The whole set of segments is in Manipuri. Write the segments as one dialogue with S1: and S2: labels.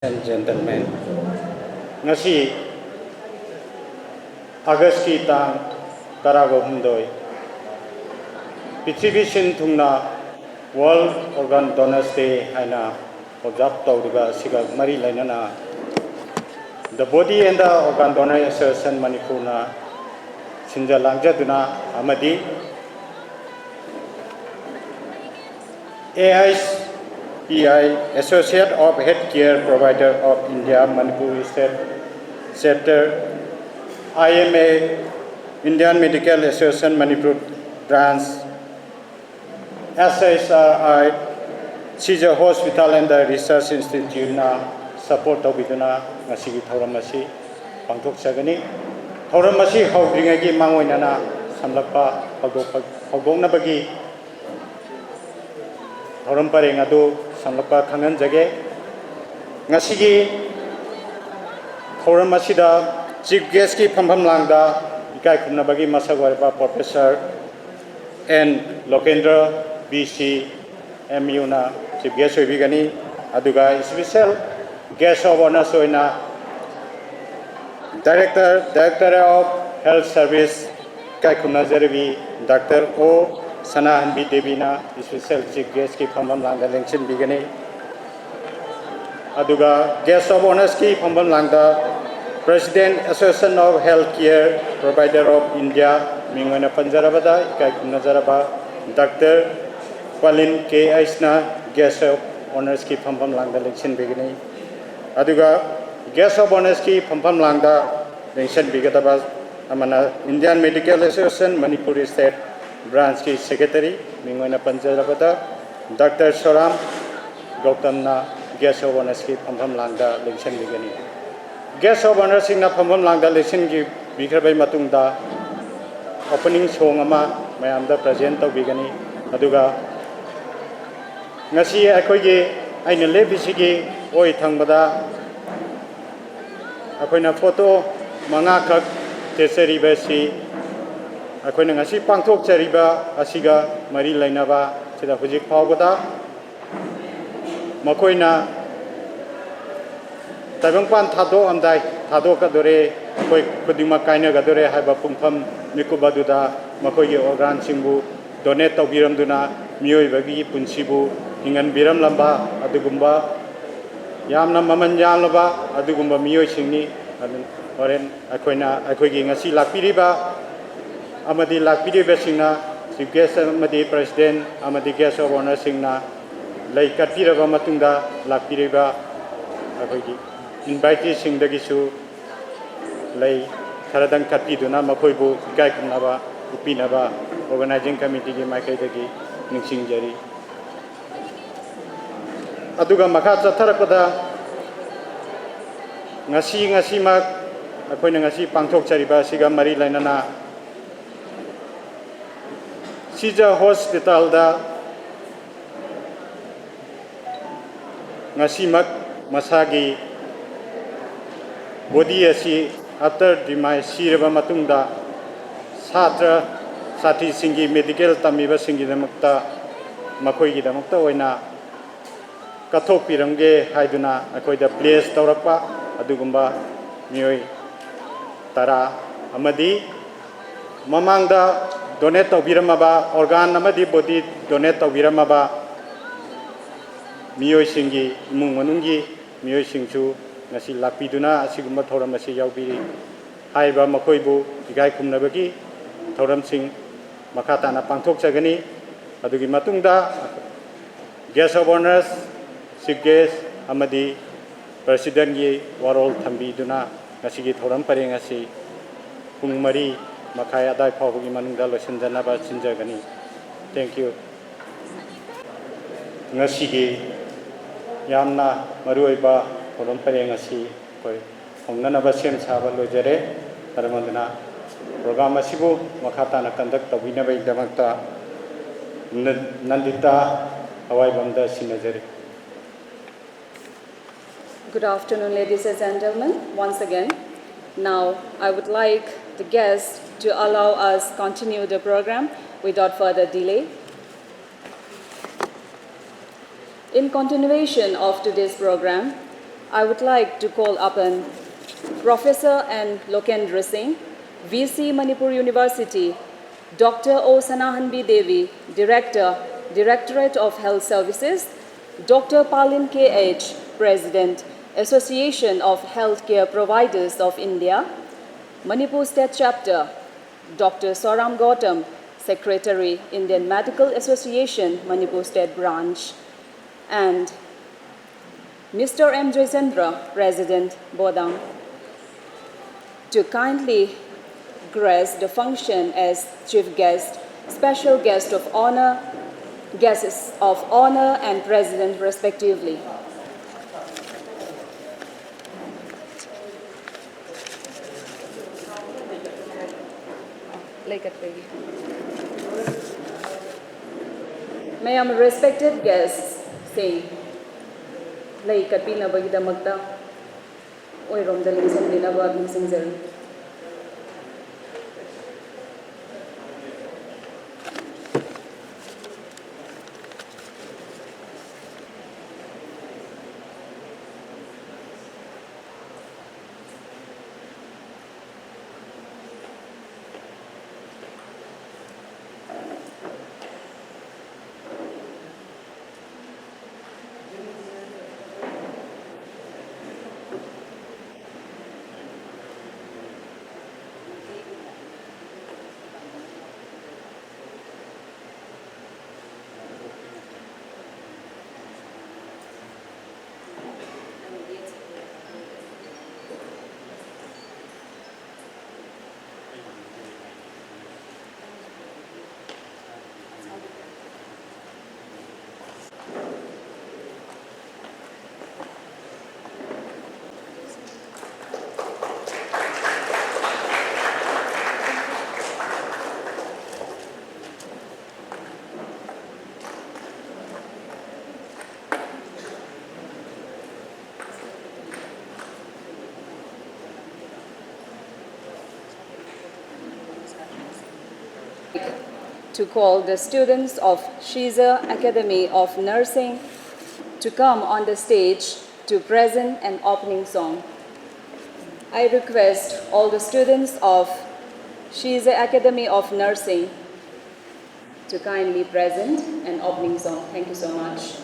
S1: and gentlemen, ngasi August ki tang tarago humdoi Pithivi sin thungna World Organ Donors Day haina observe tawriba siga mari lainana the Body and the Organ Donor Association Manipurna sinja langjaduna amadi AIPI Associate of Healthcare Provider of India Manipur State Chapter IMA Indian Medical Association Manipur Branch SSRI Caesar Hospital and the Research Institute na support tawbiduna ngasigi thoramasi pangthok sagani thoramasi hawdringagi mangoinana samlakpa hawdongnabagi thoram pareng adu samlakpa khanganjage ngasigi thoram asida chief guest ki phampham langda ikai khumnabagi masagwarpa Professor N Lokendra BC MU na chief guest hoibigani aduga special guest of honor soina Director of Health Service kai khumna jarbi Dr. O Sana Hanbi Devina special chief guest ki phampham langda lengchin bigani aduga guest of honors ki phampham langda President Association of Healthcare Provider of India mingona panjarabada kai khumna jaraba Dr. Palin K. Aisna guest of honors ki phampham langda lengchin bigani aduga guest of honors ki phampham langda lengchin bigataba amana Indian Medical Association Manipur State Branch ki Secretary mingona panjarabada Dr. Soram Gautamna guest of honors ki phampham langda lengchin bigani guest of honors singna phampham langda lengchin ki bigrabai matungda opening song ama mayamda present tawbigani aduga ngasi akoigi aina lebisigi oi thangbada akoina photo manga khak teseriba si akoina ngasi pangthok chariba asiga mari lainaba sida hujik phawbada makoina tabangpan thado amdai thado ka dore koi khudima kaina ga dore haiba pungpham mikubaduda makoigi organ singbu donate tawbiramduna mioi bagi punsibu hingan biram lamba adugumba yamna maman yalaba adugumba mioi singni horen akoigi ngasi lakpiriba amadi lakpiriba singna chief guest amadi president amadi guest of honor singna lai katpiraba matungda lakpiriba akoigi invite singdagisu lai kharadang katpiduna makoibu ikai khumnaba upinaba organizing committee gi maikaidagi ningsingjari aduga makha chatharakpada ngasi mak akoina ngasi pangthok chariba siga mari lainana Caesar Hospital da ngasi mak masagi body asi after demise siraba matungda satra sati singi medical tamiba singi damakta makoi gi damakta oina kathok piramge haiduna akoida place tawrakpa adugumba mioi tara amadi mamangda donate tawbiramaba organ amadi body donate tawbiramaba mioi singi imung manungi mioi singchu ngasi lakpiduna asigumba thoram asi yaubiri haiba makoibu igai khumnabagi thoram sing makhatana pangthok chagani adugi matungda guest of honors chief guest amadi president gi warol thambiduna ngasigi thoram pareng asi pung mari makhai adai phawgi manungda losinjana ba sinjagani thank you ngasigi yamna maruiba thoram pareng asi koi hongnana ba sem saba lojare taramandana program asibu makhatana conduct tawina bai damakta Nandita Hawaibamda Sinajari.
S2: Good afternoon, ladies and gentlemen, once again. Now, I would like the guests to allow us continue the program without further delay. In continuation of today's program, I would like to call upon Professor N. Lokendra Singh, VC Manipur University, Dr. O. Sanahanbi Devi, Director, Directorate of Health Services, Dr. Palin K.H., President, Association of Healthcare Providers of India, Manipur State Chapter, Dr. Soram Gautam, Secretary, Indian Medical Association, Manipur State Branch, and Mr. M. Jaisendra, President, Bodang, to kindly grace the function as chief guest, special guest of honor, guests of honor, and president, respectively. Mayam respected guests, say, Laikat pinabagidamagta, oirom dalinsan binabag nisingzari. To call the students of Shiza Academy of Nursing to come on the stage to present an opening song. I request all the students of Shiza Academy of Nursing to kindly present an opening song. Thank you so much.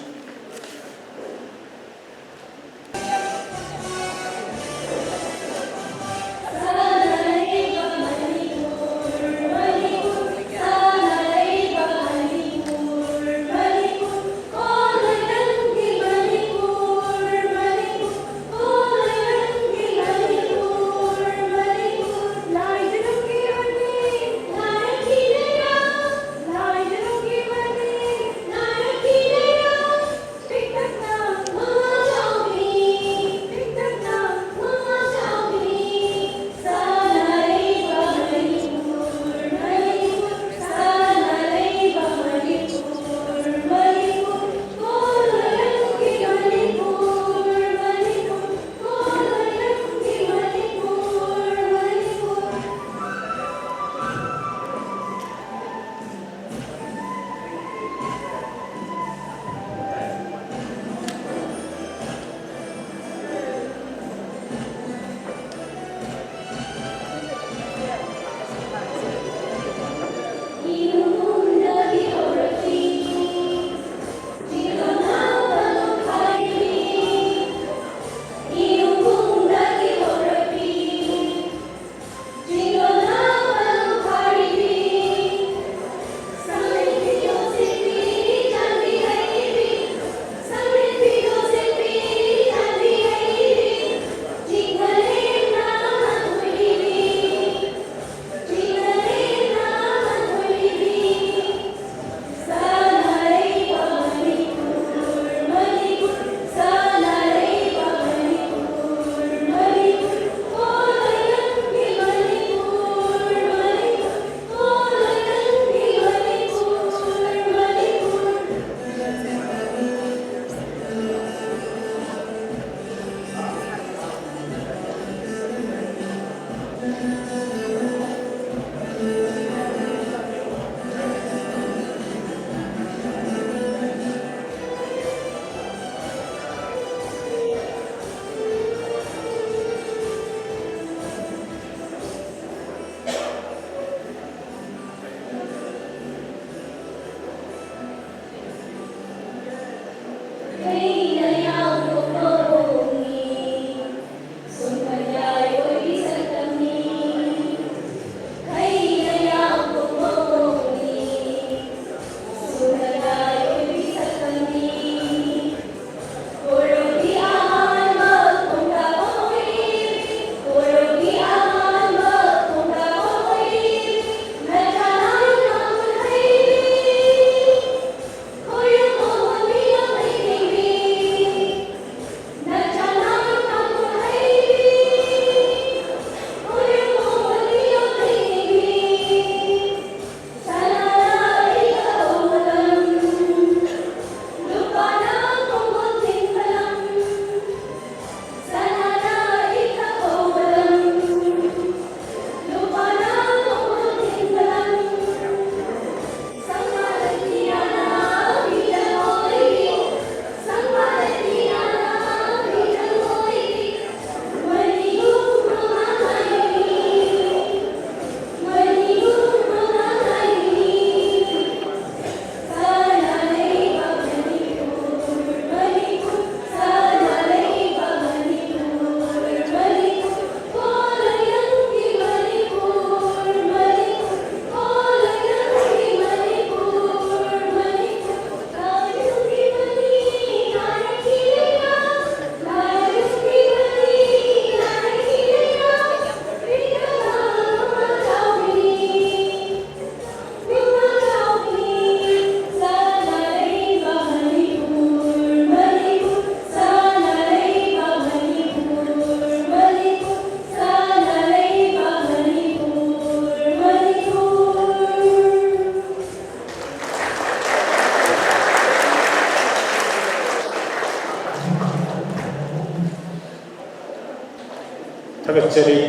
S1: थगचरी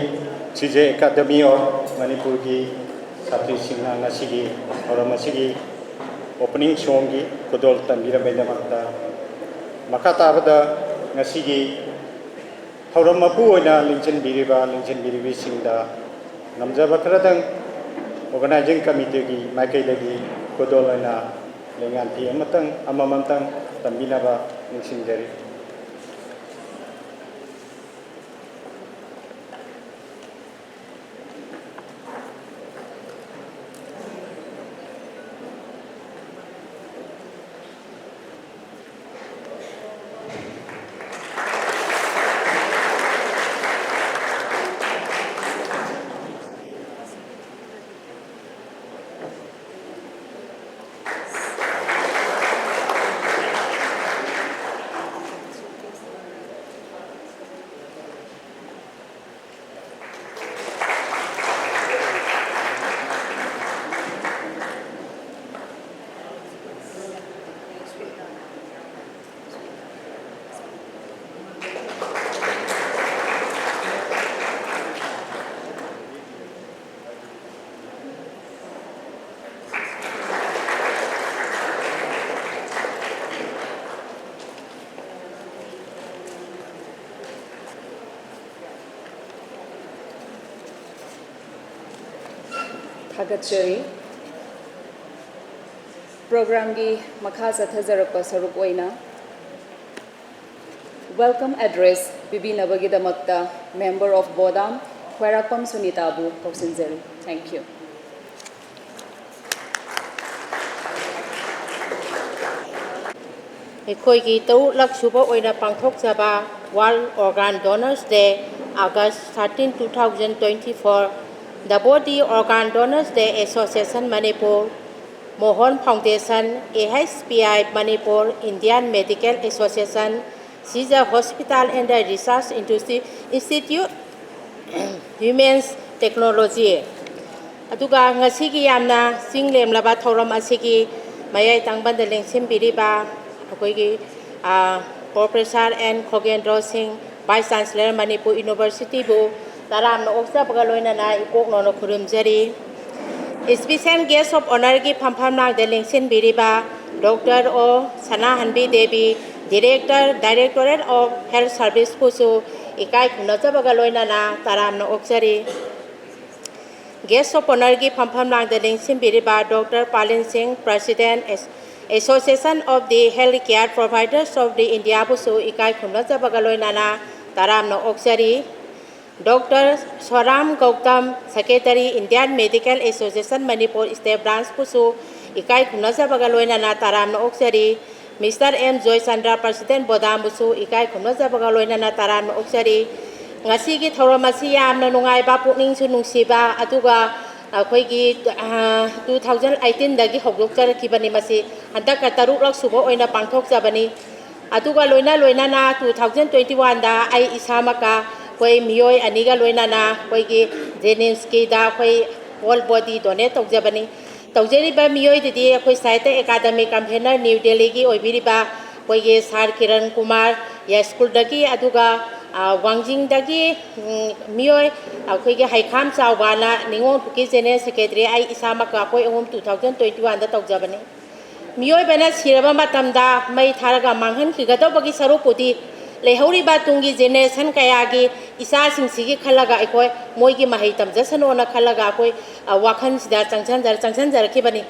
S1: CJ Academy of Manipur की छात्री सिंह नसीगी और मसीगी ओपनिंग सोंगी कुदोल तंबीर बेदमक्ता मकाताबदा नसीगी थौरम मपू ओइना लिंचन बिरिबी सिंहदा नमजबा खरदंग ऑर्गेनाइजिंग कमिटी की माइकैदगी कुदोल ओइना लेंगान थी अमतंग अममतंग तंबीनाबा निसिंजरी
S2: Thagachari program gi makha sathazarapa saruk oina welcome address bibinabagi damakta member of Bodam Khwarakpam Sunita Abu Toksinjari. Thank you.
S3: Ekoigi tau laksuba oina pangthok jaba World Organ Donors Day August 13, 2024. The Body Organ Donors Day Association Manipur, Mohon Foundation, AHPI Manipur, Indian Medical Association, Caesar Hospital and the Research Institute, Women's Technology. Aduga ngasigi yamna singlem laba thoram asigi mayai tangban de lengsim biriba akoigi Professor and Khogendro Singh, Vice Chancellor Manipur University bu Taram no oksa bagaloina na ipok no kurumjari. Special guest of honor ki phamphamna de lengsin biriba Dr. O Sanahanbi Devi, Directorate of Health Service Pusu ikai kunaja bagaloina na taram no oksari. Guest of honor ki phamphamna de lengsin biriba Dr. Palin Singh, President Association of the Healthcare Providers of the India Pusu ikai kunaja bagaloina na taram no oksari. Dr. Swaram Gautam, Secretary Indian Medical Association Manipur State Branch Pusu ikai kunaja bagaloina na taram no oksari. Mr. M. Joy Chandra, President Bodam Pusu ikai kunaja bagaloina na taram no oksari. Ngasi gi thoramasi yamna nungai ba pukning su nungsiba aduga akoigi 2018 dagi hogdok jarakibani masi handaka taruk lak subo oina pangthok jabani aduga loina na 2021 da ai isamaka koi miyoi aniga loina na koigi Zeninski da koi whole body donate tawjabani tawjeri ba miyoi didi koi site academic campaigner New Delhi gi oibiri ba koigi Sar Kiran Kumar ya school dagi aduga Wangjing dagi miyoi koigi Haikham Chawbana Ningong Thuki General Secretary ai isamaka koi 2021 da tawjabani miyoi bana siraba matamda mai tharaga manghan khigadobagi sarupudi lehori batungi generation kayagi isa singsigi khalaga ekoi moigi mahai tamjasano na khalaga koi wakhan sida changchan ki bani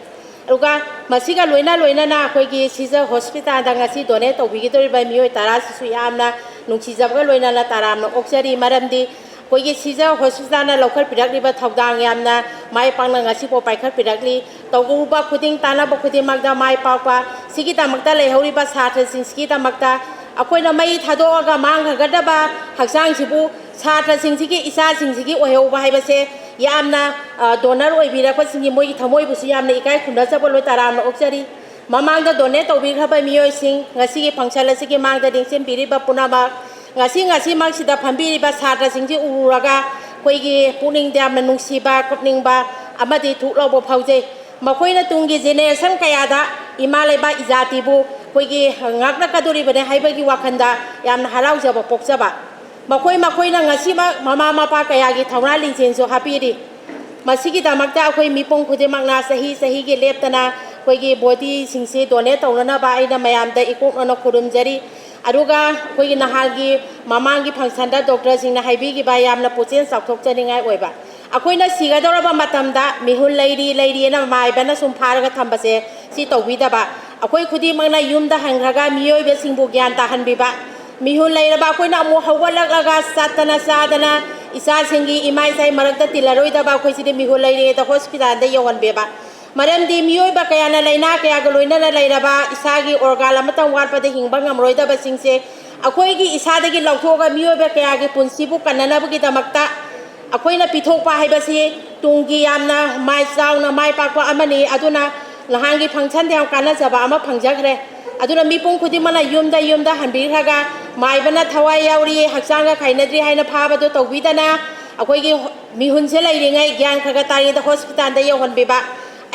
S3: ruga masiga loina na koi gi Caesar Hospital da ngasi donate tawbigi tori ba miyoi tara su yamna nungsi jabga loina na taram no oksari maramdi koi gi Caesar Hospital na local pirakli ba thawdang yamna mai pangna ngasi po paikhar pirakli tawgu ba khuding tana ba khuding magda mai pawpa sigi ta magda lehori ba satra singski ta magda akoina mai thadoga manghagadaba haksang sibu satra singsigi isa singsigi oheuba haibase yamna donor oibira ko singi moi thamoi busu yamna ikai khunda sabolo taram oksari mamangda donate tobi khaba miyoi sing ngasi gi phangsala sigi mangda dingsen biriba punaba ngasi maksida phambiri ba satra singji ururaga koigi puning damna nungsiba kopningba amadi thulobo phauje makoina tungi generation kayada imalai ba izati bu koigi ngakna kaduri bane haibagi wakhanda yamna harau jaba pokjaba ꯃꯈꯣꯏꯅ ꯉꯁꯤꯃꯛ ꯃꯃꯥ ꯃꯄꯥ ꯀꯌꯥꯒꯤ ꯊꯧꯅꯥ ꯂꯤꯡꯖꯦꯜꯁꯨ ꯍꯥꯞꯄꯤꯔꯤ ꯃꯁꯤꯒꯤꯗꯃꯛꯇ ꯑꯩꯈꯣꯏ ꯃꯤꯄꯨꯝ ꯈꯨꯗꯤꯡꯃꯛꯅ ꯆꯍꯤꯒꯤ ꯂꯦꯞꯇꯅ ꯑꯩꯈꯣꯏꯒꯤ ꯕꯣꯗꯤꯁꯤꯡꯁꯤ ꯗꯣꯅꯦꯠ ꯇꯧꯅꯅꯕ ꯑꯩꯅ ꯃꯌꯥꯝꯗ ꯏꯀꯣꯛꯅꯅ ꯈꯨꯔꯨꯝꯖꯔꯤ ꯑꯗꯨꯒ ꯑꯩꯈꯣꯏꯒꯤ ꯅꯍꯥꯟꯒꯤ ꯃꯃꯥꯡꯒꯤ ꯐꯪꯁꯟꯗ ꯗꯣꯛꯇꯔꯁꯤꯡꯅ ꯍꯥꯏꯕꯤꯈꯤꯕ ꯌꯥꯝꯅ ꯄꯨꯛꯆꯦꯜ ꯆꯥꯎꯊꯣꯛꯆꯅꯤꯡꯉꯥꯏ ꯑꯣꯏꯕ ꯑꯩꯈꯣꯏꯅ ꯁꯤꯒꯗꯧꯔꯕ ꯃꯇꯝꯗ ꯃꯤꯍꯨꯜ ꯂꯩꯔꯤꯅ ꯃꯥꯏꯕꯅ ꯁꯨꯝ ꯐꯥꯔꯒ ꯊꯝꯕꯁꯦ ꯁꯤ ꯇꯧꯕꯤꯗꯕ ꯑꯩꯈꯣꯏ ꯈꯨꯗꯤꯡꯃꯛꯅ ꯌꯨꯝꯗ ꯍꯟꯈ꯭ꯔꯒ ꯃꯤꯑꯣꯏꯕꯁꯤꯡꯕꯨ ꯒ꯭ꯌꯥꯟ ꯇꯥꯍꯟꯕꯤꯕ ꯃꯤꯍꯨꯜ ꯂꯩꯔꯕ ꯑꯩꯈꯣꯏꯅ ꯑꯃꯨꯛ ꯍꯧꯒꯠꯂꯛꯂꯒ ꯆꯠꯇꯅ ꯆꯥꯗꯅ ꯏꯆꯥꯁꯤꯡꯒꯤ ꯏꯃꯥ ꯏꯆꯥꯏ ꯃꯔꯛꯇ ꯇꯤꯜꯂꯔꯣꯏꯗꯕ ꯑꯩꯈꯣꯏꯁꯤꯗꯤ ꯃꯤꯍꯨꯜ ꯂꯩꯔꯤꯉꯩꯗ ꯍꯣꯁꯄꯤꯇꯥꯜꯗ ꯌꯧꯍꯟꯕꯤꯕ ꯃꯔꯝꯗꯤ ꯃꯤꯑꯣꯏꯕ ꯀꯌꯥꯅ ꯂꯩꯅꯥ ꯀꯌꯥꯒ ꯂꯣꯏꯅꯅ ꯂꯩꯔꯕ ꯏꯁꯥꯒꯤ ꯑꯣꯔꯒꯥꯟ ꯑꯃꯇꯪ ꯋꯥꯠꯄꯗ ꯍꯤꯡꯕ ꯉꯝꯔꯣꯏꯗꯕꯁꯤꯡꯁꯦ ꯑꯩꯈꯣꯏꯒꯤ ꯏꯁꯥꯗꯒꯤ ꯂꯧꯊꯣꯛꯑꯒ ꯃꯤꯑꯣꯏꯕ ꯀꯌꯥꯒꯤ ꯄꯨꯟꯁꯤꯕꯨ ꯀꯟꯅꯅꯕꯒꯤꯗꯃꯛꯇ ꯑꯩꯈꯣꯏꯅ ꯄꯤꯊꯣꯛꯄ ꯍꯥꯏꯕꯁꯤ ꯇꯨꯡꯒꯤ ꯌꯥꯝꯅ ꯆꯥꯎꯅ ꯃꯥꯏ ꯄꯥꯛꯄ ꯑꯃꯅꯤ ꯑꯗꯨꯅ ꯅꯍꯥꯟꯒꯤ ꯐꯪꯁꯟꯗ ꯌꯥꯝ ꯀꯥꯟꯅꯖꯕ ꯑꯃ ꯐꯪꯖꯈ꯭ꯔꯦ ꯑꯗꯨꯅ ꯃꯤꯄꯨꯝ ꯈꯨꯗꯤꯡꯃꯛꯅ ꯌꯨꯝꯗ ꯍꯟꯕꯤꯈ꯭ꯔꯒ ꯃꯥꯏꯕꯅ ꯊꯋꯥꯏ ꯌꯥꯎꯔꯤ ꯍꯛꯆꯥꯡꯒ ꯈꯥꯏꯅꯗ꯭ꯔꯤ ꯍꯥꯏꯅ ꯐꯥꯕꯗꯣ ꯇꯧꯕꯤꯗꯅ ꯑꯩꯈꯣꯏꯒꯤ ꯃꯤꯍꯨꯟꯁꯦ ꯂꯩꯔꯤꯉꯩ ꯒ꯭ꯌꯥꯟ ꯈꯔ ꯇꯥꯔꯤꯉꯩꯗ ꯍꯣꯁꯄꯤꯇꯥꯜꯗ ꯌꯧꯍꯟꯕꯤꯕ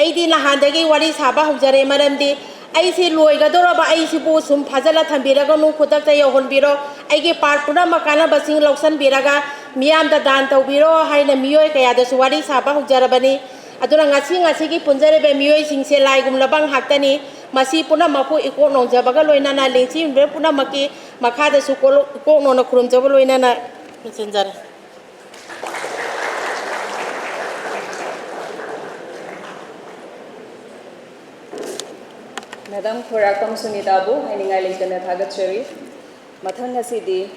S3: ꯑꯩꯗꯤ ꯅꯍꯥꯟꯗꯒꯤ ꯋꯥꯔꯤ ꯁꯥꯕ ꯍꯧꯖꯔꯦ ꯃꯔꯝꯗꯤ ꯑꯩꯁꯤ ꯂꯣꯏꯒꯗꯧꯔꯕ ꯑꯩꯁꯤꯕꯨ ꯁꯨꯝ ꯐꯥꯖꯜꯂ ꯊꯝꯕꯤꯔꯒꯅꯨ ꯈꯨꯗꯛꯇ ꯌꯧꯍꯟꯕꯤꯔꯣ ꯑꯩꯒꯤ ꯄꯥꯔꯠ ꯄꯨꯝꯅꯃꯛ ꯀꯥꯟꯅꯕꯁꯤꯡ ꯂꯧꯁꯤꯟꯕꯤꯔꯒ ꯃꯤꯌꯥꯝꯗ ꯗꯥꯟ ꯇꯧꯕꯤꯔꯣ ꯍꯥꯏꯅ ꯃꯤꯑꯣꯏ ꯀꯌꯥꯗꯁꯨ ꯋꯥꯔꯤ ꯁꯥꯕ ꯍꯧꯖꯔꯕꯅꯤ ꯑꯗꯨꯅ ꯉꯁꯤꯒꯤ ꯄꯨꯟꯖꯔꯤꯕ ꯃꯤꯑꯣꯏꯁꯤꯡꯁꯦ ꯂꯥꯏꯒꯨꯝꯂꯕ ꯉꯥꯛꯇꯅꯤ ꯃꯁꯤ ꯄꯨꯝꯅꯃꯛꯄꯨ ꯏꯀꯣꯛ ꯅꯣꯡꯖꯕꯒ ꯂꯣꯏꯅꯅ ꯂꯦꯡꯆꯤꯟꯕ ꯄꯨꯝꯅꯃꯛꯀꯤ ꯃꯈꯥꯗꯁꯨ ꯏꯀꯣꯛ ꯅꯣꯡꯅ ꯈꯨꯔꯨꯝꯖꯕ ꯂꯣꯏꯅꯅ ꯂꯣꯏꯁꯤꯟꯖꯔꯦ
S2: Madam Khorakam Sunitabu, Hainingai Leitana Thagachari, Mathang Asidi,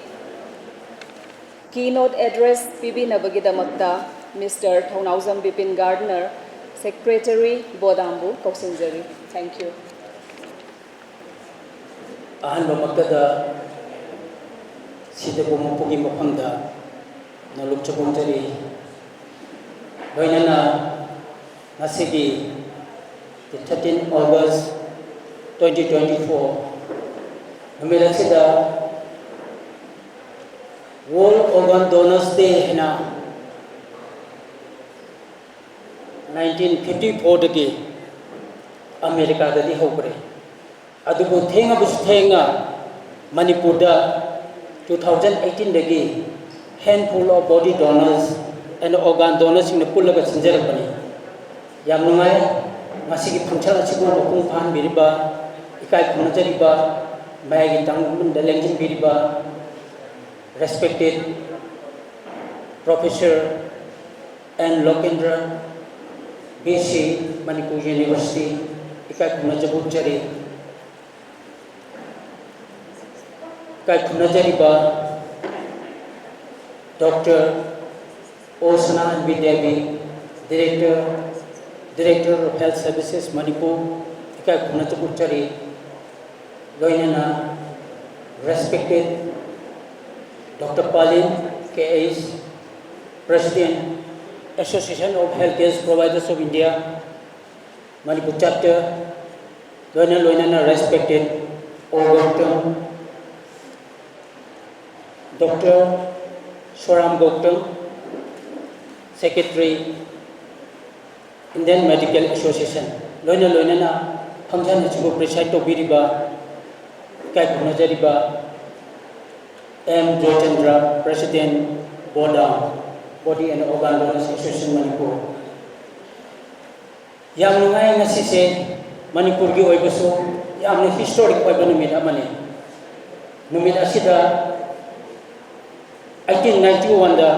S2: Keynote Address PB Nabagidamata, Mr. Thonauzam Bipin Gardner, Secretary Bodambu, Koksinjari. Thank you.
S4: Ahan Bamakada Sida Bumapugi Mapanga, Nalukchabuntari, Vainana Nasidi, the 13th August 2024, Namilasida World Organ Donors Day Hena 1954 dagi America dadi hokre adubu thenga bus thenga Manipur da 2018 dagi handful of body donors and organ donors in the pullaga sinjarapani yam nungai masigi function asibu mapung phan biriba ikai khunajariba mayagi tangmun da lengjin biriba respected Professor N. Lokendra BC Manipur University ikai khunajabujari ikai khunajariba Dr. O. Sanahanbi Devi Director of Health Services Manipur ikai khunajabujari loinana respected Dr. Palin K.S. President Association of Healthcare Providers of India Manipur Chapter loinana respected Dr. Swaram Goktam Secretary Indian Medical Association loinana function achibu preside to biriba kai khunajariba M. Jochandra President Bodam Body and Organ Donors Association Manipur yam nungai ngasi se Manipur gi oibasu yamna historic oiba numit amani numit asida 1891 da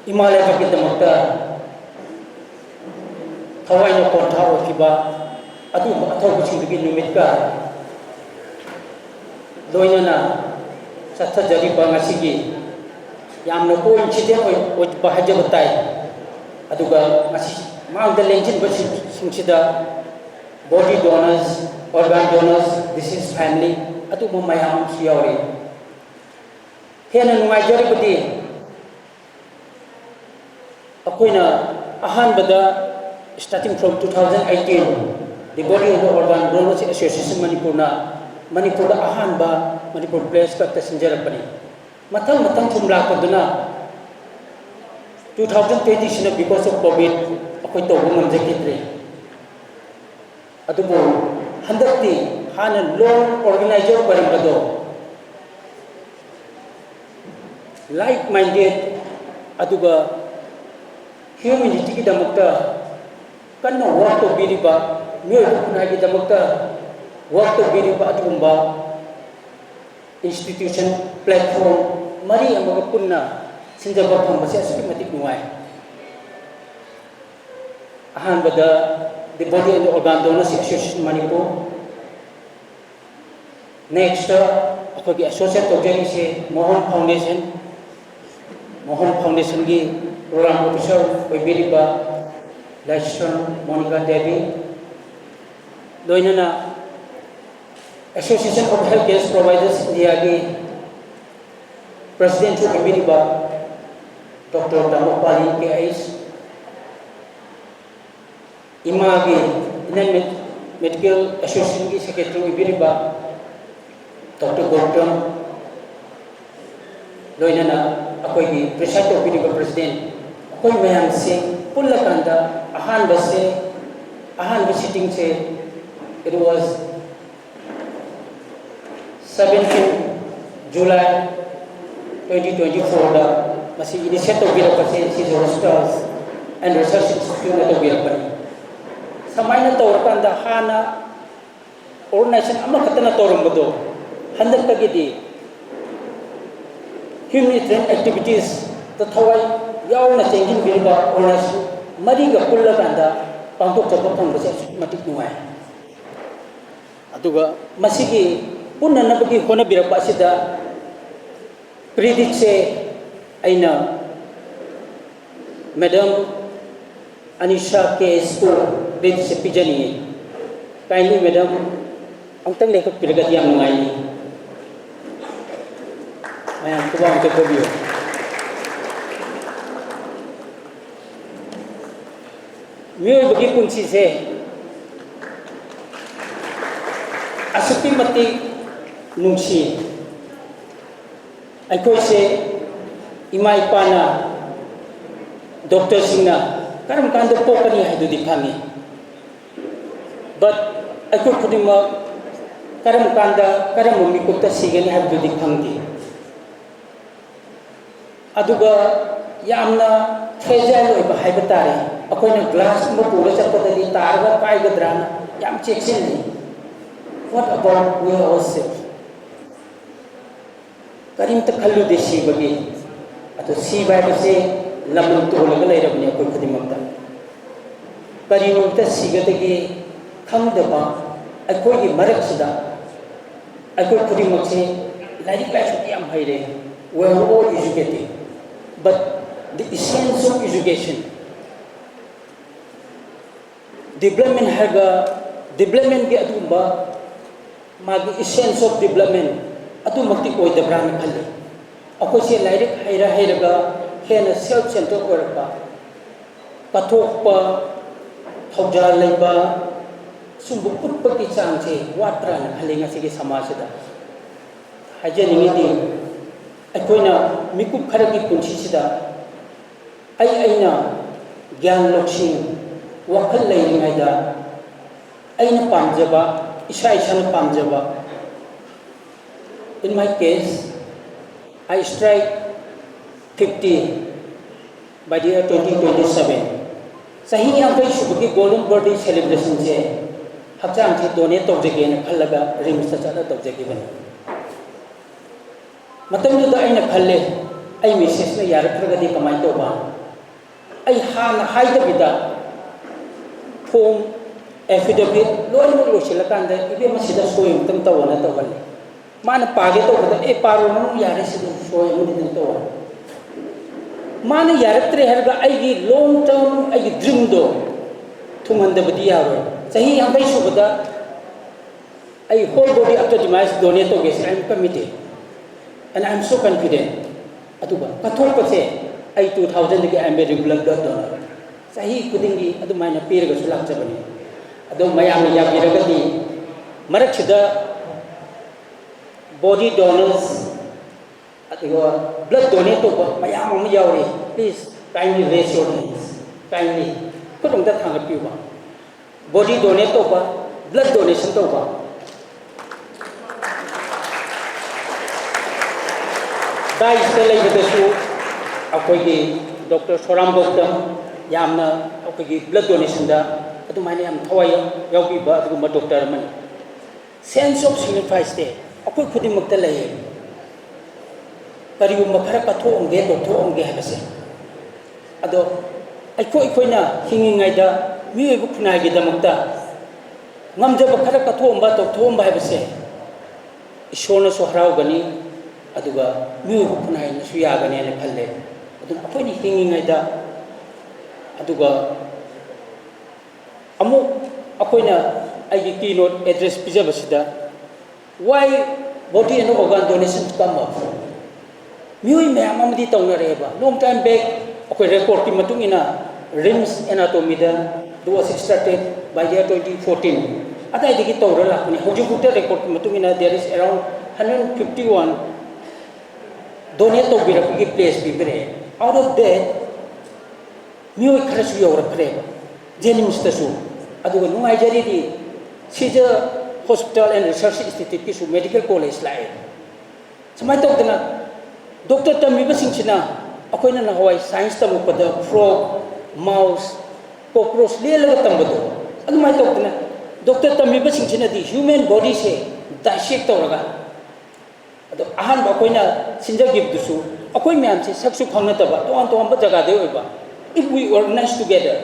S4: Himalaya kapidamakta thawai no kontha okiba adu athaw buchigi numit ka loinana satha jariba ngasigi yamna coincident oi bahajabatai aduga ngasi mangda lenjin basi sungsida body donors organ donors this is family adu mayam siyauri hena nungai jaribadi akoina ahan bada starting from 2018 the body of the organ donors association Manipur da ahan ba Manipur place ka tasinjarapani matang chumla kaduna 2020 sina because of COVID akoi to bungam jakitre adubo handakti hana long organizer barambado like-minded aduga humanity ki damakta kanna work to biriba myoy kunai ki damakta work to biriba adumba institution platform mari amaga punna sinjaba phambase asuki matik nuai ahanbada the Body and Organ Donors Association Manipur. Next, the associate project is Mohan Foundation. Mohan Foundation ki program officer Biriba Leicester Monica Devi. Doinana Association of Healthcare Providers India ki President Biriba Dr. Damopali K.I.S. Imagi Indian Medical Association की Secretary Biriba Dr. Gautam लोइना अकोई की प्रेसिडेंट ऑफ Biriba President अकोई मैम से पुल्ला कंदा आहान visiting से it was 17 July 2024 दा मसी initiative Biriba President Hospitals and Research Institute of Biriba Samaina Torkanda Hana organization Amakatana Torumbado, Handel Tagidi, humanitarian activities, the Tawai, Yauna Tangin Biriba, organization, Mariga Pullakanda, Pangtok Tapang, Matik Nuai. Aduga, Masiki, Puna Nabaki Hona Birapasida, Predice Aina, Madam Anisha K. School. Ready to pijani. Kindly, madam, ang tang lekap pilagati ang nungai ni. Ayan, kuha ang tekobyo. Miyo bagi kunci se. Asuki mati nungsi. Ay ko se imay pa na Dr. Singna karam kando po kaniya hado di kami. But I could put him up Karamkanda, Karamumikuta Sigan have to the Kangi. Aduga Yamna, Fragile of a Hybatari, a coin of glass, Mopura, the Targa, Paigadrana, Yam checks in. What about we ourselves? Karim Takalu de Shibagi, at the sea by the say, Lamun to Lagalay of Niakutimata. Karim Tasigati. Kangdaba, I call you Maraksida. I could put him like Yam Haide, we're all educated. But the essence of education, development haga, development get Atumba, Magi essence of development, Atumaki Koi the Brahman Kali. Akosi like Haira Hairaga, Hena self center Oraka, Patopa, Hauja Leba. Sumbu putpati changche watran halinga sige samasada hajani ngidi akoina mikup kharagi punchi sida aina gyan loksin wakal leiringai da aina pamjaba isa na pamjaba. In my case I strike 50 by the year 2027 sahi yang kai shubuki golden birthday celebration je Hapchang si donate of the gain, Kalaga, Rims the Chala of the given. Matam da in a Kale, I misses the Yaraka de Kamatoba. I han hide the vida form affidavit, Lord Shilakanda, even Masida showing them to one at the valley. Man paget over the Eparo Yaris showing in the door. Man Yaratri had I long term, I dream do to Mandabadiaro. Sahi ang kayo subada ay whole body after demise donate to guys. I'm committed and I'm so confident. Atu ba? Katong kasi ay 2000 lagi I'm a regular blood donor. Sahi kudingi adu may napira ka sulak sa bani. Adu mayami yapira ka di marak sida body donors at blood donate to ba mayamang mayawri. Please kindly raise your hands. Kindly. Kudong datang apiwa. Body donate to ba, blood donation to ba. डाइसता लेबदसु अखोगी डॉक्टर सोराम गौतम यामना अखोगी ब्लड डोनेशन दा अदुमाइने याम थवाय याउबीबा अदुगुमा डॉक्टर मन सेंस ऑफ सिग्निफाइस दे अखोई खुदिमक्ता लैये करिगुम खरा कथोंगे तोथोंगे हैबसे अदो अखोइना हिंगिंगाइदा मियेबु खुनाइगे दमक्ता ngamjaba khara kathomba tokthomba haibase ishona so haraugani aduga miu khunai na su yagani na khalle adun apoini hingingai da aduga amu akoina agi keynote address pijabasida why body and organ donation come up miu me amamdi tawna reba long time back akoi record ki matungina RIMS anatomy da was started by year 2014. Ada idiki tawra lakuni hoju kuta record matungina there is around 151 donate to birapigi place bibere. Out of that miu kharasu yawra kreba jenims tasu aduga nungai jari di sija hospital and research institute ki su medical college lai samai tawdana doctor tamiba singchina akoina na hawai science tamu pada frog mouse cockroach lela tambado adumai tawdana doctor tamiba singchina di human body se dissect tawraga ado ahan ba koina sinja give dusu akoi myam se saksu khangna taba to an to amba jaga de oiba if we organize together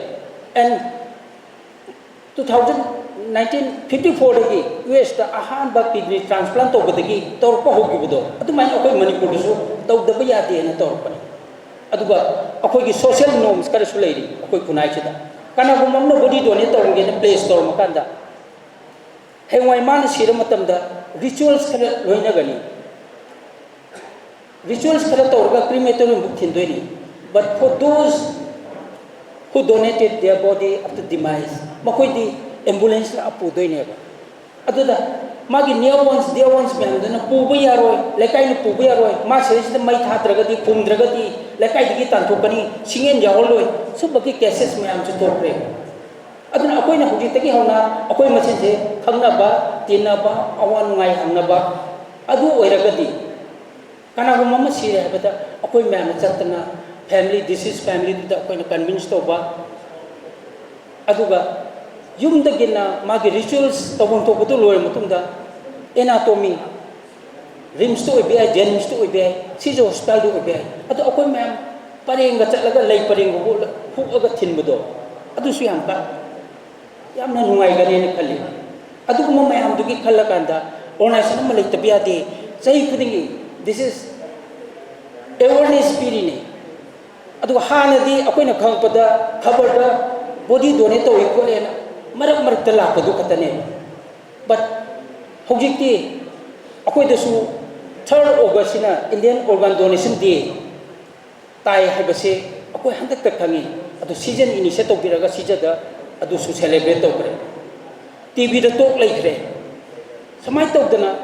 S4: and 1954 dagi US ta ahan ba kidney transplant to badagi torpa hogibudo adumai akoi manipur dusu tawdaba yade na torpa aduga akoi gi social norms kar su leiri akoi kunai chida kana gumamna body donate tawge na play store makanda hengwai man sira matamda rituals kar loina gani rituals kar tawga crematorium book thindoi but for those who donated their body after demise makoi di ambulance la apu doi ne ba aduda magi near ones me na puba yaroi lekai nu puba yaroi ma seris da mai tha dragadi kum dragadi lekai digi tan thokani singen jawloi subaki cases me am chu topre aduna akoi na huji tagi hauna akoi masin se khangna ba tinna ba awan ngai hangna ba adu oiragadi kana gu mama sire habata akoi me am chatna family this is family da akoi na convince to ba aduga yum da gina magi rituals tawon to butu loy mutungda anatomy RIMS to obi jenims to obi sijo hospital do obi adu akoi ma'am parenga chatlaga lei parenga hu aga thinbudo adu su yam ka yamna nungai gani ne khali adu kuma ma'am du gi khalla kanda organization ma lei tabiya de sahi khudingi this is awareness spirit ne adu hanadi akoi na khangpada khabar da body donate to ikole na marak marak tala padu katane but hojikti akoi dasu 3rd August na Indian organ donation day tai habase akoi handak ta khangi adu season initiate to biraga sijada adu su celebrate to kare TV da tok lai kare samai to dana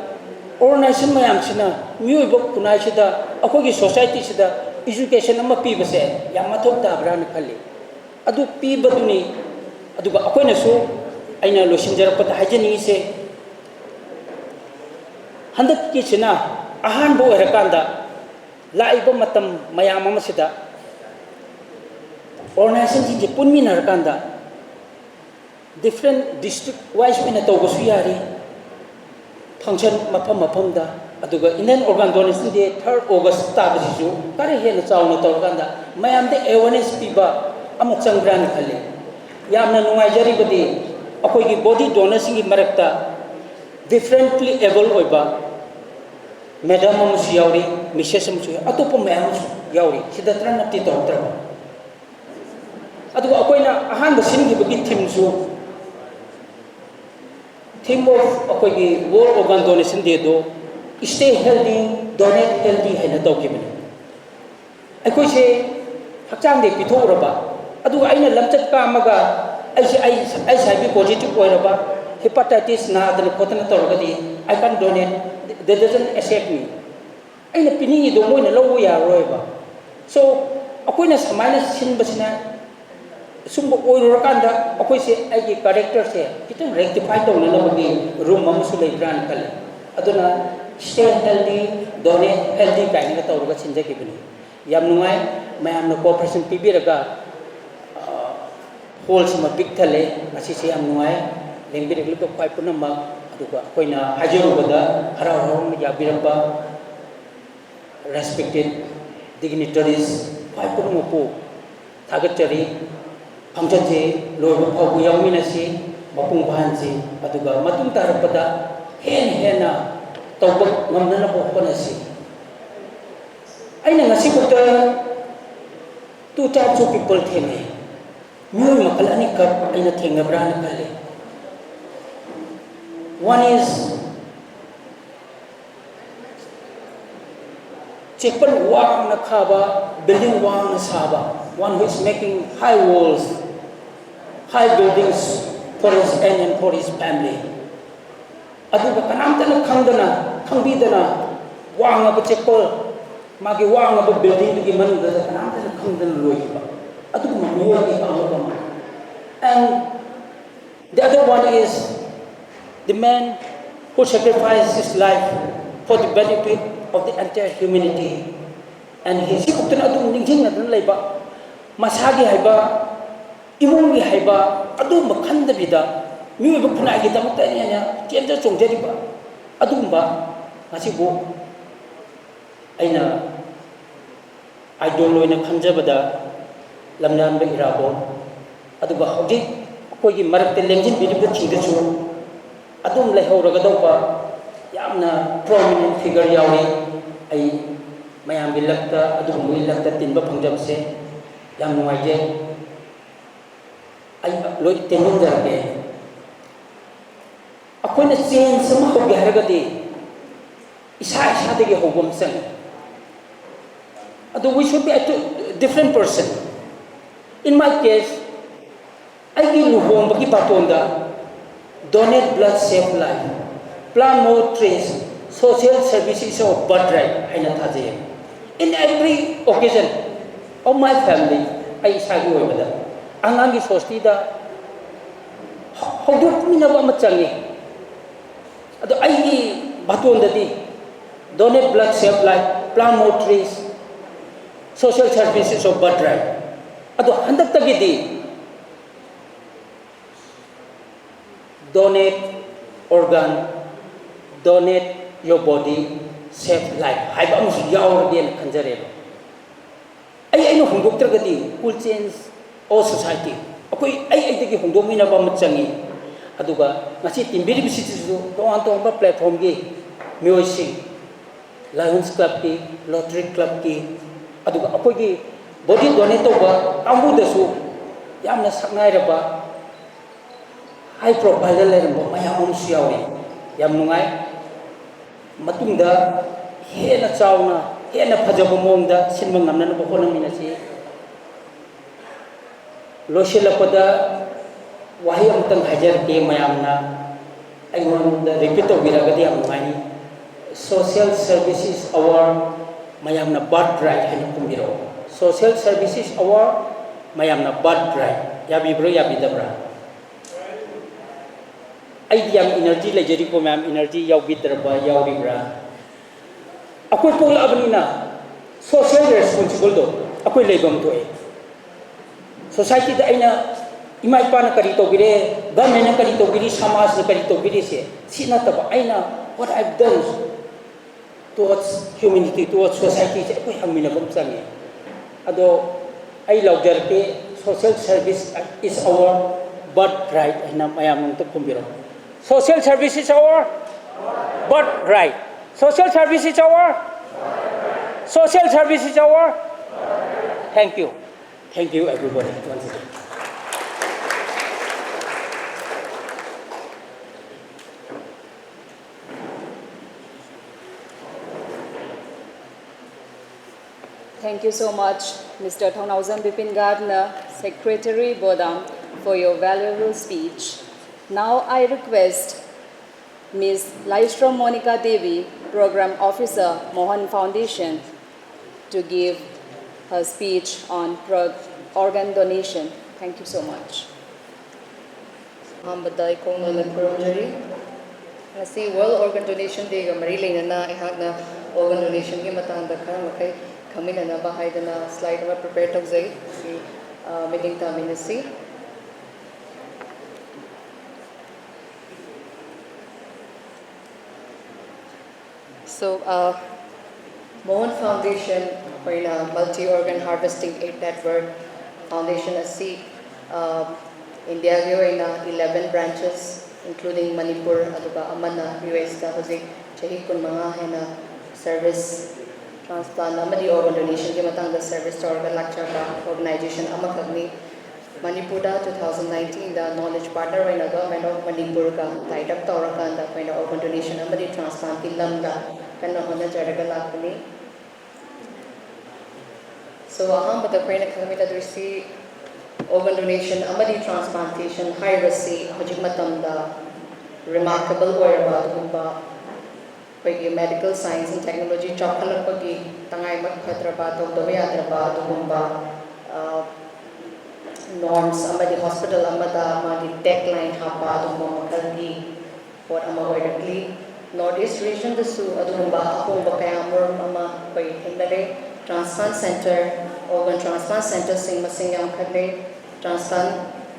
S4: organization mayam sina mioi bok kunai sida akoi gi society sida education amma pi base yamma thok ta bran khali adu pi baduni aduga akoina su aina losinjarapata hajani se handak ki china ahan bo erakanda laiba matam mayam amasida organization ji punmi narakanda different district wise mena togosu yari function mapam da aduga Indian organ donation day 3rd August ta bisu kare hena chawna tawkanda mayam de awareness piba amuk changbran khale yamna nungai jari badi akoi gi body donation gi marakta differently able oiba madam amusu yauri misses amusu atopa mayam yauri sidatra nati tortra adu akoi na ahan basin gi bagi theme of akoi gi world organ donation day do stay healthy donate healthy haina tawkibani akoi se hakchang de pithoraba aduga aina lamchat ka amaga ai sai positive oiraba hepatitis na adana khotana torgadi I can donate that doesn't accept me aina pini do moina lowo ya roiba so akoina samaina sinbasina sumbo oiro kanda akoi se ai gi character se kitang rectify to na bagi room amusu lei brand kale aduna stay healthy donate healthy kind of tawra chinja kibini yam nungai mayam na cooperation pibiraga whole sama big thale masi si yam nungai lengbi regli to kwai punama aduga koina hajiru bada harau harau ya biramba respected dignitaries kwai punama pu thagatari function je loibu phabu yawmina si mapung bahan si aduga matung tarapada hena tawbak ngamna po pana si aina ngasi ko ta two types of people theme mui makal ani kap aina thenga brana kale one is chepan wang na khaba building wang na saba one who is making high walls high buildings for his end and for his family aduga kanamtana khangdana khangbidana wang aba chepol magi wang aba building gi manunda kanamtana khangdana loiba aduga mamuwa gi amaba and the other one is the man who sacrificed his life for the benefit of the entire humanity and he sikutana adu ningjing na laiba masagi haiba imungi haiba adu makhanda bida mi ba khuna gi damakta ni nya kenda chongjari ba adumba ngasibu aina idol loina khanjabada lamnan ba irabo aduga hodi koi gi marak te lengjin bi bi chingda chu adum lai horaga dawba yamna prominent figure yawi ai mayam bi lakta adum mi lakta tinba phangjam se yam nuai je ai loi tenin jarge akoina change sama ho ge haragadi isa isa de ge hobom sang ado we should be a different person in my case I gi luhom bagi patonda donate blood save life plant more trees social services of birthright aina thaje in every occasion of my family I isa gi oibada angangi sosti da hoduk minaba machangi ado ai baton dadi donate blood save life plant more trees social services of birthright ado handak tagidi donate organ donate your body save life hai ba musu yaur den khanjare ai no hungok tragadi will change all society akoi ai degi hungdom ina ba machangi aduga ngasi timbiri bisitu to anto ba platform gi music lions club ki lottery club ki aduga akoi gi body donate to ba ambu dasu yamna saknai raba high profile le ba mayam siawi yam nungai matungda hena chauna hena phajaba mongda sinma ngamna na bokona minasi loshelapada wahi amtang hajar ke mayamna aingona repeat obiragadi amngai social services award mayamna birthright hena kumbiro social services award mayamna birthright yabi bro yabi dabra aidiam energy lejeri ko mayam energy yawi darba yawi bra akoi pola abnina social responsible do akoi lebam to society da aina ima ipa na kari to gire government na kari to gire samaj na kari to gire se sina taba aina what I've done towards humanity towards society se koi hamina bam sangi ado ai logger ke social service is our birthright na mayam to kumbiro social service is our birthright social service is our social service is our thank you everybody once again.
S2: Thank you so much, Mr. Thongnauzam Bipin Gardner, Secretary Bodam, for your valuable speech. Now I request Ms. Laistrom Monica Devi, Program Officer, Mohan Foundation, to give her speech on organ donation. Thank you so much.
S5: Ambadai Kong Nalan Kurumjari. Nasi World Organ Donation Day ga mari lena na ihagna organ donation की matangda khara makai khaminanaba haidana slide ama prepare tawjai si meeting taminasi. So Mohan Foundation koina multi-organ harvesting aid network foundation asi India gi oina 11 branches including Manipur aduga amana US ka hoji chahi kunmanga hena service transplant amadi organ donation ki matangda service torga lakchaba organization amakhagni Manipur da 2019 da knowledge partner oina government of Manipur ka tied up tawrakanda koina organ donation amadi transplant ki lamda kanna hona jaraga lakni. So ahambada koina khagmita dursi organ donation amadi transplantation hierarchy hojik matamda remarkable oiraba gumba koigi medical science and technology chakhalapagi tangai mak khatraba tawdaba yadraba gumba norms amadi hospital amada magi tech line hapa gumba makalgi or ama oirakli Northeast region dasu adugumba ahomba kayamur ama koi hindare transplant center organ transplant center sing masing yam khale transplant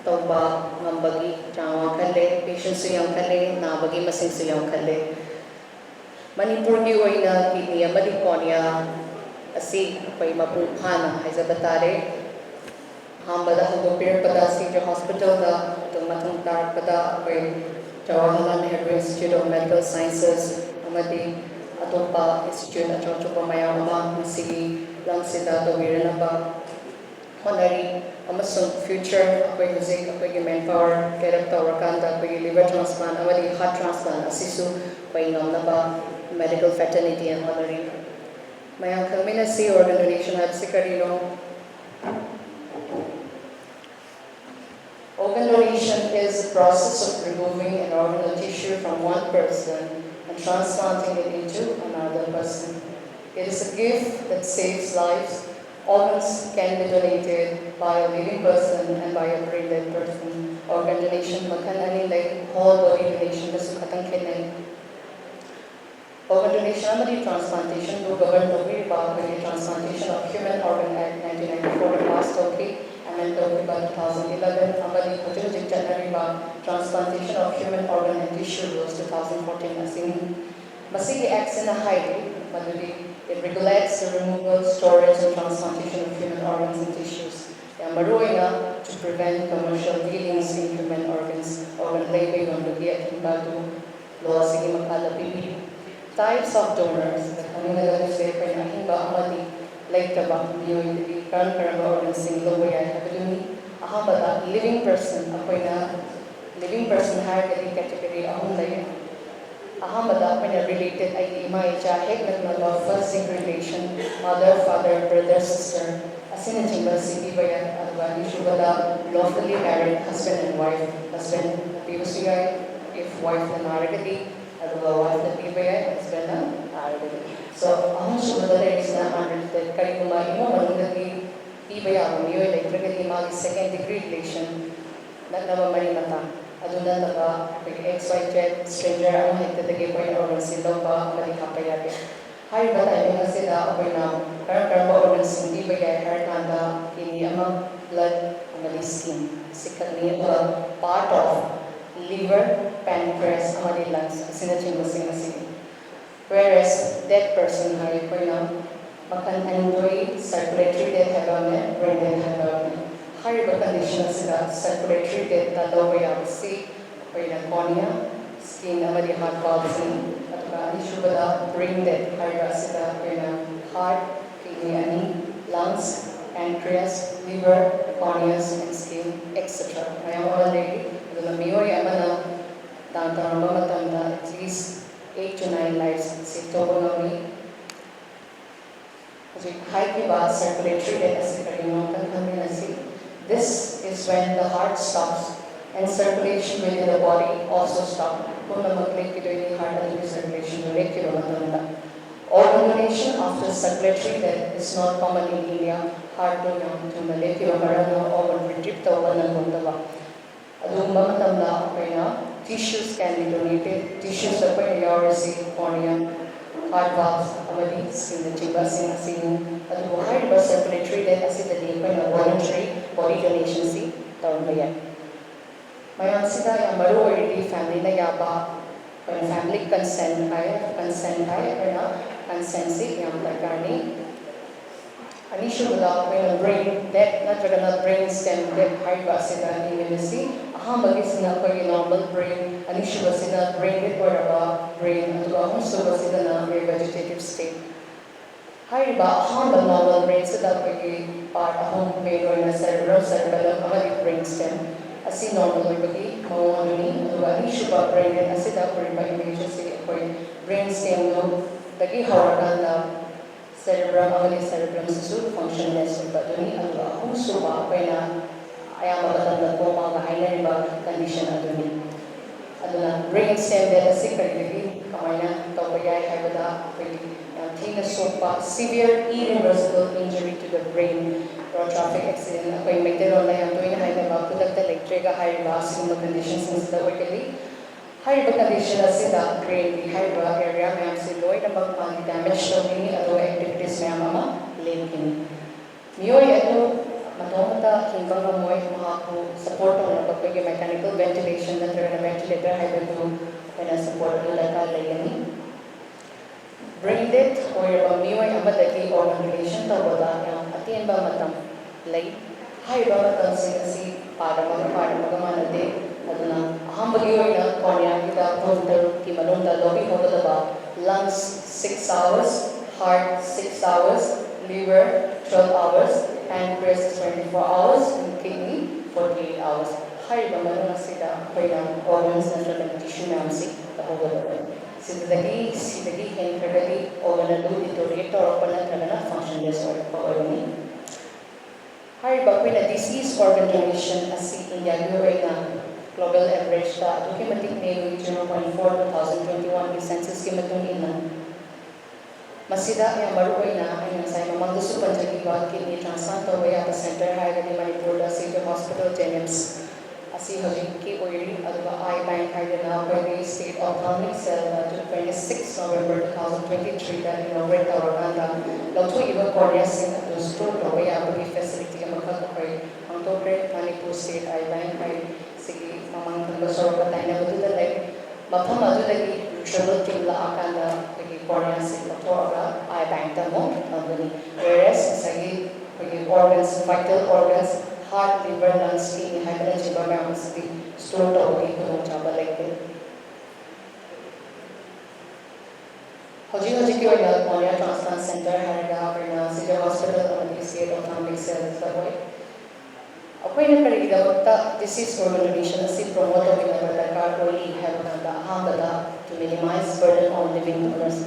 S5: tawba ngambagi chawa khale patients su yam khale nabagi masing su yam khale Manipur gi oina kidney amadi cornea asi koi mapu phana haizabatare hambada hogopir pada si hospital da tumathum tar pada koi Jawaharlal Nehru Institute of Medical Sciences amadi atopa institute achochopa mayama masigi langsida dowiranaba honari amasung future akoi hojik akoi manpower get tawrakanda akoi liver transplant amadi heart transplant asisu koi ngamnaba medical fraternity and honori mayam khangmina si organ donation habsi karino. Organ donation is the process of removing an organ or tissue from one person and transplanting it into another person. It is a gift that saves lives. Organs can be donated by a living person and by a brain dead person. Organ donation makanani like whole body donation da sukhatang khenai. Organ donation amadi transplantation do govern the way about the Transplantation of Human Organ Act 1994 passed okay. Amendment by 2011, amadi hojik January Transplantation of Human Organ and Tissue Rules 2014 asing masigi acts in a highly madudi it regulates the removal, storage and transplantation of human organs and tissues. Yamaruina to prevent commercial dealings in human organs, organ labeling on the Giakimbadu law sigi makala bibi. Types of donors, the community say Pinahinba amadi Laitaba, Mioy, current organs in Lowaya Academy, Ahamada, living person, Apoina, living person higher category, Ahundaya, Ahamada, when related Ima, Hegna, first relation, mother, father, brother, sister, Asinachimba, City Vaya, Advani, Shubada, lawfully married husband and wife, husband, Pivusigai, if wife and Aragadi, Adva, wife and Pivaya, husband and Aragadi. So, ahun subadala is na under that kariguma imo manungagi ibaya miyoy electrically magi second degree relation nagnaba marimata aduna taga XYZ stranger ang hektatagi point organ siloba mali kapayate hari batay nga sila apoina karang organ hindi ibaya kartanda ini ama blood mali skin sikatni part of liver pancreas amadi lungs sinaching masing whereas that person hari koina makan enjoy circulatory death habame brain death habame hari condition sila circulatory death ta lower yasi koina cornea skin amadi heart valves atwa issue bada brain death hari sila koina heart kidney ani lungs pancreas liver corneas and skin etc I am already the miyoy amana tantaramba matanda at least 8 to 9 lives saved autonomy. Circulatory death. This is when the heart stops and circulation within the body also stops. Organ donation after circulatory death is not common in India. Heart donation to molecular organ retrieved tissues can be donated. Tissues are cornea, heart valves amadi skin circulatory death asidadi akoina voluntary body donation si tawba yai mayam sida ya maru already family na yaba family consent hai akoina consent si yam darkani Anishubada when brain death natragana brain stem death haiba asida immunity ahambagi sina koi normal brain anishuba sina brain death oraba brain aduga ahumsuba sida na vegetative state haiba ahamba normal brain sida koi part ahum main oina cerebellum amadi brain stem asi normal oibagi mawani aduga anishuba brain death asida oriba image se koi brain stem no dagi hawagana cerebrum amali cerebrum sisu functionless baduni aduga ahumsuba apaina ayama badana coma ga hainariba condition aduna brain stem death asi karigi kamaina tawbayai haibada thina sopa severe irreversible injury to the brain road traffic accident akoi meteron la yam toina hainaba pudakta electric haiba similar conditions in the workly haiba condition asida brain di haiba area mayam se loina magmani damage tawini ado activities mayam ama lenkini miyoi ado matomata hinbanga moi mahaku support on bakge mechanical ventilation natrana ventilator haiba do ena support laka layani brain death or miyoi amadagi organ donation tawada yam atenba matam lay haiba matam si paramaga manade aduna ahambagi oina cornea ida pontal ki manunda lobi hogadaba lungs 6 hours heart 6 hours liver 12 hours pancreas 24 hours and kidney 48 hours haiba manuna sida koina organs na tissue namsi hogadaba sidagi henkragadi organ adu deteriorate oropana tragana functionless organ haiba koina disease organ donation asi india yoina global average ta aduki matik ne 0.4 2021 ki census ki matung ina masida ya maru oina aina sai mamang su panjagi ba kidney transplant to ya center haigadi manipur da city hospital jenims asi hoji ki oiri aduga I bank haidana koi state autonomic cell to 26 November 2023 da inaugurate tawaganda lotho iba korea sin to store to ya bagi facility amakha koi antogre manipur state I bank hai sigi mamang thamba sorba taina buda lai mafam adudagi travel team la akanda bagi korea sin lothoga I bank da mo agani whereas sagi bagi organs vital organs heart liver lungs kidney hydrogen chiba store to bagi ko chaba like hoji ki oina korea transplant center haraga apna city hospital amadi state autonomic cell saboi akoina karigidamata disease organ donation asi promote ogina darkar oli habanda ahambada to minimize burden on living donors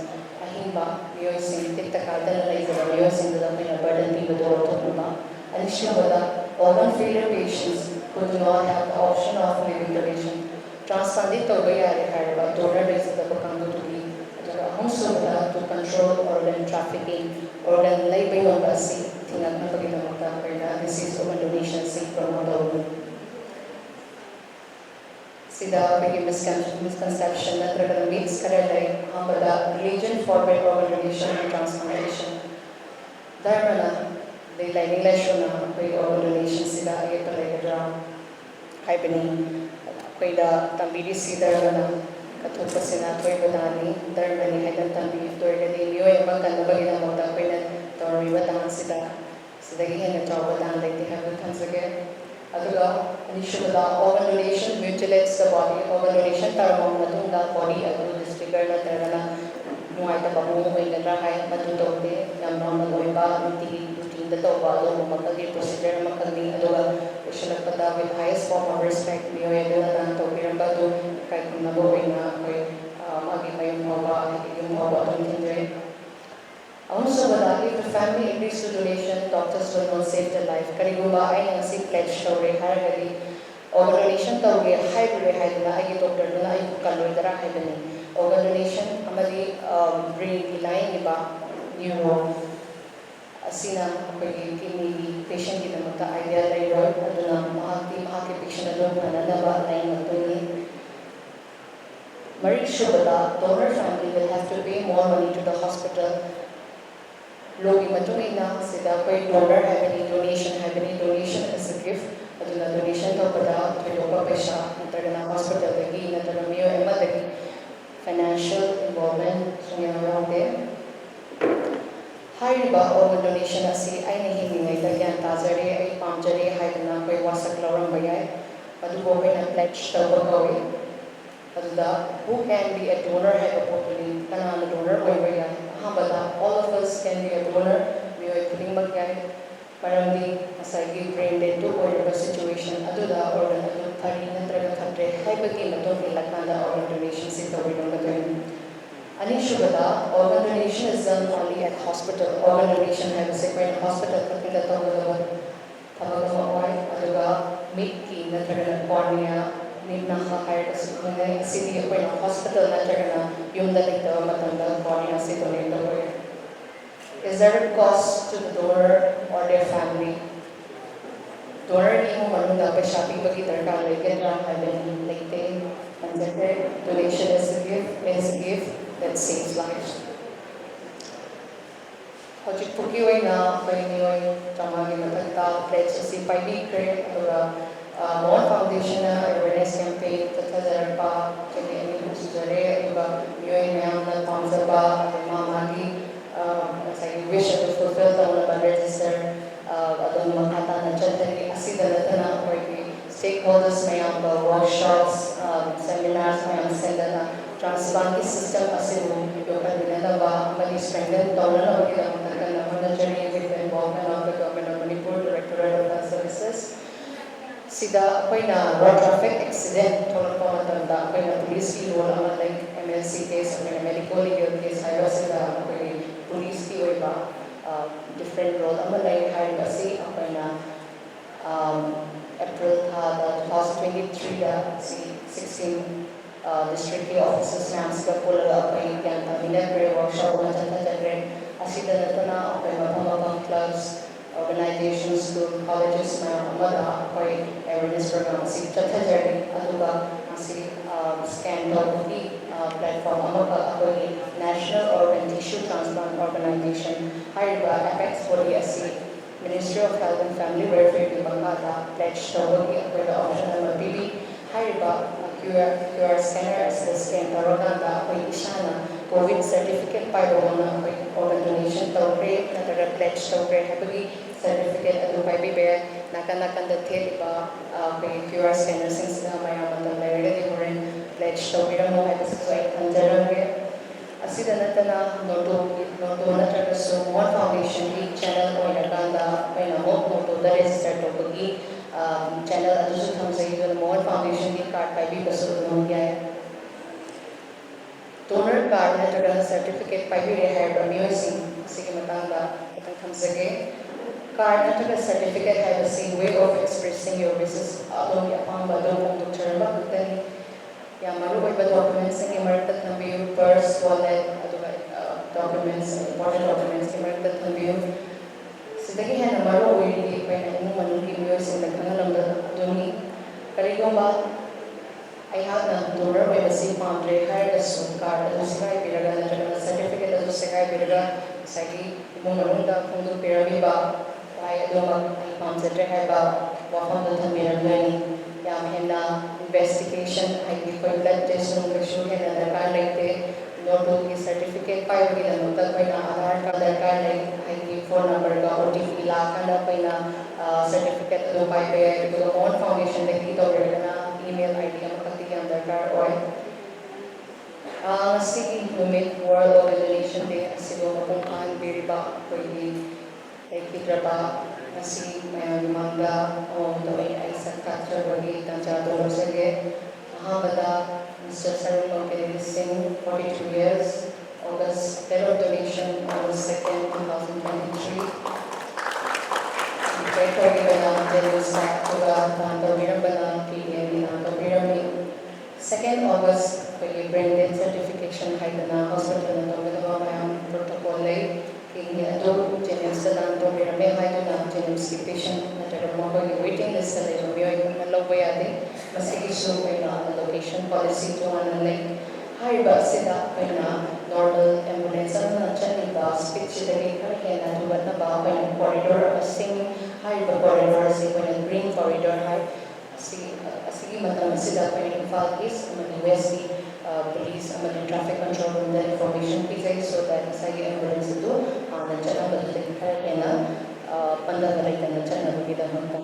S5: ahimba miyoi sing tiktakada laizara miyoi sing da koina burden bi bodo to ba anishubada organ failure patients who do not have the option of living donation transplant to bayare harba donor base da kandu to be ahumsuba to control organ trafficking organ labeling of asi tingnan na pagidamata kaya disease organ donation si promote sida bagi misconception na traga myths karelay hambada religion forbid organ donation and transplantation dharma na they like English na koi organ donation sida ay palagada happening koi da tambiri sida na katulpa sina koi badani dharma ni haidan tambiri torga ni miyoi abang kanabagi na mota koi na tori badang sida sidagi hena tawa badang like they have it kansage aduga anishubada organ donation mutilates the body organ donation taramang matunda body adu disfigure na tarana nuai ta babu mo ina ra hai matu tote nam normal oiba ti routine da to ba do makagi procedure makagi aduga ushalakpada with highest form of respect miyo ya na to piramba do kai na bo ina koi agi may mo ba yung mo ba tong tindre also if the family agrees to donation doctors will not save their life kariguba ay nang si pledge story haragadi organ donation tawge hybrid haiduna ay doctor na ay kaloy dara haidani organ donation amadi brain line iba neuro asina apagi kini patient kita mata idea lairo aduna mahaki patient adun panana ba line matuni Mari Shubada, donor family will have to pay more money to the hospital. Logi Matungina, Sida Koi donor having donation is a gift. Aduna donation to Pada, Toyoka Pesha, Natagana Hospital, the Gi, Natagamio, Emma, the financial involvement, Sunya around there. Hariba organ donation asi aina hingi da gyan tazare ai pamjare haidana koi wasak lauram bayai adu bo na pledge tawa kawi aduda who can be a donor have a properly kana donor boy bayai hambada all of us can be a donor we are putting bagai paramdi asagi brain dead to or situation aduda organ adu thari natraga khatre haibagi maton ilakanda organ donation si tawi dong Anishubada, organ donation is done only at hospital. Organ donation has a separate hospital. Kapila Tawagawai, Aduga, Miki, Natragana, Cornea, Nibnaha, Hirasukune, City of Hospital, Natragana, Yumdalita, Matanda, Cornea, Sitonita. Is there a cost to the donor or their family? Donor Nimu Manunda, Peshapi Bagi Darka, Legendra, Haven, Late, and the donation is a gift that saves lives. Hojik puki oy na paini oy tamagi matagta pledge si paibi kre atura More Foundation na awareness campaign tatha jarpa kene ani usjare iba yoy mayam na pamsaba mamagi sai wish to fulfill the register adon makata na chatari asida na koi stakeholders mayam workshops seminars mayam sendana transplant system asimu yokan dinadaba mali strengthen donor of the journey with the involvement of the government of Manipur Directorate of Health Services. Sida akoina road traffic accident tolak pa matanda akoina police ki role ama like MLC case akoina medical legal case ayo sida akoina police ki oiba different role ama like hiring asi akoina April 2023 da 16 district offices names ka pula apai yan minagre workshop na tatan asida natana apai mapamapang clubs organizations school colleges na amada apai awareness program si tatan aduga si scandal platform amaka apai national organ tissue transplant organization hariba apex body asi Ministry of Health and Family Welfare di Bangkata pledge tawagi apai the option na mabibi hariba QR scanner access can Taroganda ako'y isa na COVID certificate pa doon na ako'y organ donation tawagre na pledge tawagre habagi certificate at upay bibe nakan-nakandatil iba ako'y QR scanner since na mayaman na mayroon di mo rin pledge tawagre mo ay pasasway kanjarangre asida na tana noto na taga so One Foundation League channel ko inaganda ay namot noto da register tawagi channel adusut hamsa ido One Foundation League card pa bi baso no gaya donor card na taga certificate pa bi rehired on USC sige matanda itong hamsa ge card na taga certificate have a same way of expressing your wishes along yapang badong kung doctor ba kutan ya maru ba documents ng imartat ng biyo purse wallet documents important documents imartat ng biyo Sedangkan yang baru ini pengen menunggu beliau sedangkan lembar doni. Kalau ba ay na donor may basi pamre hire the card the sky biraga na certificate the sky biraga sagi ibang manunda kung do pirami ba ay do mag pamre hire ba wakon do thamira gani ya mena investigation ay ko blood test ng issue na darkar laite noto ki certificate pa yung ginamit ko na Aadhaar card darkar ay phone number ka OTP la kana pa na certificate do pa pe ito One Foundation dito na email ID ang makatiyan darkar oy sige implement World Organ Donation Day asigo kung kan biriba ko ini ay kitra ba asi may manga o doy ay sa katra bagi tanja do sige bada Mr. Sarun Kennedy Singh 42 years August terror donation August 2nd 2023 Ito ay generous na tuga Tawirang Banang PDM Tawirang 2nd August branded certification na hospital na Tawirang Banang protocol ay kini ado generous na Tawirang Banang na generous patient na Tawirang Banang waiting list na Tawirang Banang malaway ate masig issue na allocation policy to like ꯍꯥꯏꯔꯤꯕ ꯑꯁꯤꯗ ꯑꯩꯈꯣꯏꯅ ꯅꯣꯔꯃꯦꯜ ꯑꯦꯝꯕꯨꯂꯦꯟꯁ ꯑꯃꯅ ꯆꯠꯂꯤꯕ ꯁ꯭ꯄꯤꯗꯁꯤꯗꯒꯤ ꯈꯔ ꯍꯦꯟꯅ ꯊꯨꯒꯠꯅꯕ ꯑꯩꯈꯣꯏꯅ ꯀꯣꯔꯤꯗꯣꯔ ꯑꯃ ꯁꯦꯝꯃꯤ ꯍꯥꯏꯔꯤꯕ ꯀꯣꯔꯤꯗꯣꯔ ꯑꯁꯤ ꯑꯩꯈꯣꯏꯅ ꯒ꯭ꯔꯤꯟ ꯀꯣꯔꯤꯗꯣꯔ ꯍꯥꯏ ꯑꯁꯤꯒꯤ ꯃꯇꯝ ꯑꯁꯤꯗ ꯑꯩꯈꯣꯏꯅ ꯏꯝꯐꯥꯜ ꯏꯁ ꯑꯃꯗꯤ ꯋꯦꯁꯀꯤ ꯄꯨꯂꯤꯁ ꯑꯃꯗꯤ ꯇ꯭ꯔꯥꯐꯤꯛ ꯀꯟꯇ꯭ꯔꯣꯜ ꯔꯨꯝꯗ ꯏꯟꯐꯣꯔꯃꯦꯁꯟ ꯄꯤꯖꯩ ꯁꯣ ꯗꯦꯠ ꯉꯁꯥꯏꯒꯤ ꯑꯦꯝꯕꯨꯂꯦꯟꯁ ꯑꯗꯨ ꯍꯥꯟꯅ ꯆꯠꯅꯕꯗꯨꯗꯒꯤ ꯈꯔ ꯍꯦꯟꯅ ꯄꯟꯗꯕ ꯂꯩꯇꯅ ꯆꯠꯅꯕꯒꯤꯗꯃꯛꯇ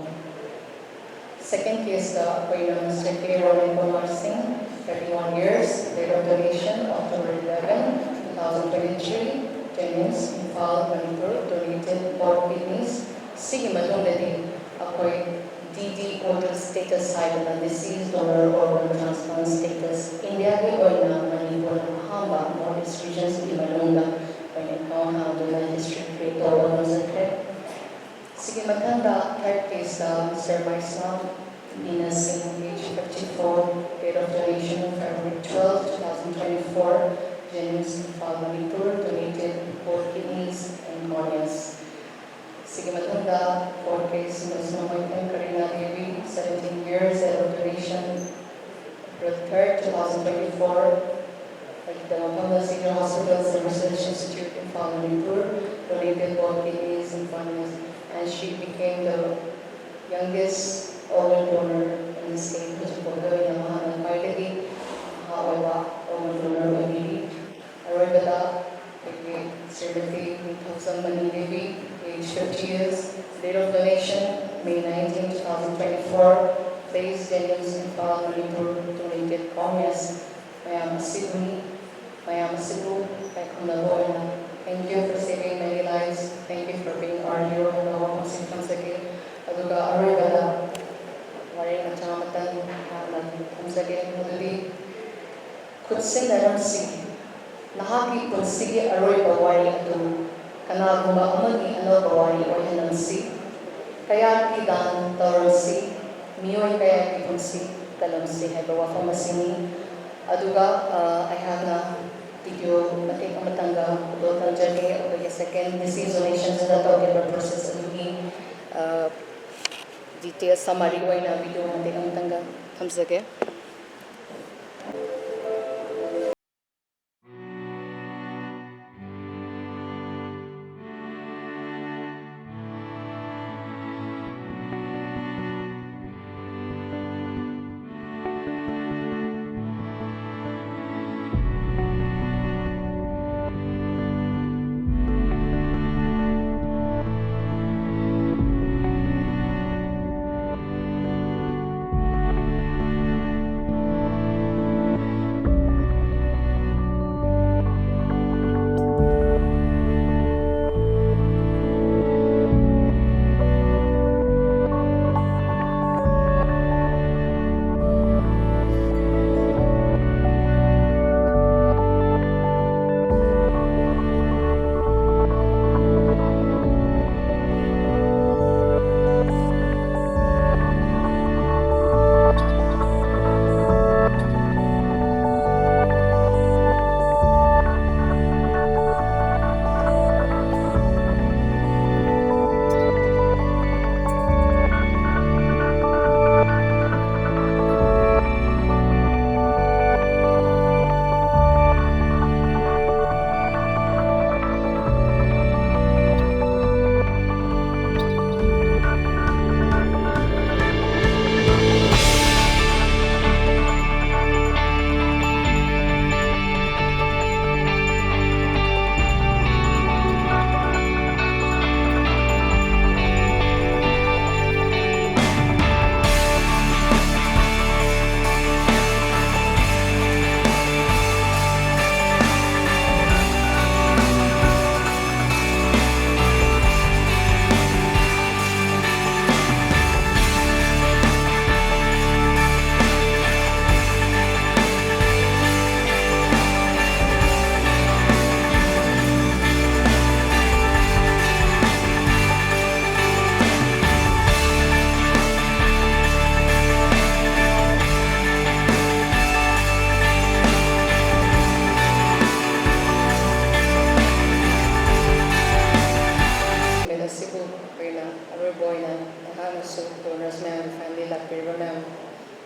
S5: Second case, Apoyna Mr. K. Roman Kumar Singh, 31 years, date of donation, October 11, 2023, Jennings, Imphal, Manipur, donated 4 kidneys. Sige matungdadi, ako'y DD order status haibana deceased donor organ transplant status. India ke oina Manipur ahamba Northeast regions di manungda oina account handle district rate organ zakre. Sige matanda third case Mr. Maisam Nina Singh, age 54, date of donation February 12, 2024, Jennings, Imphal, Manipur, donated 4 kidneys and corneas. Sige matanda fourth case Ms. Mamoytan Karina Devi, 17 years, date of donation April 3, 2024, at the Mampanga Senior Hospital and Research Institute in Imphal, Manipur, donated 4 kidneys and corneas. And she became the youngest organ donor in the state, which is Bombay, Yamaha, Kaitagi, Hawaii, organ donor, Wamiri, Arabada, Srimati, Nithosam Mani Devi, age 50 years, date of donation, May 19, 2024, place Jennings, Imphal, Manipur, donated corneas, Mayama Sibu, Kaikundaboina. Thank you for saving many lives. Thank you for being our hero in the Hong Kong Council. Aduga Arabada, Waring Machamatan, Hamzage, Mududi, Kutsin Naramsi, Nahaki Kunsigi Aroy Bawari Adu, Kanaguma Amagi Ano Bawari or Hanamsi, Kayaki Dan Taurasi, Mioy Kayaki Kunsi, Kalamsi, Hebawa Famasini, Aduga, I have na video matik amatanga total journey of the second disease donations na tawag process adugi details summary way na video matik amatanga hamzage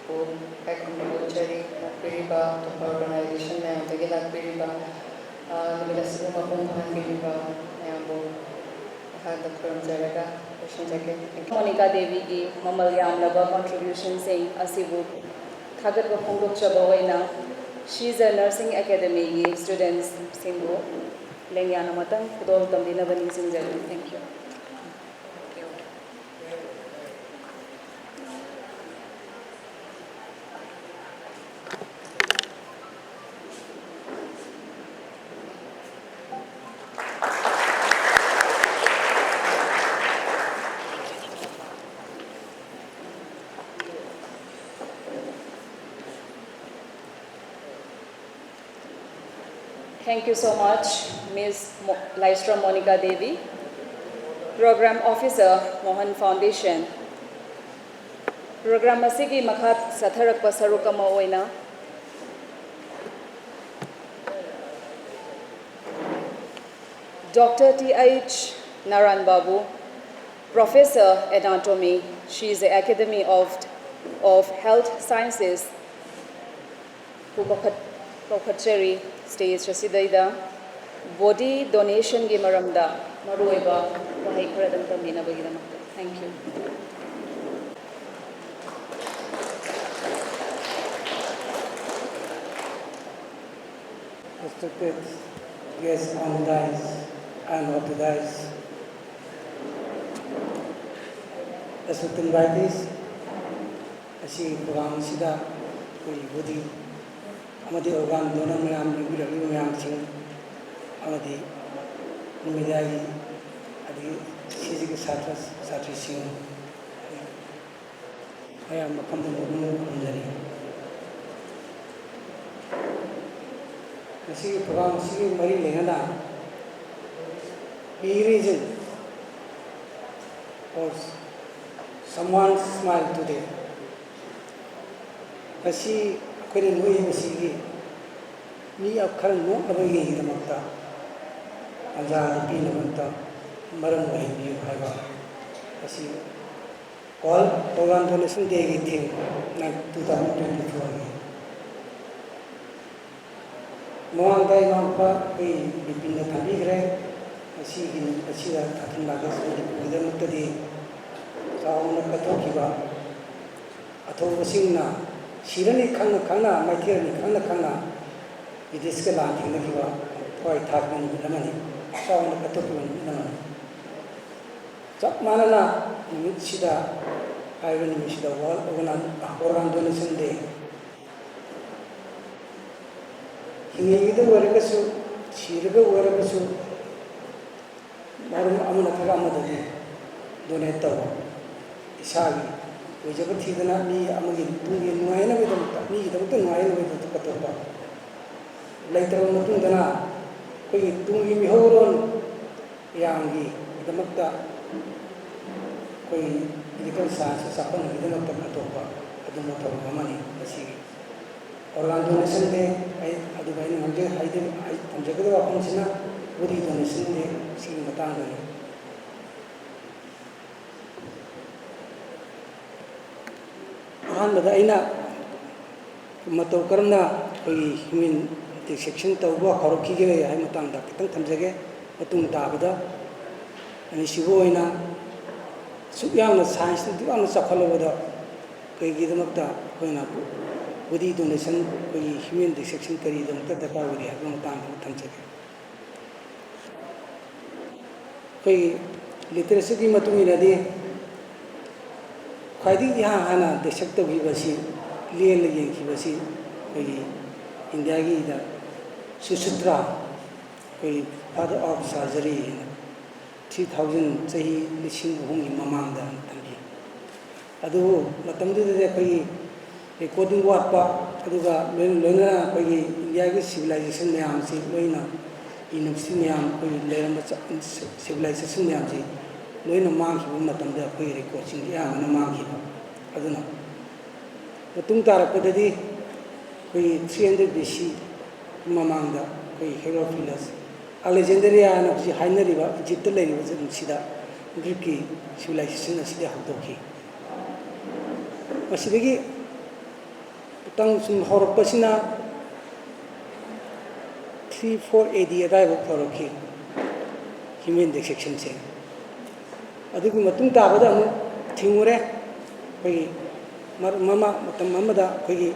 S5: ꯀꯩꯒꯨꯝꯕ ꯂꯥꯛꯄꯤꯔꯤꯕ ꯑꯇꯣꯞꯄ ꯑꯣꯔꯒꯅꯥꯏꯖꯦꯁꯟ ꯃꯌꯥꯝꯗꯒꯤ ꯂꯥꯛꯄꯤꯔꯤꯕ ꯅꯨꯃꯤꯠ ꯑꯁꯤꯕꯨ ꯃꯄꯨꯡ ꯐꯥꯍꯟꯕꯤꯔꯤꯕ ꯃꯌꯥꯝꯕꯨ ꯃꯈꯥꯗ ꯈꯨꯔꯨꯝꯖꯔꯒ ꯂꯣꯏꯁꯤꯟꯖꯒꯦ꯫
S2: Monica Devi gi mamal yamlaba contribution sing asibu thagat ba phongdok chaba oina she's a nursing academy gi students singbu lengyana matang khudol tamdina bani singjal. Thank you. Thank you so much, Ms. Lystra Monica Devi, Program Officer, Mohan Foundation. Program asigi makhat satharak pasarukama oina Dr. T.H. Naran Babu, Professor Anatomy. She is the Academy of Health Sciences. Pukhatcheri stage Rasidaida body donation gi maramda maruiba wahai kharadam tamina bagidamata. Thank you.
S6: Respected guests on the dais and off the dais, respected invitees, asi program sida koi body amadi organ donor mayam bibirali mayam sing amadi numidai adi sisi ke satri sing ayam makam dono kunjari asi program sigi mari lengana be reason for someone smile today asi kore noi masigi ni akhar no abagi hidamakta anja pi namanta maram gai bi haiba asi all organ donation day gi thing na 2024 Mohang dai nampa ei bipinna thabi gre asi gi asi da thatin laga so hidamakta di sauna kathokiba atho na Shirani Khana, my dear Khana, it is Galan in the Kiva, quite talking with the money, saw on the Katoku in the money. Chap Manana, Shida, I will wish the wall of donation day. He made the Waragasu, Shiriga Waragasu, Marum Amanakaramadi, Doneto, Isagi. Whichever Tidana me among Tungi Nuana with me, the Nuana with the Katopa. Later on the Tundana, Tungi Mihoron, Yangi, the Makta, medical science, Sapan, with the Makta Katopa, at the Motor Mamani, the sea. Organ donation day, I divine Monday, I am Jagada Ponsina, Woody donation day, seeing the Tanga. ꯑꯍꯥꯟꯕꯗ ꯑꯩꯅ ꯃꯇꯧ ꯀꯔꯝꯅ ꯑꯩꯈꯣꯏꯒꯤ ꯍ꯭ꯌꯨꯃꯦꯟ ꯗꯤꯁꯦꯛꯁꯟ ꯇꯧꯕ ꯍꯧꯔꯛꯈꯤꯒꯦ ꯍꯥꯏꯕ ꯃꯇꯥꯡꯗ ꯈꯤꯇꯪ ꯊꯝꯖꯒꯦ ꯃꯇꯨꯡ ꯇꯥꯕꯗ ꯑꯅꯤꯁꯨꯕ ꯑꯣꯏꯅ ꯁꯨꯛ ꯌꯥꯝꯅ ꯁꯥꯏꯟꯁꯅ ꯑꯗꯨꯛ ꯌꯥꯝꯅ ꯆꯥꯎꯈꯠꯂꯕꯗ ꯀꯩꯒꯤꯗꯃꯛꯇ ꯑꯩꯈꯣꯏꯅ ꯕꯣꯗꯤ ꯗꯣꯅꯦꯁꯟ ꯑꯩꯈꯣꯏꯒꯤ ꯍ꯭ꯌꯨꯃꯦꯟ ꯗꯤꯁꯦꯛꯁꯟ ꯀꯔꯤꯒꯤꯗꯃꯛꯇ ꯗꯔꯀꯥꯔ ꯑꯣꯏꯔꯤ ꯍꯥꯏꯕ ꯃꯇꯥꯡꯗ ꯊꯝꯖꯒꯦ ꯑꯩꯈꯣꯏꯒꯤ ꯂꯤꯇꯔꯦꯆꯔꯒꯤ ꯃꯇꯨꯡ ꯏꯟꯅꯗꯤ ꯈ꯭ꯋꯥꯏꯗꯒꯤ ꯍꯥꯟꯅ ꯗꯤꯁꯦꯛ ꯇꯧꯈꯤꯕꯁꯤ ꯂꯦꯟꯅ ꯌꯦꯡꯈꯤꯕꯁꯤ ꯑꯩꯈꯣꯏꯒꯤ ꯏꯟꯗꯤꯌꯥꯒꯤꯗ ꯁꯨꯁꯨꯇ꯭ꯔꯥ ꯑꯩꯈꯣꯏꯒꯤ ꯐꯥꯗꯔ ꯑꯣꯐ ꯁꯔꯖꯔꯤ 3000 ꯆꯍꯤ 3000ꯒꯤ ꯃꯃꯥꯡꯗ ꯊꯝꯕꯤ ꯑꯗꯨꯕꯨ ꯃꯇꯝꯗꯨꯗꯗꯤ ꯑꯩꯈꯣꯏꯒꯤ ꯔꯦꯀꯣꯔꯗꯤꯡ ꯋꯥꯠꯄ ꯑꯗꯨꯒ ꯂꯣꯏꯅꯅ ꯑꯩꯈꯣꯏꯒꯤ ꯏꯟꯗꯤꯌꯥꯒꯤ ꯁꯤꯚꯤꯂꯥꯏꯖꯦꯁꯟ ꯃꯌꯥꯝꯁꯤ ꯂꯣꯏꯅ ꯌꯨꯅꯤꯚꯔꯁꯤꯇꯤ ꯃꯌꯥꯝ ꯑꯩꯈꯣꯏꯒꯤ ꯂꯩꯔꯝꯕ ꯁꯤꯚꯤꯂꯥꯏꯖꯦꯁꯟ ꯃꯌꯥꯝꯁꯤ ꯂꯣꯏꯅ ꯃꯥꯡꯈꯤꯕ ꯃꯇꯝꯗ ꯑꯩꯈꯣꯏꯒꯤ ꯔꯦꯀꯣꯔꯗꯁꯤꯡ ꯑꯌꯥꯝꯕꯅ ꯃꯥꯡꯈꯤꯕ ꯑꯗꯨꯅ ꯃꯇꯨꯡ ꯇꯥꯔꯛꯄꯗꯗꯤ ꯑꯩꯈꯣꯏꯒꯤ 300 BC ꯃꯃꯥꯡꯗ ꯑꯩꯈꯣꯏꯒꯤ ꯍꯦꯔꯣꯐꯤꯂꯁ ꯑꯂꯦꯛꯖꯦꯟꯗꯔꯤꯌꯥꯅ ꯍꯧꯖꯤꯛ ꯍꯥꯏꯅꯔꯤꯕ ꯏꯖꯤꯞꯇ ꯂꯩꯔꯤꯕ ꯖꯒꯠꯁꯤꯗ ꯒ꯭ꯔꯤꯛꯀꯤ ꯁꯤꯚꯤꯂꯥꯏꯖꯦꯁꯟ ꯑꯁꯤꯗ ꯍꯧꯗꯣꯛꯈꯤ ꯃꯁꯤꯗꯒꯤ tang sum horpasina 3-4 AD adai horokhi human dissection se adugu matung tabada amu thingure koi mama matam mamada koi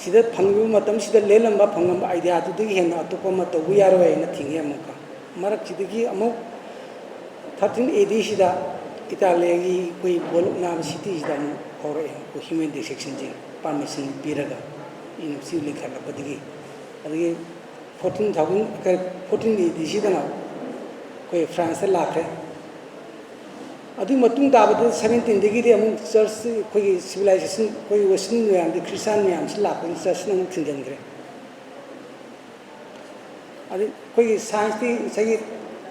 S6: sida phangbu matam sida lelamba phangamba idea adu digi hen atopa ma to yaro na thinge amuka marak sidigi amu 13 AD sida Italy koi bolukna city sida amu hore ko human dissection je permission piraga in civil khala badigi adigi 14 AD sida na koi France lakhe adu matung tabada 17 digi de amu church koi civilization koi western yam de christian yam si lakhe church na thingen gre adu koi science ti sai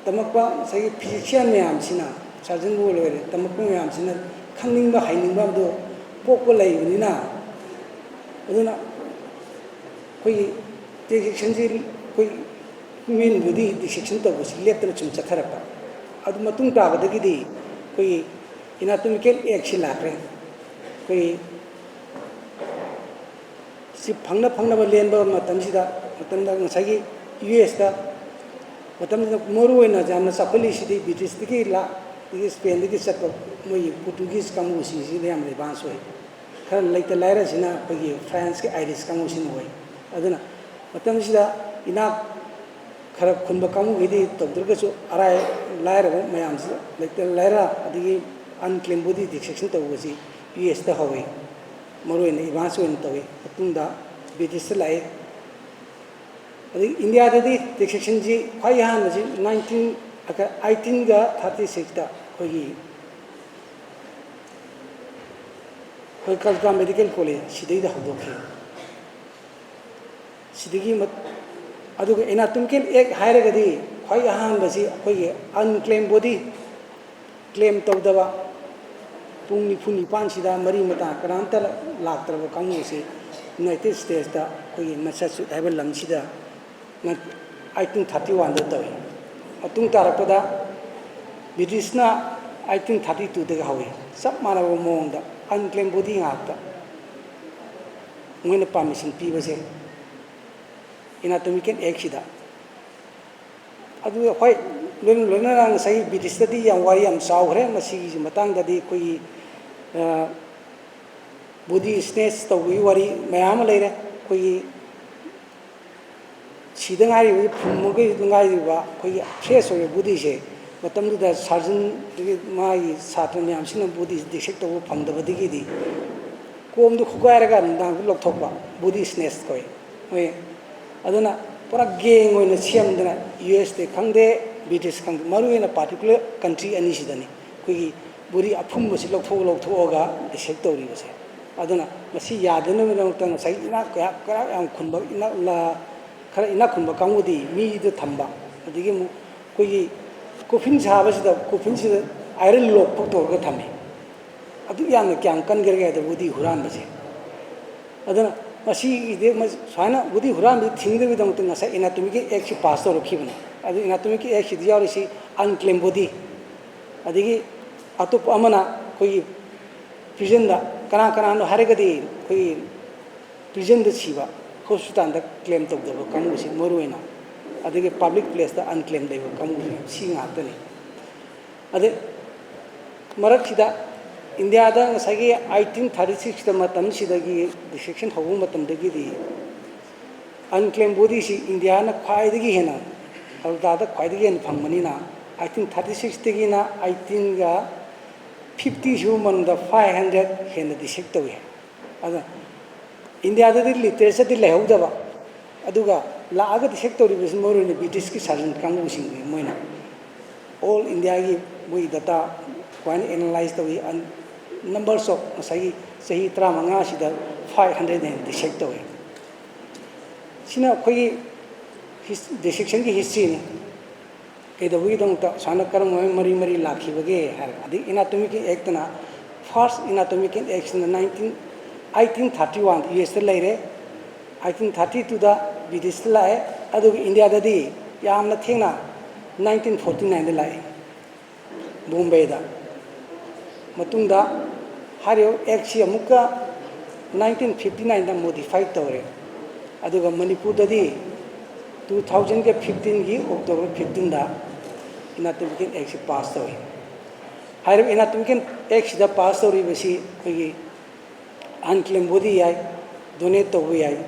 S6: tamakpa sai physician yam sina surgeon bo lore tamakpa yam sina khangning ba haining ba do pokko lai ni na aduna koi dissection ji koi human body dissection to bus leptana chum chatharapa adu matung tabada gi di koi anatomical action lakre koi si phangna ba lenba matam sida matam da ngasagi US da matam da moru ena jamna sapali sidi British digi la digi Spain digi sakko moi Portuguese kamu si si yam le banso khar laita laira sina koi France ke Irish kamu sin hoi aduna matam sida ina khara khunba kamu gidi tawdur ga so arai laira mayam si laita laira adigi unclaimed body dissection to wasi US da hoi moru ena banso en tawi atunda British lai India da di dissection ji khai han ji 18 ga 36 da koi Calcutta Medical College sidai da hodokhi sidigi mat aduga anatomical ek haire ga di khai han basi koi unclaimed body claim tawdaba pungni phuni pan sida mari mata karanta laktraba kamu se United States da koi Massachusetts haiba lam sida 1831 da tawi atung tarapada British na 1832 da hawi sab manaba mong da unclaimed body ngakta ngoina permission pi base anatomical act sida adu hoi lona rang sai British da di yang wari am saw hre masi matang da di koi body snatch to wari mayam leire koi sidangai wi phumuge dungai wa koi fresh oi body se matam da surgeon mai satra myam sina body dissect to phangda badigi di kom du khugaira ga dang lok thokba body snatch koi oi aduna pura gang oi na siam dana US te khangde British khang maru ina particular country ani sidani koi body aphum si lok thok ga dissect to ri se aduna masi yadana me tang sai ina ka am khunba ina la khara ina khunba kangudi mi de thamba adigi mu koi coffin saba sida coffin sida iron lock pok to ga thame adu yang kyang kan gerge da budi huran base adana masi de sana budi huran de thingde bi dang tang sa anatomic act pass to rokhibna adu anatomic act di yari si unclaimed body adigi atop amana koi prison da kana no harigadi koi prison da chiba hospital da claim to da kamu si moruena adigi public place da unclaimed da kamu si ngatani ade marak sida India da sagi 1836 da matam sidagi dissection hobu matam dagi di unclaimed body si India na khwai dagi hena alda da khwai dagi hen phangmani na 1836 dagi na 18 ga 50 human da 500 hen dissect to he ada India da literature di lehu da ba aduga la aga dissect to ri bis moru ni British ki surgeon kamu sing moina all India gi moi data kwan analyze to we numbers of sahi sahi 35 sida 500 hen dissect to he sina koi dissection ki history ni ke da wi dong ta sana karam mari lakhi bage har adi anatomic act na first anatomic act in 1831 US laire 1832 da British lai adu India da di yamna thengna 1949 da lai Bombay da matungda hario act si amuka 1959 modify tawre aduga Manipur dadi 2015 gi October 15 da inatomic act si pass tawi hair inatomic act da pass tawi besi kogi unclaimed body ai donate tawi ai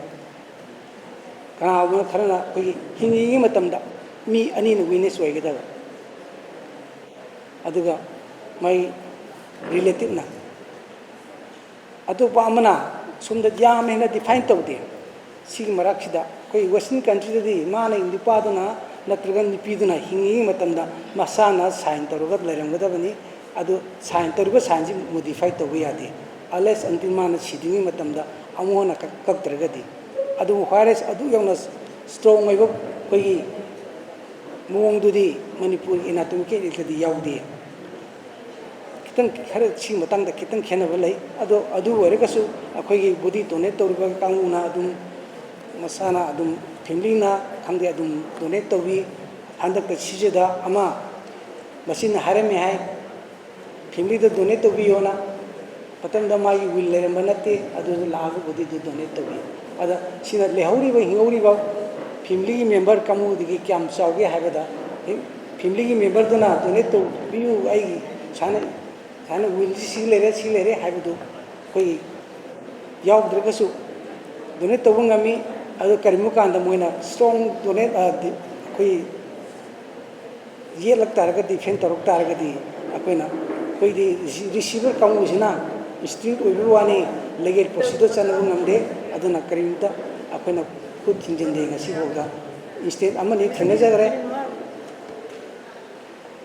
S6: kana khana kogi hingi matam da mi ani no witness wai gada aduga mai relative na Atop Amna Sund yam Hena define तौदे सिग मराक्षिदा कोई वेस्टर्न कंट्री दी माने निपादना नत्रगन निपीदना हिंगी मतमदा मसाना साइन तरुगा लेरंगदबनी अदु साइन तरुगा साइन जी मॉडिफाई तौबे यादे अलेस अंतिम माना सिदिंगी मतमदा अमोना कक्तरगदी अदु वायरस अदु यौना स्ट्रांग ओइबो कोई मोंगदुदी मणिपुर इनाटोमिक इलदी याउदे खर सी मतंग दा खितंग खेनब लई अदु ओरगसु अखोगी बॉडी डोनेट तौरबा कांगुना अदुम मसाना अदुम फैमिलीना खंदे अदुम डोनेट तौबी हंदक सिजेदा अमा मसिन हारेमे हाय फैमिली दा डोनेट तौबियोना पतंग दा मागी विल लेरम नते अदु लाग बॉडी दु डोनेट तौबी अदा सिना लेहौरीबा हिंगौरीबा फैमिली मेंबर कामु दिगी क्याम चावगे हाबदा फैमिली मेंबर दना डोनेट तौबियु आई साने साने विल सी लेरे हाबदु कोई यावद्रगसु डोनेट तौबंगामी अदु करिमु कांदा मोइना स्ट्रांग डोनेट कोई ये लगता है कि फेन तरुक तारगदी अकोइना कोई दी रिसीवर कांगुसिना स्ट्रीट ओइबवानी लेगेल प्रोसीजर चनबु नमदे अदुना करिमता अकोइना खुद थिंजिंदे ngasi होगा स्टेट अमनि थेंगजगरे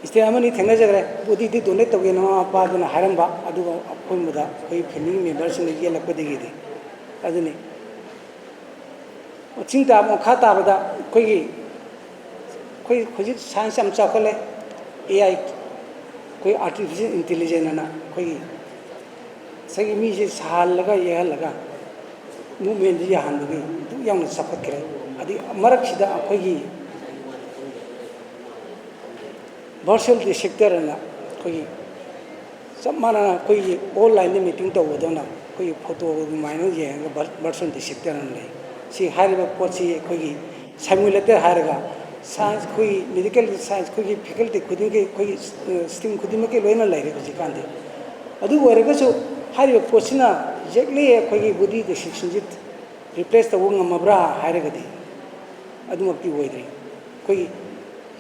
S6: स्टेट अमनि थेंगजगरे बॉडी दी डोनेट तौगे नमा पादुना हारंबा अदुगा अकोइमदा कोई फैमिली मेंबर्स ने ये लपदेगी दे अदुनी चिंता मखा ताबदा कोई साइंस हम चाखले AI कोई आर्टिफिशियल इंटेलिजेंस ना कोई सही मी से साल लगा ये लगा मूवमेंट जी हांदुगी दु याम सफत करे अदि मरक सिदा कोई वर्चुअल सेक्टर ना कोई सब माना कोई ऑनलाइन मीटिंग तो वदना कोई फोटो माइनो ये वर्चुअल सेक्टर ने सी हारिबा पोची कोई सिमुलेटर हारगा साइंस कोई मेडिकल साइंस कोई फैकल्टी खुदिंग के कोई स्ट्रीम खुदिंग के लोइना लाइरे हजिकांदे अदु ओरगसु हारिबा पोचिना जेक्ली कोई बॉडी डिसेक्शन जित रिप्लेस तव ngमब्रा हारगदी अदुमक्ति ओइद्री कोई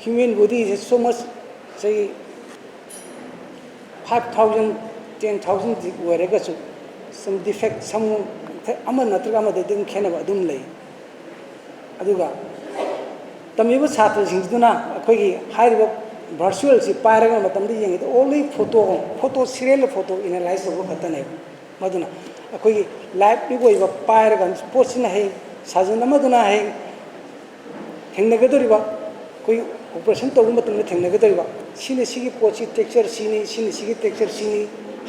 S6: human body is so much से 5000 10,000 ओरगसु सम डिफेक्ट सम अमन नत्रगा मददिन खेनबा अदुम लई अदुगा तमिबा छात्र सिंगदुना अखोगी हारिबा वर्चुअल से पारगा मतमदि येंगे तो only photo serial photo analyse तब खतने मदुना अखोगी लाइव नि गोइबा पारगा पोसिना है साजन मदुना है थेंगनगदरिबा कोई ऑपरेशन तब मतमदि थेंगनगदरिबा सिने सिगी पोची टेक्सचर सिने सिगी टेक्सचर सिनी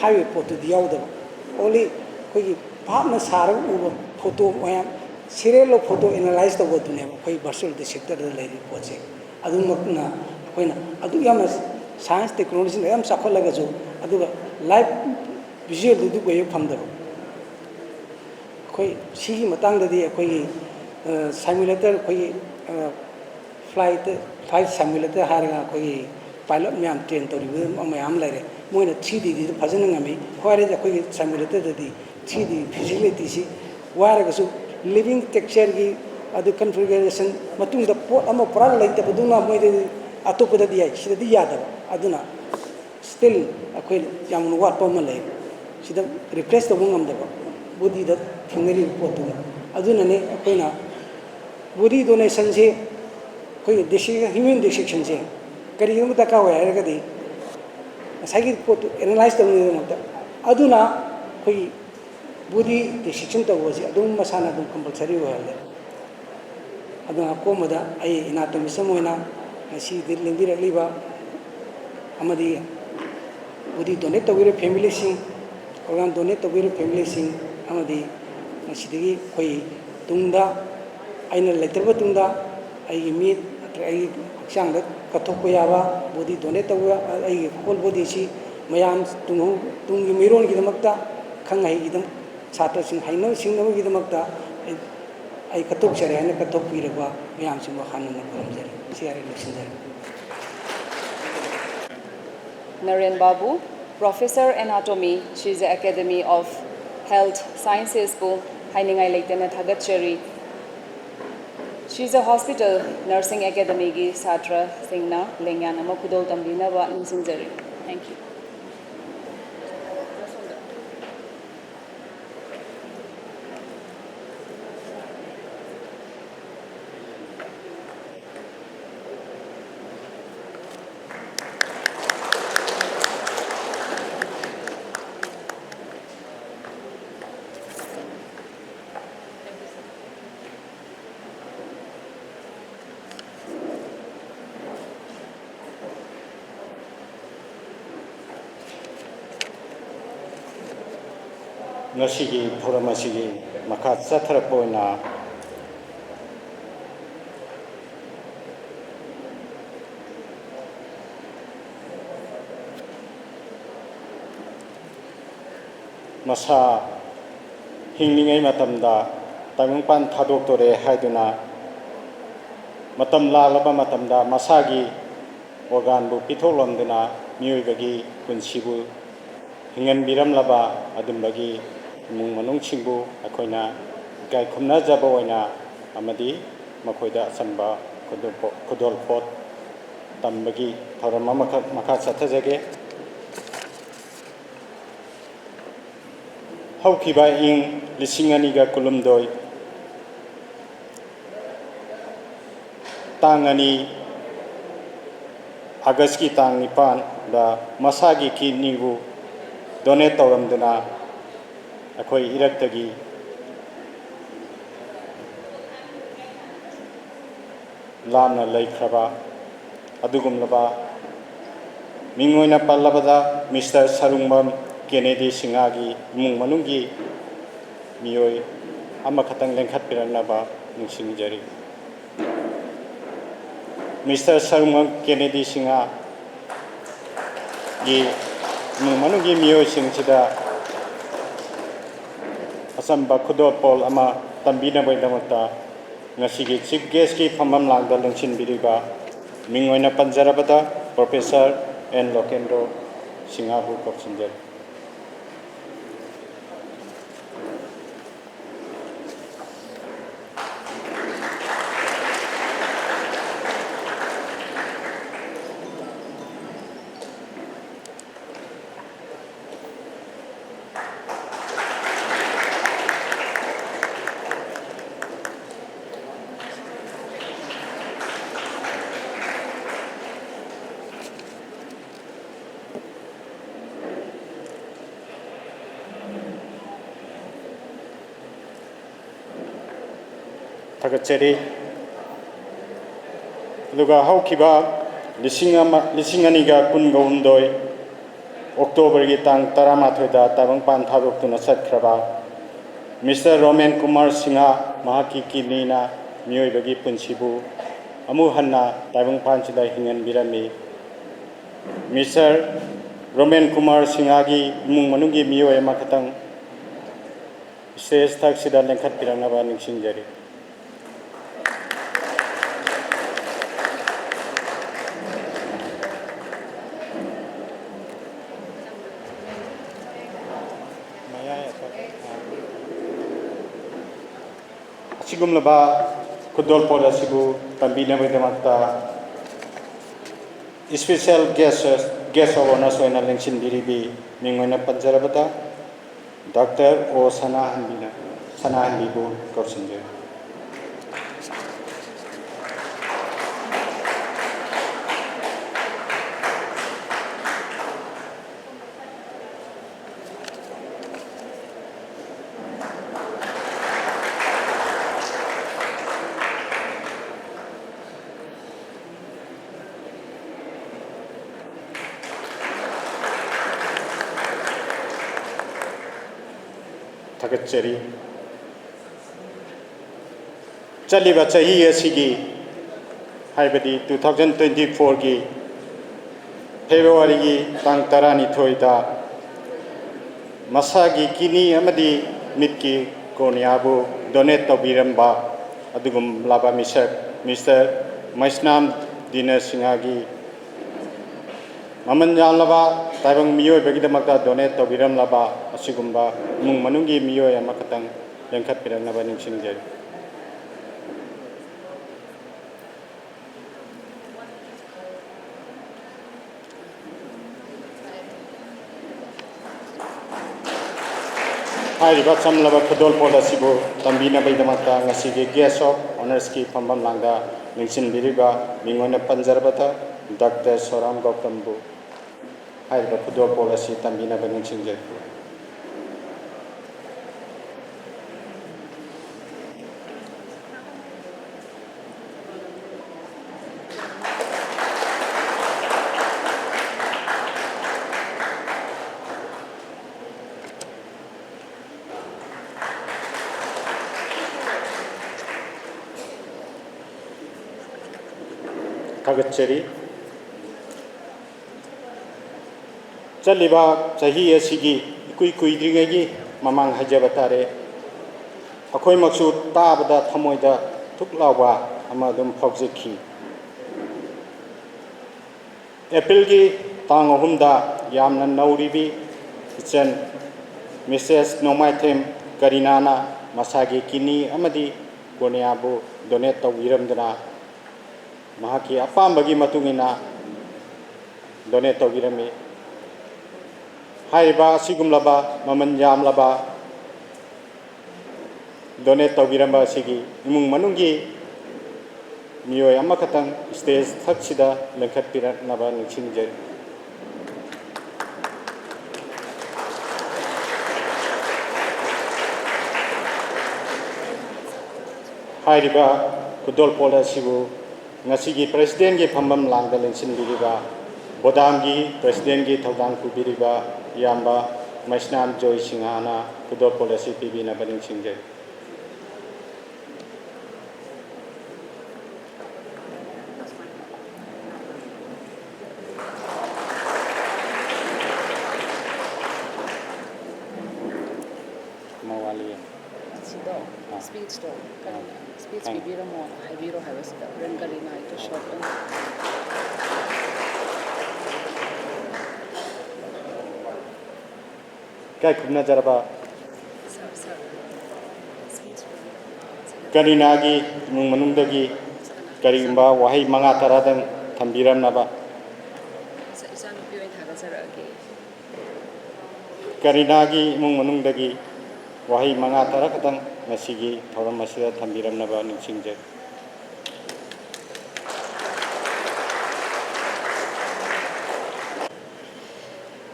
S6: हाइवे फोटो दियाउदबा ओनली कोई भावना सारग उब फोटो मयाम सीरियल फोटो एनालाइज तब कोई वर्चुअल सेक्टर लेरी पोचे अदुमकना कोइना अदु याम साइंस टेक्नोलॉजी याम चाखलगजु अदुगा लाइव विजुअल दु गोय फमदब कोई सिगी मतंगददी कोई सिमुलेटर कोई फ्लाइट सिमुलेटर हारगा कोई पायलट मैम ट्रेन तौरिबो मैम लेरे मोइना 3D दी फजन ngami होरे कोई सिमुलेटर ददी 3D फिजिबिलिटी सी वारगसु लिविंग टेक्सचर की अदु कन्फिगरेशन मतुंग द पोट अमा पुरा लेतबदुना मोइदे अतोपददी याय सिददी यादब अदुना स्टिल अखोय याम वाट पम ले सिदा रिप्लेस तब ngमदब बॉडी द थिंगरी पोटु अदुनने अखोयना बॉडी डोनेशन से कोई ह्यूमन डिसेक्शन से करियम दका होयरगदी साइगी पोटु एनालाइज तब अदुना कोई बॉडी डिसेक्शन तब अदुम मसाना अदुम कंपलसरी होयले अदुना कोमदा आई इनाटोमिसम होइना सी लिंदिरलिबा अमदी बॉडी डोनेट तबिर फैमिली सिंग organ donate तबिर फैमिली सिंग अमदी सिदगी कोई तुंगदा आइना लेतरबा तुंगदा आई मीट आई हक्सांग कथोप याबा बॉडी डोनेट तब आई होल बॉडी सी मयाम तुंगी मिरोन की दमकता खंग है ꯁꯥꯇ꯭ꯔꯁꯤꯡ ꯍꯩꯅꯕ ꯁꯤꯡꯅꯕꯒꯤꯗꯃꯛꯇ ꯑꯩ ꯀꯠꯊꯣꯛꯆꯔꯦ ꯍꯥꯏꯅ ꯀꯠꯊꯣꯛꯄꯤꯔꯕ ꯃꯌꯥꯝꯁꯤꯡꯕꯨ ꯍꯥꯟꯅ ꯈꯨꯔꯨꯝꯖꯔꯤ ꯁꯤ ꯍꯥꯏꯔ ꯂꯣꯏꯁꯤꯟꯖꯔꯤ
S2: Naren Babu, Professor Anatomy, Shiza Academy of Health Sciences Bu Hainingai Leitana Thagatchari. Shiza Hospital Nursing Academy gi Satra Singna Lengyana Makudol Tambina wa Insinjari. Thank you.
S1: ngasi gi thorama sigi makha chathrak oina masa hingningai matamda tangungpan thadok tore haiduna matam lalaba matamda masagi organ bu pitholomduna miyoi punsibu hingan biram laba adumbagi mung manung chingbu akoina gai khumna jaba oina amadi makoida sanba kudol pot tambagi thorama makha chathajage haukiba ing lisingani ga kulumdoi tangani August ki tang nipan da masagi ki nibu donate tawramduna akoi iraktagi lamna laikhraba adugumlaba mingoina pallabada Mr. Sarungbam Kennedy Singagi mung manungi miyoi ama khatang lengkhat piranaba nungsingjari Mr. Sarungbam Kennedy Singa gi mung manungi miyoi singchida asamba khudot pol ama tambina baidamata ngasigi chief guest ki phamam langda lungsin biriba mingoina panjarabada Professor N. Lokendro Singabu Kopsinjer Tagacheri Luga Haukiba Lisingani ga Kungondoi October Gitang Taramathoda Tabangpan Thabuk Tuna Satkraba Mr. Roman Kumar Singha Mahaki Kinina Miyoi Bagi Punsibu Amuhanna Tabangpan Chida Hingan Birami Mr. Roman Kumar Singhagi Mung Manungi Miyoi Makatang Stage Taksida Lengkat Piranaba Ningsingjari Sigumlaba Kudol Poda Sibu Tambina Vedamakta Special Guest of Honor Soina Lengshin Biribi Mingona Panjarabata Dr. O. Sanahanbibu Korsinje Tagacheri Chaliba Chahi Asigi Haibadi 2024 gi February gi Tang Tarani Thoida Masagi Kini Amadi ꯃꯤꯠꯀꯤ ꯀꯣꯔꯅꯤꯌꯥꯕꯨ ꯗꯣꯅꯦꯠ ꯇꯧꯕꯤꯔꯝꯕ ꯑꯗꯨꯒꯨꯝꯂꯕ ꯃꯤꯁꯇꯔ ꯃꯩꯁꯅꯥꯝ ꯗꯤꯅ ꯁꯤꯡꯍꯒꯤ ꯃꯃꯜ ꯌꯥꯝꯂꯕ ꯇꯥꯏꯕꯪ ꯃꯤꯑꯣꯏꯕꯒꯤꯗꯃꯛꯇ ꯗꯣꯅꯦꯠ ꯇꯧꯕꯤꯔꯝꯂꯕ ꯑꯁꯤꯒꯨꯝꯕ ꯏꯃꯨꯡ ꯃꯅꯨꯡꯒꯤ ꯃꯤꯑꯣꯏ ꯑꯃꯈꯛꯇꯪ ꯂꯦꯡꯈꯠꯄꯤꯔꯛꯅꯕ ꯅꯤꯡꯁꯤꯡꯖꯔꯤ ꯍꯥꯏꯔꯤꯕ ꯆꯝꯂꯕ ꯈꯨꯗꯣꯜꯄꯣꯠ ꯑꯁꯤꯕꯨ ꯇꯝꯕꯤꯅꯕꯒꯤꯗꯃꯛꯇ ꯉꯁꯤꯒꯤ ꯒꯦꯁ ꯑꯣꯐ ꯑꯣꯅꯔꯁꯀꯤ ꯐꯝꯐꯝ ꯂꯥꯡꯗ ꯅꯤꯡꯁꯤꯟꯕꯤꯔꯤꯕ ꯃꯤꯡ ꯑꯣꯏꯅ ꯄꯟꯖꯔꯕꯗ ꯗꯥꯛꯇꯔ ꯁꯣꯔꯥꯝ ꯒꯧꯇꯝꯕꯨ ꯍꯥꯏꯔꯤꯕ ꯈꯨꯗꯣꯜꯄꯣꯠ ꯑꯁꯤ ꯇꯝꯕꯤꯅꯕ ꯅꯤꯡꯁꯤꯡꯖꯔꯤ ꯊꯥꯒꯠꯆꯔꯤ ꯆꯠꯂꯤꯕ ꯆꯍꯤ ꯑꯁꯤꯒꯤ ꯏꯀꯨꯏ ꯀꯨꯏꯗ꯭ꯔꯤꯉꯩꯒꯤ ꯃꯃꯥꯡ ꯍꯥꯏꯖꯕ ꯇꯥꯔꯦ ꯑꯩꯈꯣꯏꯃꯛꯁꯨ ꯇꯥꯕꯗ ꯊꯃꯣꯏꯗ ꯊꯨꯛ ꯂꯥꯎꯕ ꯑꯃ ꯑꯗꯨꯝ ꯐꯥꯎꯖꯈꯤ ꯑꯦꯄ꯭ꯔꯤꯜꯒꯤ ꯇꯥꯡ 3ꯗ ꯌꯥꯝꯅ ꯅꯧꯔꯤꯕꯤ ꯏꯆꯟ ꯃꯤꯁꯦꯁ ꯅꯣꯡꯃꯥꯏꯊꯦꯝ ꯀꯔꯤꯅꯥꯅ ꯃꯁꯥꯒꯤ ꯀꯤꯅꯤ ꯑꯃꯗꯤ ꯀꯣꯔꯅꯤꯌꯥꯕꯨ ꯗꯣꯅꯦꯠ ꯇꯧꯕꯤꯔꯝꯗꯨꯅ ꯃꯍꯥꯛꯀꯤ ꯑꯄꯥꯝꯕꯒꯤ ꯃꯇꯨꯡ ꯏꯟꯅ ꯗꯣꯅꯦꯠ ꯇꯧꯕꯤꯔꯝꯃꯤ ꯍꯥꯏꯔꯤꯕ ꯑꯁꯤꯒꯨꯝꯂꯕ ꯃꯃꯜ ꯌꯥꯝꯂꯕ ꯗꯣꯅꯦꯠ ꯇꯧꯕꯤꯔꯝꯕ ꯑꯁꯤꯒꯤ ꯏꯃꯨꯡ ꯃꯅꯨꯡꯒꯤ ꯃꯤꯑꯣꯏ ꯑꯃꯈꯛꯇꯪ ꯁ꯭ꯇꯦꯖ ꯊꯛꯁꯤꯗ ꯂꯦꯡꯈꯠꯄꯤꯔꯛꯅꯕ ꯅꯤꯡꯁꯤꯡꯖꯔꯤ ꯍꯥꯏꯔꯤꯕ ꯈꯨꯗꯣꯜꯄꯣꯠ ꯑꯁꯤꯕꯨ ꯉꯁꯤꯒꯤ ꯄ꯭ꯔꯦꯁꯤꯗꯦꯟꯒꯤ ꯐꯝꯐꯝ ꯂꯥꯡꯗ ꯂꯦꯡꯁꯤꯟꯕꯤꯔꯤꯕ ꯕꯣꯗꯥꯝꯒꯤ ꯄ꯭ꯔꯦꯁꯤꯗꯦꯟꯒꯤ ꯊꯧꯗꯥꯡ ꯄꯨꯕꯤꯔꯤꯕ ꯏꯌꯥꯝꯕ ꯃꯩꯁꯅꯥꯝ ꯖꯣꯏ ꯁꯤꯡꯍꯅ ꯈꯨꯗꯣꯜꯄꯣꯠ ꯑꯁꯤ ꯄꯤꯕꯤꯅꯕ ꯅꯤꯡꯁꯤꯡꯖꯔꯤ ꯃꯋꯥꯂꯤ
S2: ꯁꯤꯗꯣ ꯁ꯭ꯄꯤꯆꯇꯣ ꯁ꯭ꯄꯤꯆ ꯄꯤꯕꯤꯔꯝꯃꯣ ꯍꯥꯏꯕꯤꯔꯣ ꯍꯥꯏꯕꯁꯤꯗ ꯍꯣꯔꯦꯟ ꯀꯔꯤꯅꯥꯒꯤꯗꯣ ꯁꯣꯔꯠ ꯑꯣꯏꯅ
S1: ꯏꯀꯥꯏ ꯈꯨꯝꯅꯖꯔꯕ ꯀꯔꯤꯅꯥꯒꯤ ꯏꯃꯨꯡ ꯃꯅꯨꯡꯗꯒꯤ ꯀꯔꯤꯒꯨꯝꯕ ꯋꯥꯍꯩ 5-10ꯗꯪ ꯊꯝꯕꯤꯔꯝꯅꯕ
S2: ꯏꯆꯥꯅꯨꯄꯤ ꯑꯣꯏꯅ ꯊꯥꯒꯠꯆꯔꯛꯑꯒꯦ
S1: ꯀꯔꯤꯅꯥꯒꯤ ꯏꯃꯨꯡ ꯃꯅꯨꯡꯗꯒꯤ ꯋꯥꯍꯩ 5-10 ꯈꯛꯇꯪ ꯉꯁꯤꯒꯤ ꯊꯧꯔꯝ ꯑꯁꯤꯗ ꯊꯝꯕꯤꯔꯝꯅꯕ ꯅꯤꯡꯁꯤꯡꯖꯔꯤ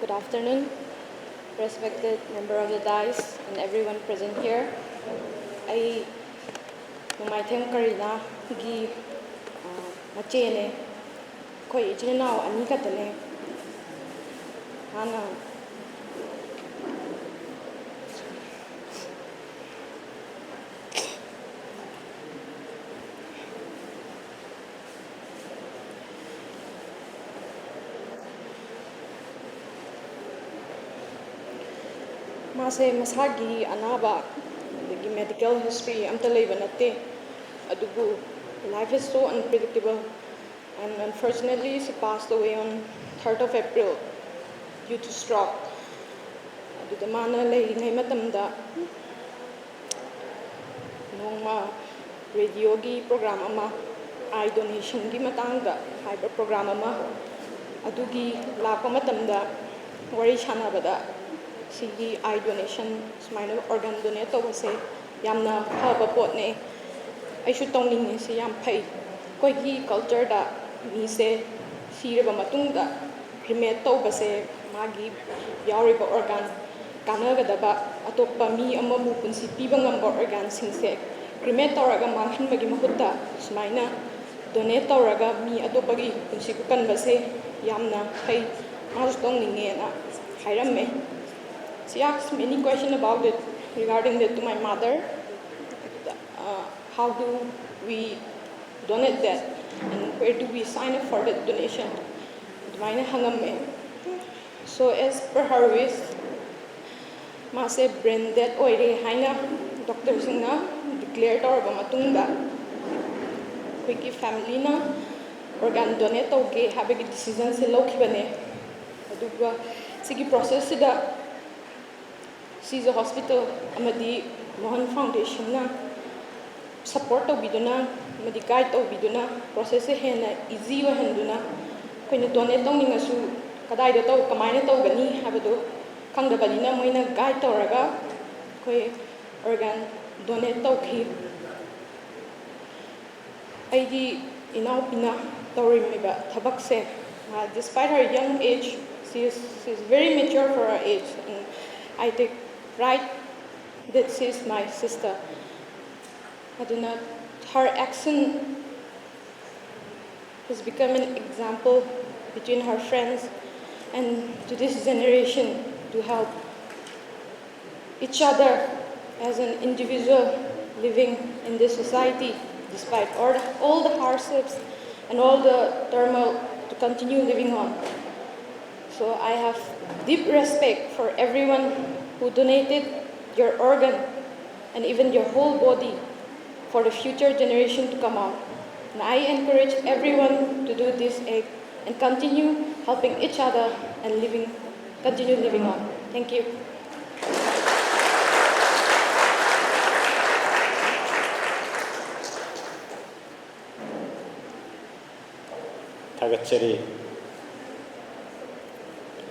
S7: Good afternoon, respected member of the dais and everyone present here. I Numaitheng Karina gi machene koi ichinau ani katane hana Mase masagi anaba the medical history amta leiba natte adubu life is so unpredictable and unfortunately she passed away on 3rd of April due to stroke aduda mana lei ngai matamda nongma radio gi program ama eye donation gi matangda haiba program ama adugi lakpa matamda wari sanabada sigi eye donation smile organ donate tawase yamna phaba potne ai shu tongning se yam phai koi gi culture da mi se siraba matungda cremate tawbase magi yauriba organ kanagadaba atoppa mi amabu punsi piba ngamba organ singse cremate tawraga manghanbagi mahutta smaina donate tawraga mi atopagi punsi ku kanbase yamna phai mas tongninge na hairamme. She asked many questions about it regarding that to my mother. How do we donate that? And where do we sign up for that donation? So as per her wish, मासे ब्रेन डेड ओइरे हाइना डॉक्टर सिंगना डिक्लेयर तौरबा मतुंगा अखोइगी फैमिलीना organ donate तौगे हाबेगी डिसीजन से लौखिबने अदुगा सिगी प्रोसेस सिदा सीजा हॉस्पिटल अमदी मोहन फाउंडेशन ना सपोर्ट तौबिदुना अमदी गाइड तौबिदुना प्रोसेस से हेना इजी वहंदुना अखोइना donate तौनिंगसु कदाइदा तौ कमाइना तौगनी हाबदु खंगदबनिना मोइना गाइड तौरगा अखोइ organ donate तौखि आइदी इनाउपिना तौरिमिबा थबकसे despite her young age she is very mature for her age and I take pride that she is my sister. Aduna her action has become an example between her friends and to this generation to help each other as an individual living in this society despite all the hardships and all the turmoil to continue living on. So I have deep respect for everyone who donated your organ and even your whole body for the future generation to come on. And I encourage everyone to do this act and continue helping each other and continue living on. Thank you.
S1: थागतचरी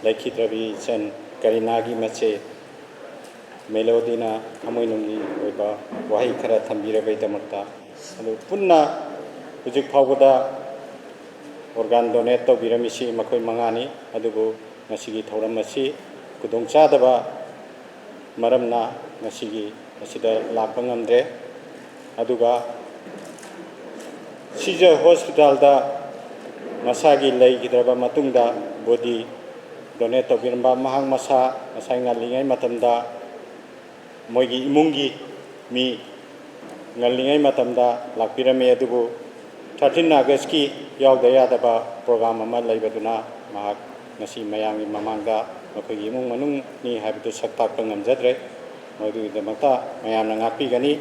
S1: लेखिद्रबी सन करीनागी मचे मेलोडीना थमोइनुंगी ओइबा वही खरा थंबीरबैदमक्ता अदु पुन्ना हुजिक फावबदा organ donate तौबिरमिसि मखोइ मंगानी अदुबु ngasiगी थौरम असि खुदोंचादबा मरमना ngasiगी असिदा लाक्पा ngamdre अदुगा सीजर हॉस्पिटल दा मसागी लेगिद्रबा मतुंगदा बॉडी donate तौबिरमबा महंग मसा ngасai ngalingay matamda मोगी इमुंगी मी ngalingay matamda lakpirame adubu 13 August की यावदा यादबा प्रोग्राम अमा लैबदुना महक ngasi mayangni mamangda मखोगी इमुंग मनुंग नि हाबिदु सक्ताक्पा ngamjadre मदुगिदमक्ता मयामना ngakpigani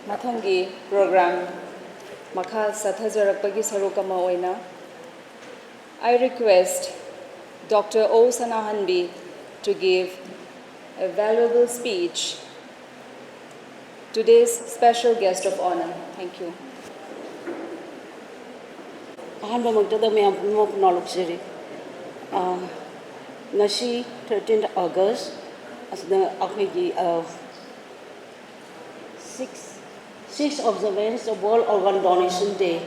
S2: मथंगी प्रोग्राम मखा सथजरपगी सरukama oina I request Dr. O Sanahanbi to give a valuable speech to today's special guest of honor. Thank you.
S8: अहंबा मगदा मैम पुनमक नॉलेजरी ngasi 13 August asda akhigi 6 observance of World Organ Donation Day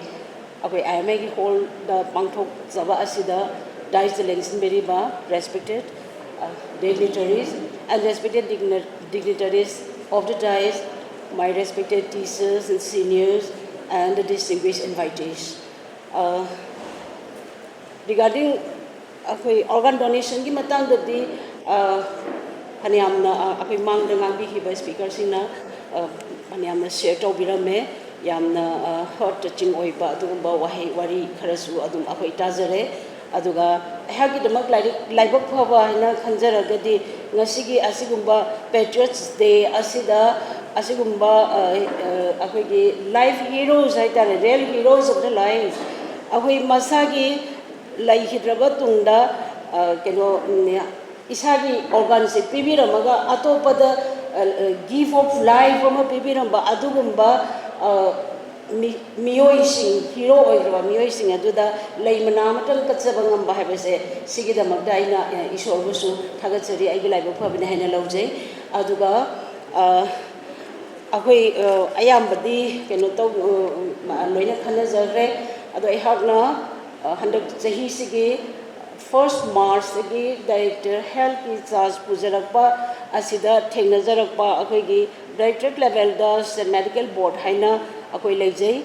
S8: akhoi IMA ki hold the pangthok jaba asida dignitaries beriba respected dignitaries and respected dignitaries of the dais, my respected teachers and seniors and the distinguished invitees. Regarding organ donation ki matang dadi haniyamna akhoi mangda ngangbi hiba speaker sina haniyamna share tawbirame yamna heart touching oiba adugumba wahi wari kharasu adum akhoi tajare aduga hagi damak laibak phaba hina khanjaragadi ngasigi asigumba Patriots Day asida asigumba akhoi life heroes haitare real heroes of the life akhoi masagi lai hidraba tungda keno isagi organ se pibiramaga atopada gift of life ama pibiramba adugumba miyoising hero oigraba miyoising aduda leimana matang katsaba ngamba habese sigida magdaina isorbusu thagachari aigi laiba phabina hena laujai aduga akhoi ayambadi keno to loina khana jarre adu ihakna 100 chahi sigi 1st March sigi director health ki charge pujarakpa asida thengnajarakpa akhoi gi directorate level da medical board haina akhoi leijai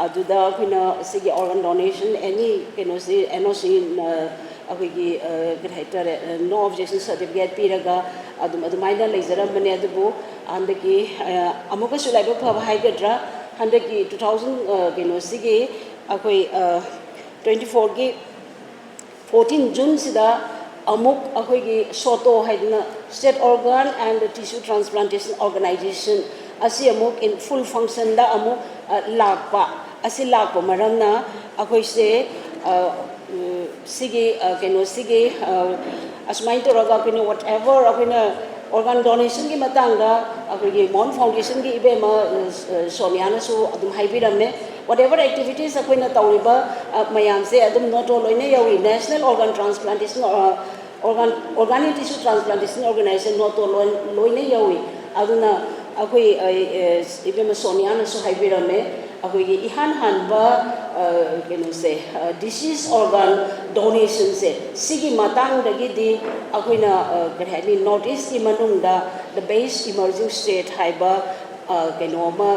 S8: aduda akhina sigi organ donation any kenosi NOC akhoi gi greater no objection certificate piraga adumaina leijaram bane adubu andaki amuka sulaiba phaba haigadra handaki 2000 keno sigi akoi 24 gi 14 June sida amuk akoi gi soto haidna state organ and tissue transplantation organization asi amuk in full function da amuk lakpa asi lakpa maramna akoi se sigi keno sigi asmain to raga keno whatever akoi organ donation ki matanga akoi Mon Foundation ki ibe ma Sonia na su adum haibirame whatever activities akoi na tawriba mayam se adum not all loine yawi national organ transplantation organic tissue transplantation organization not all loine yawi aduna akoi ibe ma Sonia na su haibirame akoi ihan hanba keno se disease organ donation se sigi matang dagi di akoi na garhani notice ki manungda the base emerging state haiba keno ma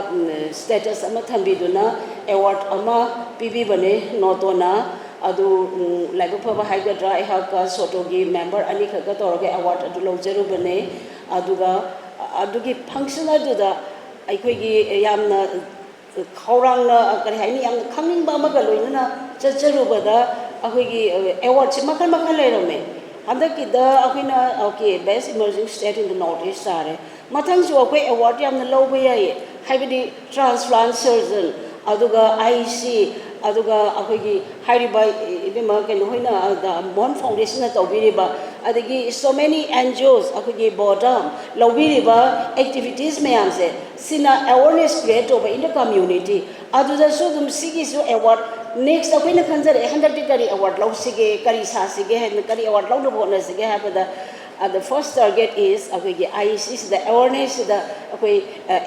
S8: status ama thambiduna award ama pibi bane notona adu laiba phaba haigadra ehaka sotogi member ani khaga torage award adu lawjeru bane aduga adugi function aduda aikoi gi yamna khawrang na kari haini yang khanging ba maga loina chacharu bada akoi gi award simakal makal lerame handaki da akoina okay best emerging state in the northeast sare mathang su akoi award yamna lawba yae haibidi transplant surgeon aduga IC aduga akoi gi hairiba ibema keno hoina da Mon Foundation na tawbiriba adagi so many NGOs akoi gi bodam lawbiriba activities mayam se sina awareness create over in the community aduda su dum sigi su award next akoina khanjare handaki kari award law sige kari sa sige hen kari award law no na sige ha pada the first target is akoi gi IC the awareness the akoi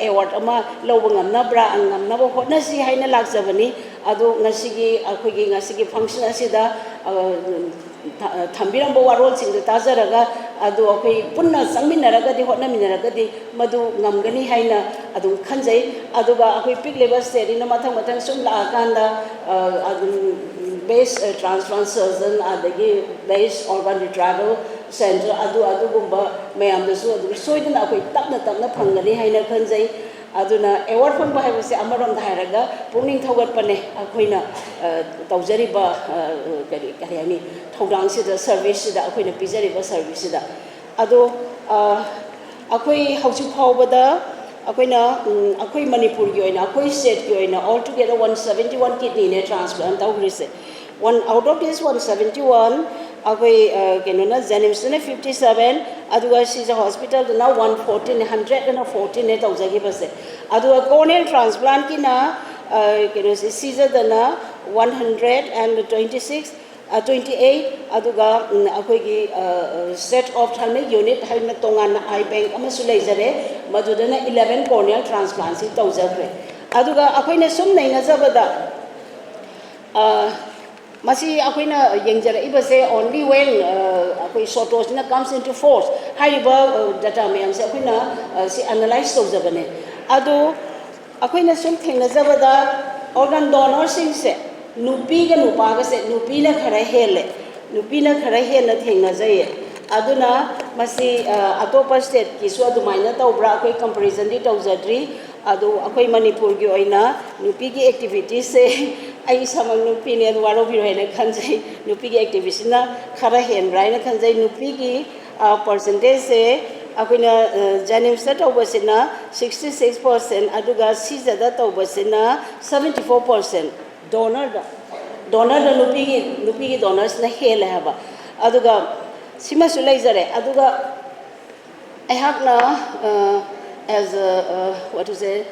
S8: award ama lawba ngamnabra ngamnabo hotna si haina laksabani adu ngasigi akoi gi ngasigi function asida thambiramba warol sing ta jaraga adu akoi punna sangminaraga di hotna minaraga di madu ngamgani haina adu khanjai aduga akoi pick level state in mathang mathang sum la kanda adu base transplant surgeon adagi base organ retrieval center adu gumba mayam dasu adu soidana akoi tapna phangani haina khanjai aduna award phangba haibase amaram dhairaga pungning thogat pane akoina tawjariba kari ani thodang sida service da akoina pijariba service da ado akoi hauju phawbada akoina akoi Manipur gi oina akoi state gi oina all together 171 kidney ne transplant tawrise one out of this 171 akoi kenona Jennings ne 57 aduga Sisa hospital na 114 ne tawjagi base aduga corneal transplant ki na keno Sisa na 126 28 aduga akoi gi set of thalmic unit haina tongan eye bank amasu leijare madudana 11 corneal transplant si tawjagre aduga akoina sum naina jabada masi akoina yengjara ibase only when akoi sotos na comes into force haiba data mayam se akoina si analyze tawjabane adu akoina sum thengna jabada organ donor sing se nupi ga nupa ga se nupi na khara hela thengna jaye aduna masi atopa state ki so adumaina tawbra akoi comparison di tawjadri adu akoi Manipur gi oina nupi gi activities se ai samang nupi ne waro bi hoina khanjai nupi gi activities na khara hen rai na khanjai nupi gi percentage se akoina Jennings tawbasina 66% aduga Sisa da tawbasina 74% donor da nupi gi donors na hela haba aduga sima sulai jare aduga ehakna as what to say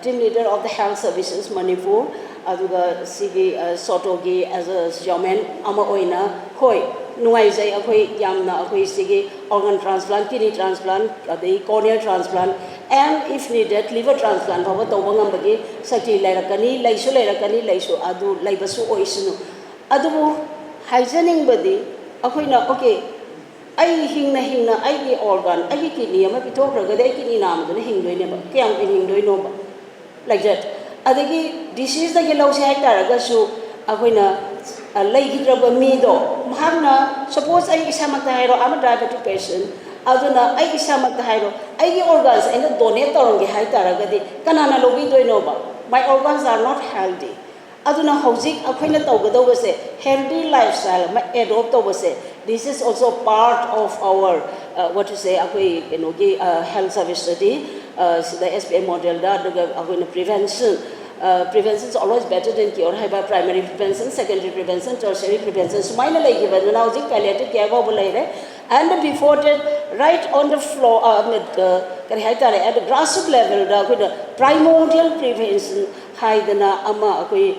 S8: team leader of the health services Manipur aduga sigi sotogi as a chairman ama oina hoi nuai jai akoi yamna akoi sigi organ transplant kidney transplant adai corneal transplant and if needed liver transplant baba tawba ngambagi sakti lairakani laisu adu laibasu oisunu adu hygienic body akoina okay ai hingna ai gi organ ai kidney ama pitokraga dai kidney nam duna hingdoi ne ba kyang pin hingdoi no ba like that adagi disease da ge lause hai taraga su akoina laigidraba mi do mahagna suppose ai isamakta hairo ama diabetic patient aduna ai isamakta hairo ai gi organs ena donate torong ge hai taragadi kanana lobi doi no ba my organs are not healthy. Aduna hojik akoina tawgadawase healthy lifestyle ma adopt tawase. This is also part of our what to say akoi health service study the SPA model da akoina prevention. Prevention is always better than cure. Have primary prevention, secondary prevention, tertiary prevention. So mine like given now the palliative care go and before that, right on the floor, at the grassroots level, the primordial prevention. Haidana ama akoi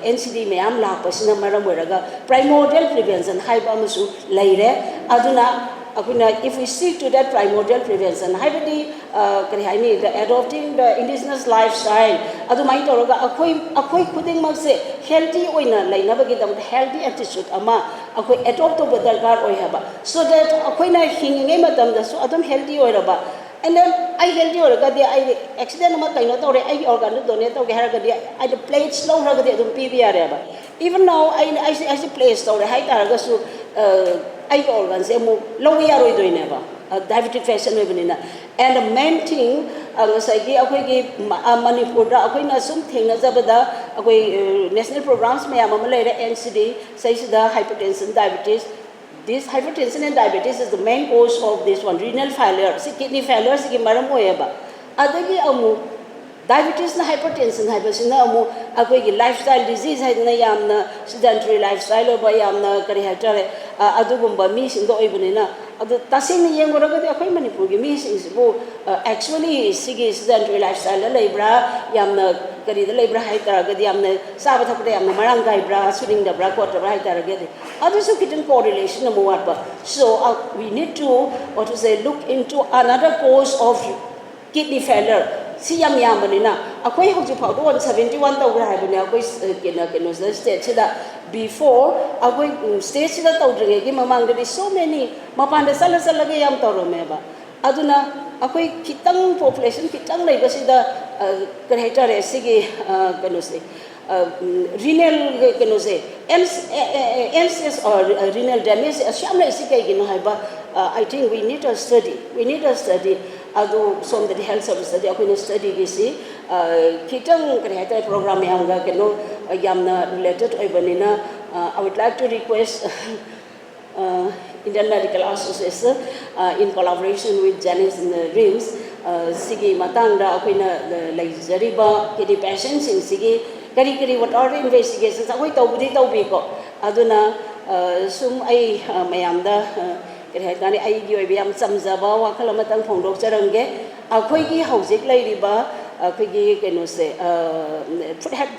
S8: NCD mayam la pasina maram weraga primordial prevention haiba amasu leire aduna akuna if we stick to that primordial prevention haibadi kari haini the adopting the indigenous lifestyle adu mai toroga akoi khuding mak se healthy oina lainabagi dam healthy attitude ama akoi adopt to darkar oi haba so that akoi na hinginge matam da so adam healthy oiraba. And then I healthy or I accident I organ donate I the plate slow PBR. Even now I place story high targasu I organs low yaro doing never diabetic fashion and the main thing Manipura Aquina something Zabada national programs may NCD says the hypertension diabetes. This hypertension and diabetes is the main cause of this one, renal failure, kidney failure, adagi amu diabetes na hypertension hypersina amu akoi lifestyle disease haidna yamna sedentary lifestyle ba yamna kari hatare adugumba mi sindo oibunina adu tasing yengoragadi akoi manipur gi mi sibu actually sigi sedentary lifestyle leibra yamna kari da leibra haitaragadi yamna saba thapde yamna marang gaibra suning da bra quarter bra haitaragadi adu so kitin correlation amu watba so we need to what to say look into another cause of kidney failure. See yam yamanina. Akoi hoji powder 171 tawra haibune akoi kena state sida before akoi state sida tawdringe gi mamang there is so many mapanda sala ge yam tawromeba. Aduna akoi kitang population kitang leiba sida creator sigi keno renal MCS or renal damage ashamla sigi gino haiba. I think we need a study. Adu som the health service study akoi study gisi kitang creator program yanga keno yamna related oibanina I would like to request Indian Medical Association in collaboration with Janice and RIMS sigi matangda akoi na laizariba kidi patients in sigi kari what are investigations akoi tawbudi tawbiko aduna sum ai mayamda Kaya ay giyam samzaba wakalamatang pondok sarangge ako'y gihawsik layriba ako'y kenose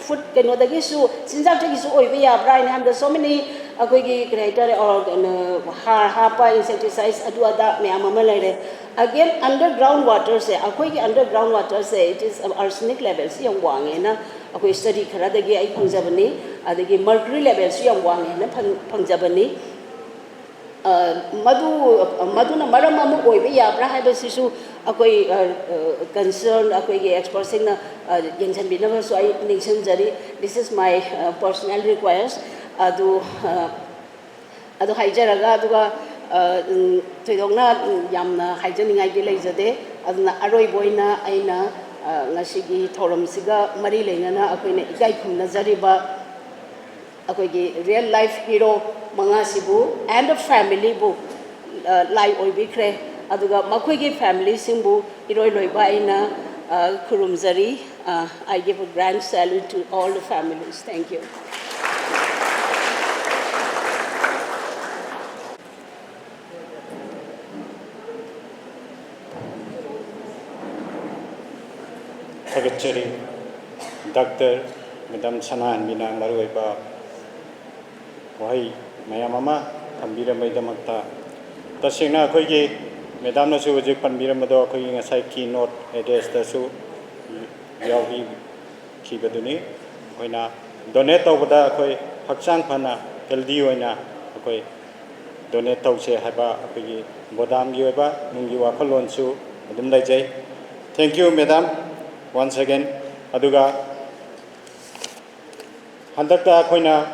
S8: food keno dagi su sinjak dagi su oy biya brain ham the so many ako'y creator or hapa insecticides adu ada me amama layre again underground water se ako'y underground water se it is arsenic levels yung wange na ako'y study kara dagi ay pangjabani adagi mercury levels yung wange na pangjabani maduna maram amu oibe yabra haibasisu akoi concern akoi ge experts na yengsan binaba so I nation jari this is my personal request adu haijaraga aduga thoidongna yamna haijaningai ge leijade aduna aroi boina aina ngasigi thoram siga mari leinana akoina ikai khumna jariba akoigi real life hero mangasibu and the family bu lai oibikre aduga makoigi family singbu iroi loiba ina kurumzari I give a grand salute to all the families. Thank you.
S1: Secretary Dr. Madam Sanan Minang Maruiba Wahai Mayamama Tambiramaidamakta Tasina Kogi Madam Nasu Panbiramado Kogi Asai keynote address Tasu Yawi Kibaduni Hoina Donate over the Koi Haksang Pana Healthy Oina Koi Donate Tause Haba Kogi Bodam Yuba Mungiwa Kolonsu Madam Dajay. Thank you, Madam, once again. Aduga Handakta Koina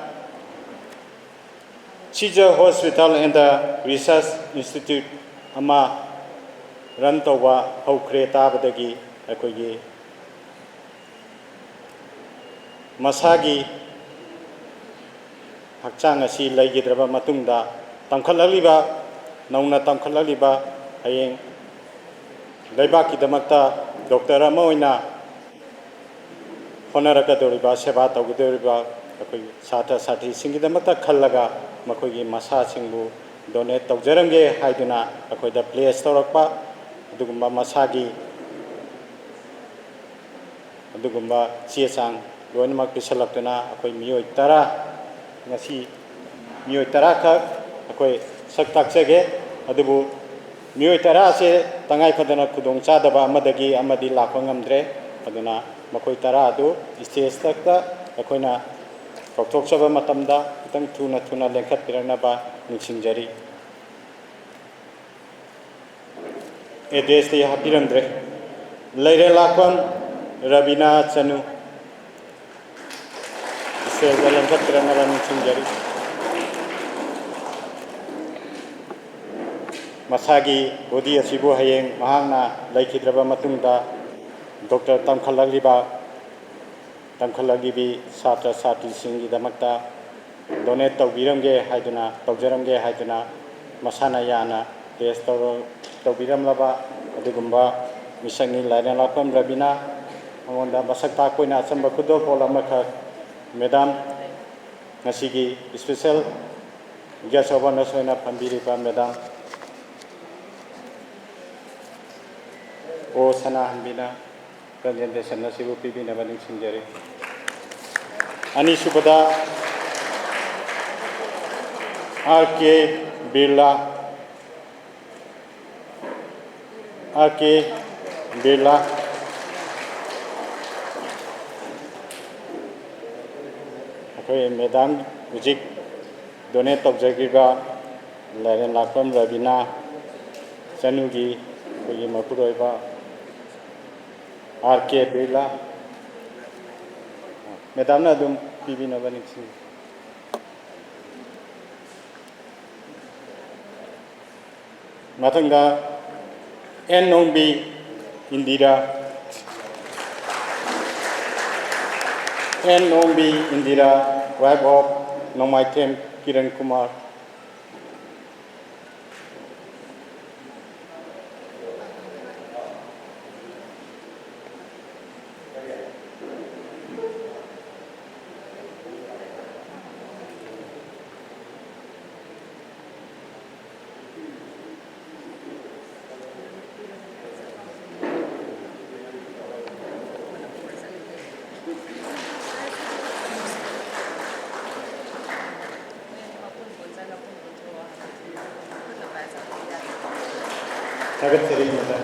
S1: Caesar Hospital and the Research Institute ama run towa hokre tabadagi akogi मसागी हक्चांग असी लेगिद्रबा मतुंगदा तमखललिबा नौना तमखललिबा हयेंग लेबाकीदमक्ता डॉक्टर अमा ओइना होनरकदोरिबा सेवा तौगदोरिबा अखोई सात्र साथी सिंगिदमक्ता खल्लगा मखोगी मसा सिंगबु डोनेट तौजरंगे हाइदुना अखोइदा प्लेस तौरकपा अदुगुम्बा मसागी अदुगुम्बा चेचांग लोइनमक पिसलक्तुना अखोई मियोय तरा ngasi miyoy tara khak akoi sak takchege adubu miyoy tara se tangai phadana khudong chadaba amadagi amadi lakwa ngamdre aduna makoi tara adu stage takta akoina kokthok chaba matamda kitang thuna thuna lekhat pirana ba ningsingjari address te hapiramdre leire lakwan rabina chanu dalam keterangan ningsingjari masagi bodi asibu hayeng mahangna laikhidraba matungda Dr. Tamkhalagibi satra sati singi damakta donate tawbiramge haiduna tawjaramge haiduna masana yana test tawbiramlaba adugumba misangni laina lakom rabina angonda basakta koina achamba kudo polamaka Madam, ngasigi special guest of honor soina pambiriba Madam O Sana Hanbina presentation nasibu pibina baning singjari ani subada RK Birla Madam Ujik donate tawjagiba laren lakam rabina chanugi kogi mapuroiba RK Birla Madam na dum pibina baniksi matanga N Nongbi Indira N Nongbi Indira, wife of Nomaitem Kiran Kumar. Agak sering Madam.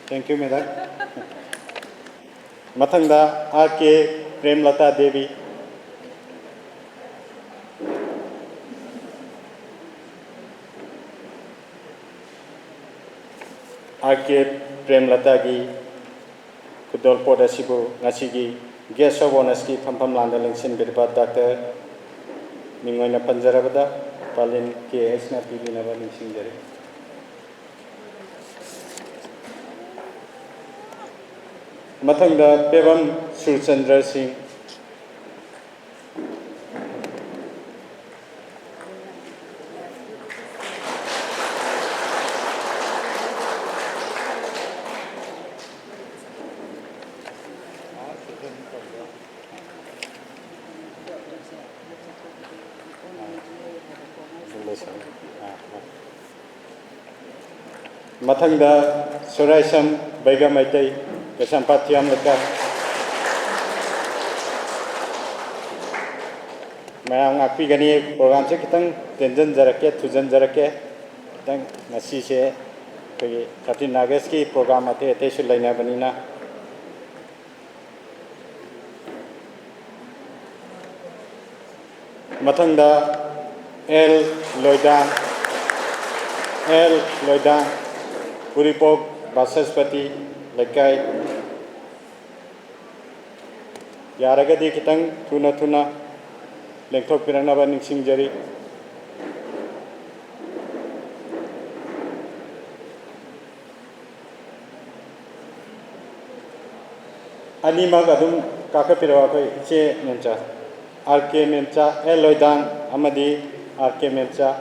S1: Thank you Madam. Mathangda RK Premlata Devi. RK Premlata gi kudol poda sibu ngasigi guest of honor ki phampam landa lengsin birba Dr. Mingoina Panjarabada Palin KS na pibina ba ningsingjari mathangda Pevam Surchandra Singh Mathangda Suraisam Baiga Maitai Kesampatiam Leka Mayang Akpi Gani program se kitang tenjan jarake thujan jarake kitang ngasi se koi 13 August ki program ate ate su laina banina Mathangda L Loida Puripok Basaspati Lekai Yaragadi kitang tuna lengthok piranaba ningsingjari अनीमग अदुम काकपिरो अखोई चे मेमचा आरके मेमचा ए लोइदांग अमदी आरके मेमचा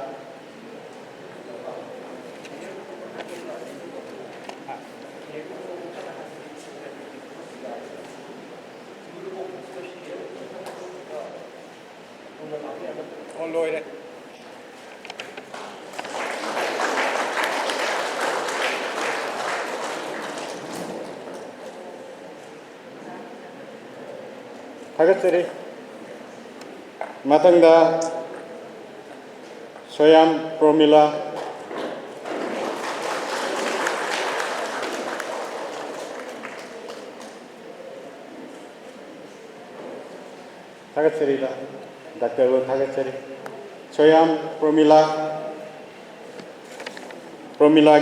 S1: लोइरे थागतरी मतंगदा सोयाम प्रोमिला थागतरी दा डॉक्टर वो थागतरी सोयाम प्रोमिला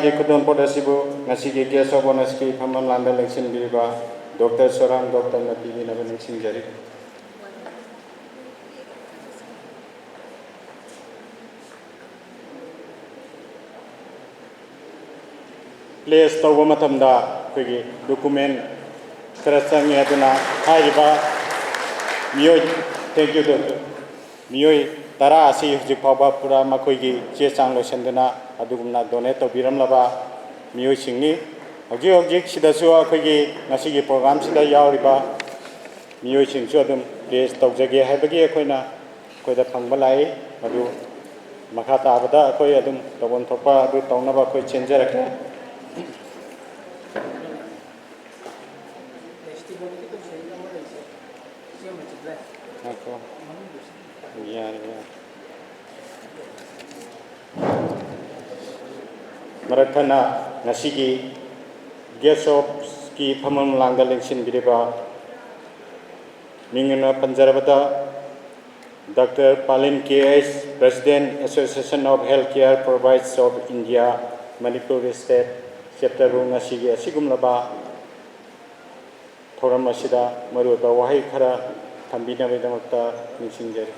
S1: के खुदन पोडसिबो ngasi के गेस ऑफ ऑनर्स की फमन लांदा इलेक्शन बिरिबा डॉक्टर सोराम डॉक्टर नबी नबन सिंह जरी प्लेस तौबा मतमदा कोई डॉक्यूमेंट खरा चंगे अदुना हाइबा मियोय थैंक यू डॉक्टर मियोय तारा आसी हुजिक फावबा पूरा मखोयगी चे चांग लोसनदना अदुगुमना डोनेट तौबिरमलाबा मियोय सिंगनी हजिक सिदासु अखोयगी ngasi प्रोग्राम सिदा यावरिबा मियोय सिंगसु अदुम प्लेस तौजगे हाइबगी अखोयना कोइदा फंगबा लाई अदु मखा ताबदा अखोय अदुम तबन थोपा अदु तौनबा अखोय चेंजरके मरथना ngasi गेस्ट ऑफ की फमम लांगा लेक्शन बिरेबा मिंगना पंजाबदा doctor Palin KS president association of health care providers of India Manipur state chapter रूम असिगुमलबा थोरम असिदा मरुबा वहाई खरा थंबिनबैदमक्ता निसिंजरी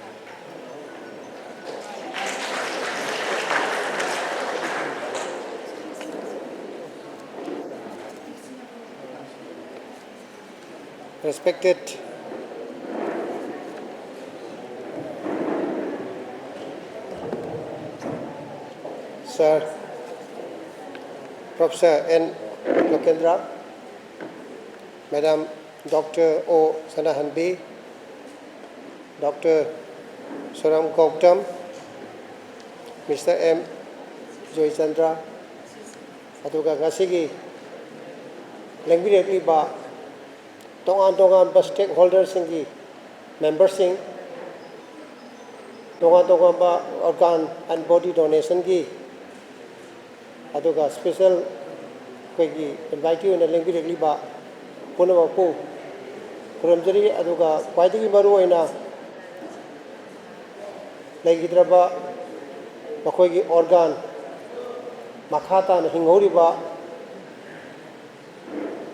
S9: Respected Sir Professor N. Lokendra, Madam Dr. O. Sanahanbi, Dr. Soram Gautam, Mr. M. Joy Chandra, aduga ngasigi language ba tongan ba stakeholders singi members sing tongan ba organ and body donation gi aduga special koigi invite you na language ba punama ko kuramjari aduga kwaidigi maru oina legidraba makoigi organ makhata na hingori ba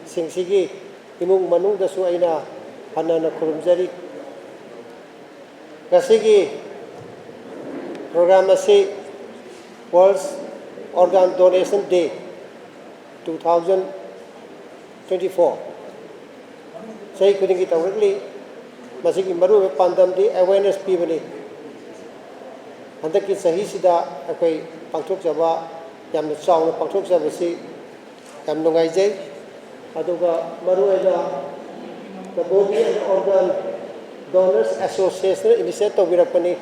S9: singsigi imung manung da su aina hanana kurumjari ngasigi program asi World Organ Donation Day 2024 sei kudingi tawrikli masigi maru pandam di awareness pibani handaki sahi sida akoi pangthok jaba yamna chawna pangthok jaba si yam nungai jai aduga marueda the Body and Organ Donors Association initiate tawbirakpani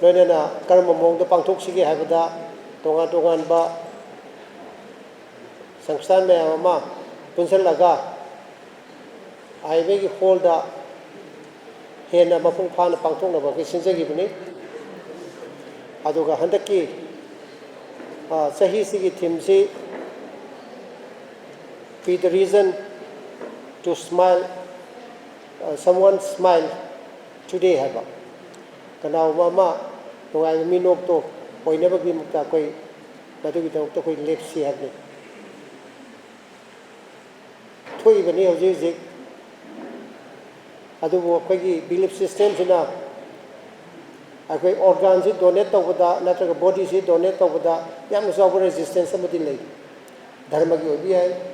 S9: loinana karma mongda pangthok sigi haibada tongan ba sangstan mayam ama punsallaga aibegi holda hena mapung phana pangthok na ba sinjagi bani aduga handaki sahi sigi theme si be the reason to smile, someone smile today haba. Kana mama nungai minok to koi never be mukta koi madu kita to koi left si habne. Thoi bani hoji zik adu wo koi ki belief system sina akoi organ si donate to bada natraga body si donate to bada yam so resistance samadi lei dharma ki hobi hai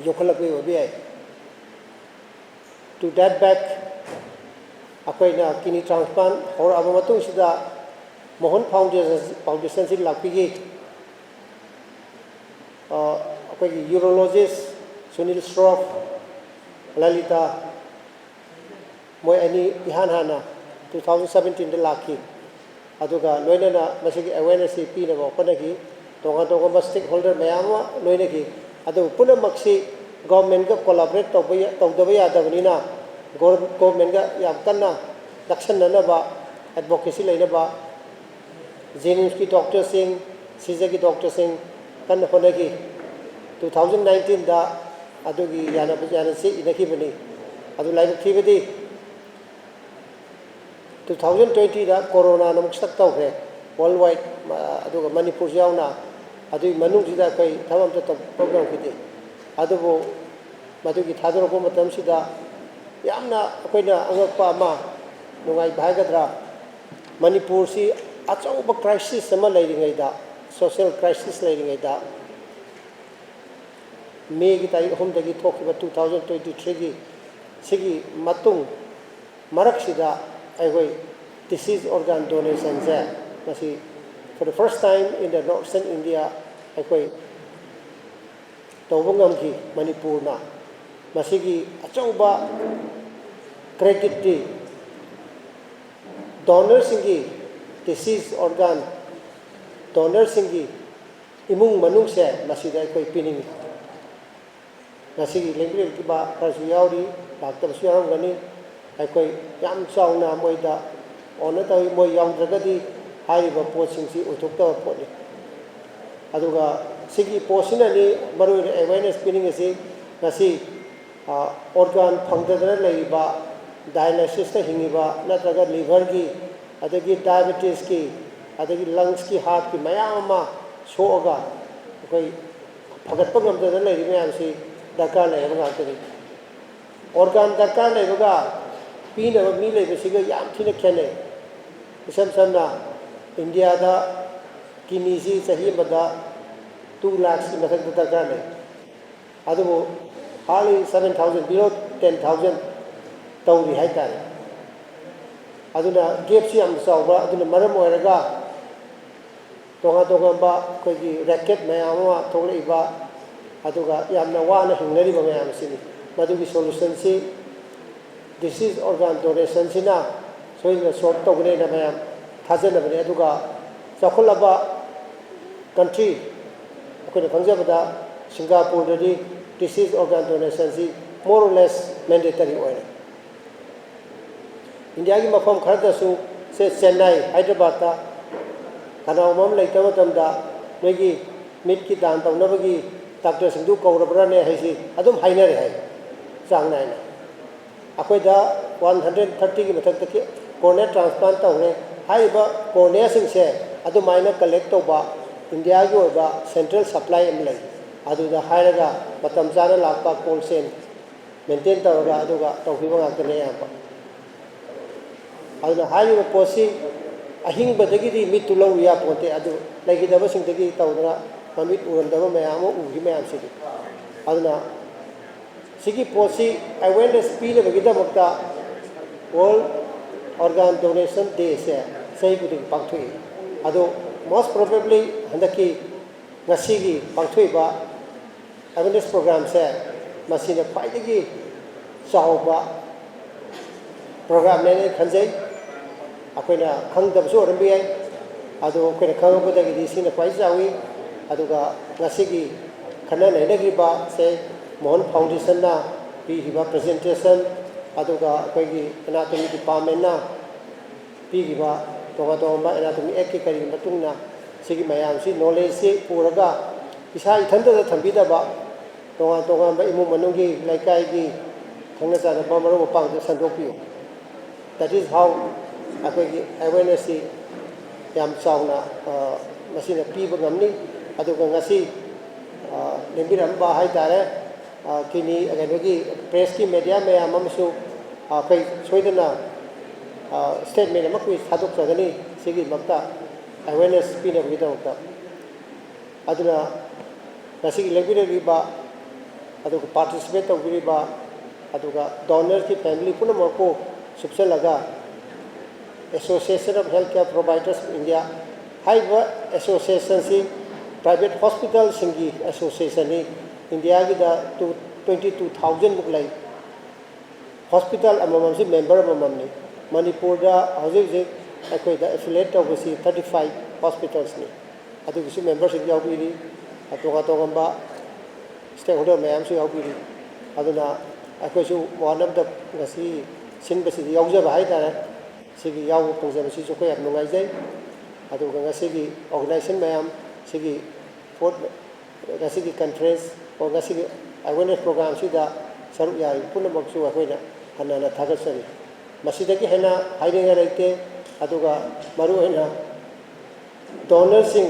S9: योखलक भी हो भी है to that back akoina kidney transplant or aba matung sida Mohan Foundation si lakpigi akoigi urologist Sunil Shroff Lalita moi ani ihan hana 2017 da lakhi aduga loinana masigi awareness pi na ko panagi tonga tonga stakeholder mayama loinagi adu puna maksi government ga collaborate tawdaba yadabanina government ga yam kanna dakshan na ba advocacy leina ba Jennings ki doctor sing Caesar ki doctor sing kan honagi 2019 da adugi yana si inaki bani adu lai thibadi 2020 da corona namuk sak taw he worldwide aduga manipur yauna adu manung sida kai thamam ta program kiti adubo madugi thadoro ko matam sida yamna akoina angakpa ma nungai bhagadra manipur si achauba crisis sama leiringai da social crisis leiringai da May ki tarikh hom dagi thokiba 2023 gi sigi matung marak sida aigoi disease organ donation se masi for the first time in the northern India aigoi tawbangam ki Manipur na masigi achauba credit di donor singi disease organ donor singi imung manung se masida aigoi pining nasigi lengri ki ba rasu yauri doctor syarang gani aikoi yam chauna moida ona tai moi yang jagadi hai ba poching si uthuk ta poni aduga sigi posina ni maru awareness pinning si nasi organ phangdadana lei ba dialysis ta hingi ba natraga liver ki adagi diabetes ki adagi lungs ki heart ki mayama soga koi phagat pa gamdana lei mayam si dakar le ba ngakari organ dakar le ba pina ba mi le ba siga yam thina khene isam samna India da kidney si sahi bada 2 lakhs ki mathak da dakar le adu hali 7,000 below 10,000 tawri hai tare aduna gap si am sawa aduna maram oiraga tonga tonga ba ko gi racket mayam wa thole ba aduga yamna wana hingnari ba mayam sini madugi solution si disease organ donation sina soina sort to gune na mayam thajana bane aduga chakhulaba country ko ne phangja bada Singapore dadi disease organ donation si more or less mandatory oil India gi mafam kharda su se Chennai Hyderabad ta kana umam laitama tamda megi mit ki dan tawnabagi Doctor Singdu kaurabra ne haisi adum hainare hai sang nai na akoi da 130 ki mathak taki cornea transplant tawne hai ba cornea sing se adu maina collect to ba India gi ba central supply am lai adu da hairaga matam jana lakpa cold chain maintain tawra adu ga tawhiba ngakne ya ba adu hai ba posi ahing badagi di mitulau ya ponte adu lagi da ba sing dagi tawra Pamit urandama mayam ugi mayam sigi aduna sigi posi awareness pile bagida bakta World Organ Donation Day se sei gudi pangthui ado most probably handaki ngasigi pangthui ba awareness program se masina paidagi chawba program ne khanjai akoina khangdabsu rambi ai ado akoina khangabadagi di sina pai jawi aduga ngasigi khana nainagi ba se Mohan Foundation na pi hiba presentation aduga akoigi anatomy department na pi hiba tonga tonga anatomy ek kari matungna sigi mayam si knowledge si puraga isa ithanda da thambida ba tonga tonga ba imu manungi laikai gi thangna sa ba maro pang de sandokpi that is how akoigi awareness si yam chauna masina pi ba ngamni aduga ngasi lembiram ba hai tare kini aganogi press ki media me amamsu kai soidana statement amakui thaduk sagani sigi makta awareness pina bidawta aduna ngasi lembira riba aduga participate tawri ba अदुगा डोनर की फैमिली पुनमक को सुपसलगा association of health care providers India हाइबा एसोसिएशन सी प्राइवेट हॉस्पिटल सिंगी एसोसिएशन इंडिया की 22,000 मुक लाई हॉस्पिटल अमम से मेंबर अमम ने मणिपुर दा हजिक अखोइदा एफिलिएट तौबसी 35 हॉस्पिटल्स ने अदुगिसु मेंबरशिप याउबिरी अतोगा तोगंबा स्टेक होल्डर मैम से याउबिरी अदुना अखोइसु वन ऑफ द गसी सिनबसी याउजबा हाइतारे सिगी याउ पंजबसी जो कोय नुंगाइजै अदुगा गसीगी ऑर्गेनाइजेशन मैम सिगी फोर्थ गसीगी कॉन्फ्रेंस और गसीगी अवेयरनेस प्रोग्राम सिदा सरुक याई पुनमकसु अखोइना हन्ना थागसरी मसीदगी हेना हाइरेंगा लेते अदुगा मरु हेना डोनर सिंह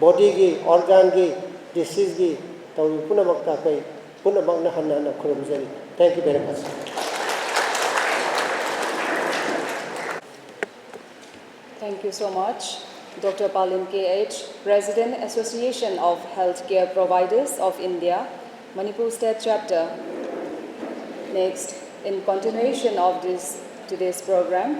S9: बॉडी की ऑर्गन की डिसीज की तौर पुनमकता कोई पुनमकना हन्ना खुरमजरी thank you very much
S2: Thank you so much, Dr. Palin KH, President, Association of Healthcare Providers of India, Manipur State Chapter. Next, in continuation of today's program,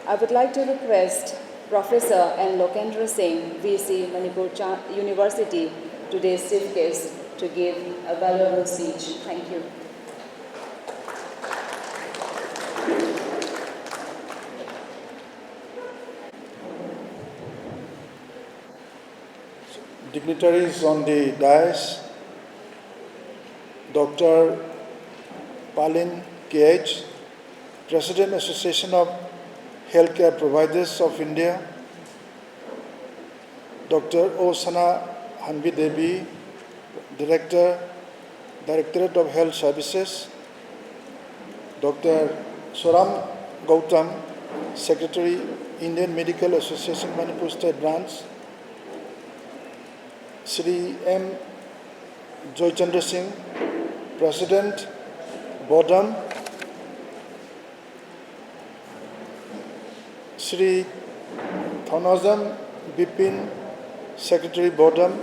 S2: I would like to request Professor N. Lokendra Singh, VC, Manipur University, today's chief guest, to give a valuable speech. Thank you.
S10: Dignitaries on the dais, Dr. Palin KH, President, Association of Healthcare Providers of India, Dr. O. Sanahanbi Devi, Director, Directorate of Health Services, Dr. Soram Gautam, Secretary, Indian Medical Association, Manipur State Branch, Shri M. Joychandra Singh, President, Bodam, Shri Thanazam Bipin, Secretary, Bodam,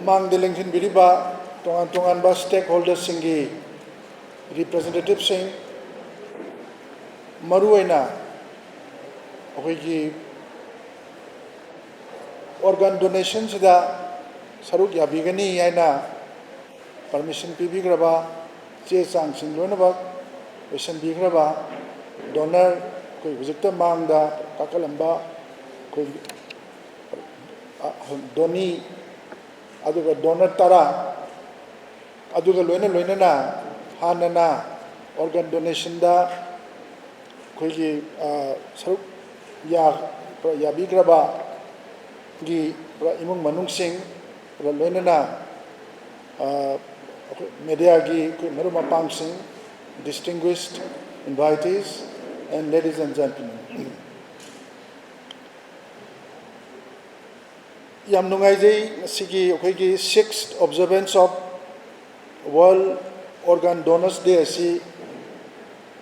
S10: Mang Delinghin Biriba, Tongan Ba Stakeholders Singi, Representative Singh, Maruena, Oigi, organ donation sida saruk yabigani aina permission pibigraba che chang sing loinaba question bigraba donor koi hujikta mangda kakalamba koi doni aduga donor tara aduga loina na hanana organ donation da koi saruk yabigraba gi imung manung sing loinana media gi maru mapang sing distinguished invitees and ladies and gentlemen yam nungai jai sigi khoi gi 6th observance of World Organ Donors Day si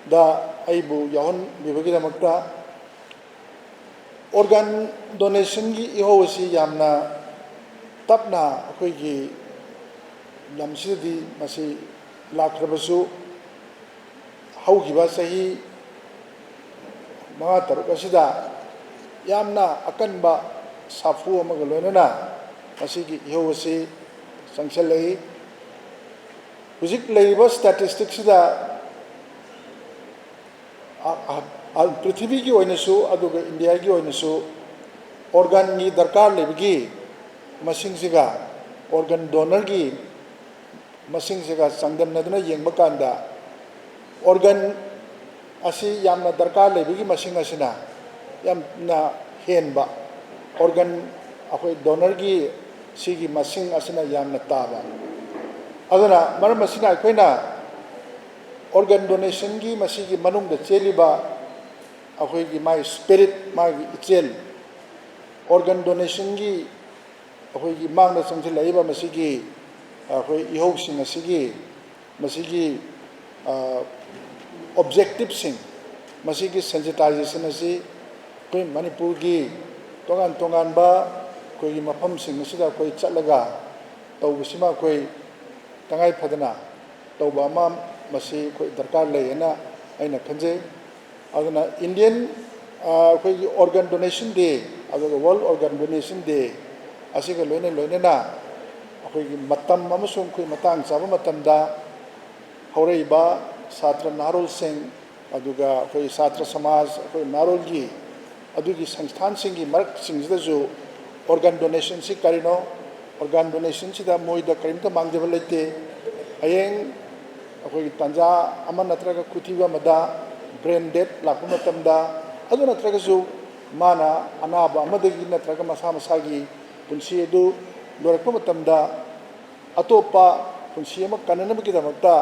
S10: da aibu yahon bibagi damakta organ donation की इहोसी यामना तपना कोई की लम्सिदी मसी लाखरबसु हाउ की बात सही मगा तरुक असिदा यामना अकनबा साफु अमग लोइनना मसी की इहोसी संचलई हुजिक लेइबा स्टैटिस्टिक्स दा पृथ्वी की ओइनसु अदुगा इंडिया की ओइनसु organ की दरकार लेबगी मसिंग सिगा organ donor की मसिंग सिगा संगम नदना येंगबा कांदा organ असी यामना दरकार लेबगी मसिंग असिना यामना हेनबा organ अखोय donor की सिगी मसिंग असिना यामना ताबा अदना मरम असिना अखोयना organ donation की मसिगी मनुंग द चेलिबा अखोय की माय स्पिरिट माय इचेल organ donation की अखोय की मांग द संगसे लइबा मसिगी अखोय इहोग सिंग असिगी मसिगी ऑब्जेक्टिव सिंग मसिगी सेंसिटाइजेशन असि कोई मणिपुर की तोगान तोगान बा कोई मफम सिंग असिदा कोई चलगा तौबसिमा कोई तंगाई Fadna tawba ama masi khoi darkar lei na aina khanje aduna Indian khoi organ donation day aduga World Organ Donation Day asiga loina na khoi matam amasung khoi matang chaba matamda haureiba satra narol sing aduga khoi satra samaj khoi narol gi adugi sansthan singi mark singda jo organ donation si karino organ donation si da moida karim ta mangjaba lete ayeng khoi tanja ama natraga kutiba mada brain death lakpa matamda adu natraga jo mana anaba amadagi natraga masa masagi punsi edu lorakpa matamda atopa punsi ama kanana bagi damakta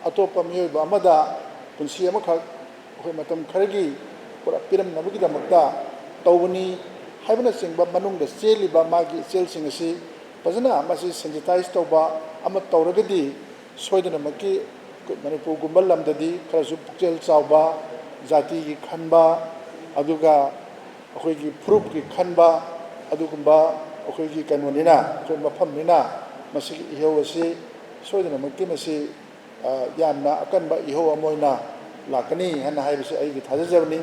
S10: atopa miyoiba amada punsi ama khak khoi matam kharagi pura piram nabagi damakta tawani haibana singba manungda seliba magi sel singasi pajana masi sensitize tawba ama tawragadi soidana maki Manipur gumbal lamdadi kharasu pukchel chawba jati gi khanba aduga akhoi gi proof gi khanba adugumba akhoi gi kanwanina so mafam nina masi ihau asi soidana maki masi yamna akanba ihau amoina lakani hana haibasi ai gi thajajabni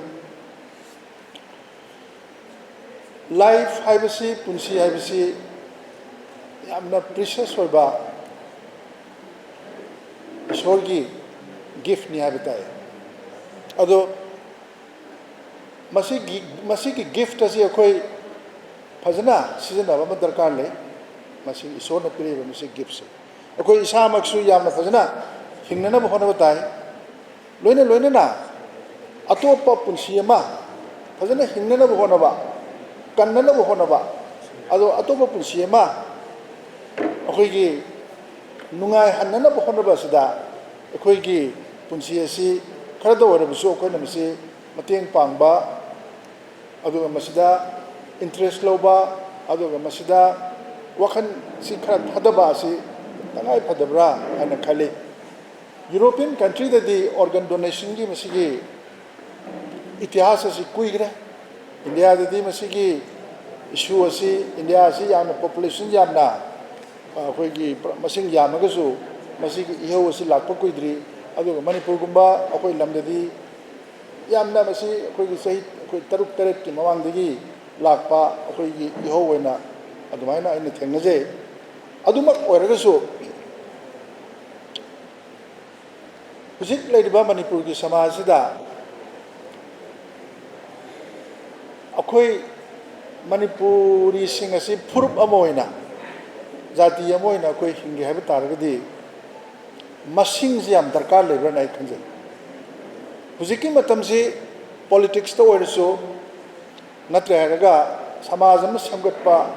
S10: life haibasi punsi haibasi yamna precious hoiba ishorgi gift ni habitai ado masigi gift asi akhoi phajana season aba darkar le masi ishor na pire masi gift se akhoi isa maksu yamna phajana hingnana bahona batai loina na atopa punsi ama phajana hingnana bahona ba kannana bahona ba ado atopa punsi ama akhoi gi nungai hanana bahona ba sida akhoi gi punsi asi kharada warabusu akhoi namsi mateng pangba aduga masida interest loba aduga masida wakhan si khara thadaba si tangai phadabra ana khale European country the organ donation gi masigi itihas asi kuigra India the masigi issue asi India asi yamna population yamna akhoi gi masing yamagasu masigi ihau asi lakpa kuidri aduga Manipur gumba akhoi lamdadi yamna masi akhoi gi sahi akhoi taruk taret ki mamangdagi lakpa akhoi gi ihau oina adumaina aina thengnaje adumak oiragasu hujik leiriba Manipur gi samajida akhoi Manipuri sing asi phurup amoina jati amoina akhoi hingi haiba taragadi masing ji am darkar lebra nai khanje hujiki matam si politics to oirso natre haraga samaj am samgatpa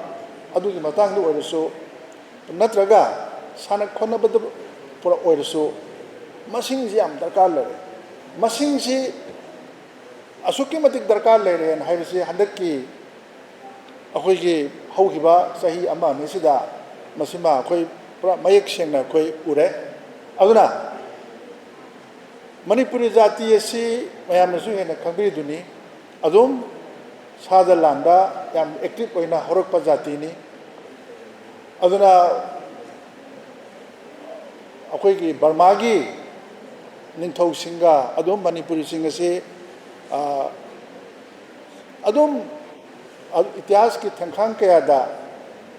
S10: adugi matang do oirso natraga sana khona bad pura oirso masing ji am darkar le masing ji asuki matik darkar le ren haibasi handaki akhoi gi haugiba sahi ama ni sida masima akhoi pura mayek sengna akhoi ure aduna Manipuri jati asi mayam nasu hena khangri duni adum sada landa yam active oina horokpa jati ni aduna akhoi gi Burma gi ningthau singa adum Manipuri singa se adum itihas ki thangkhang kaya da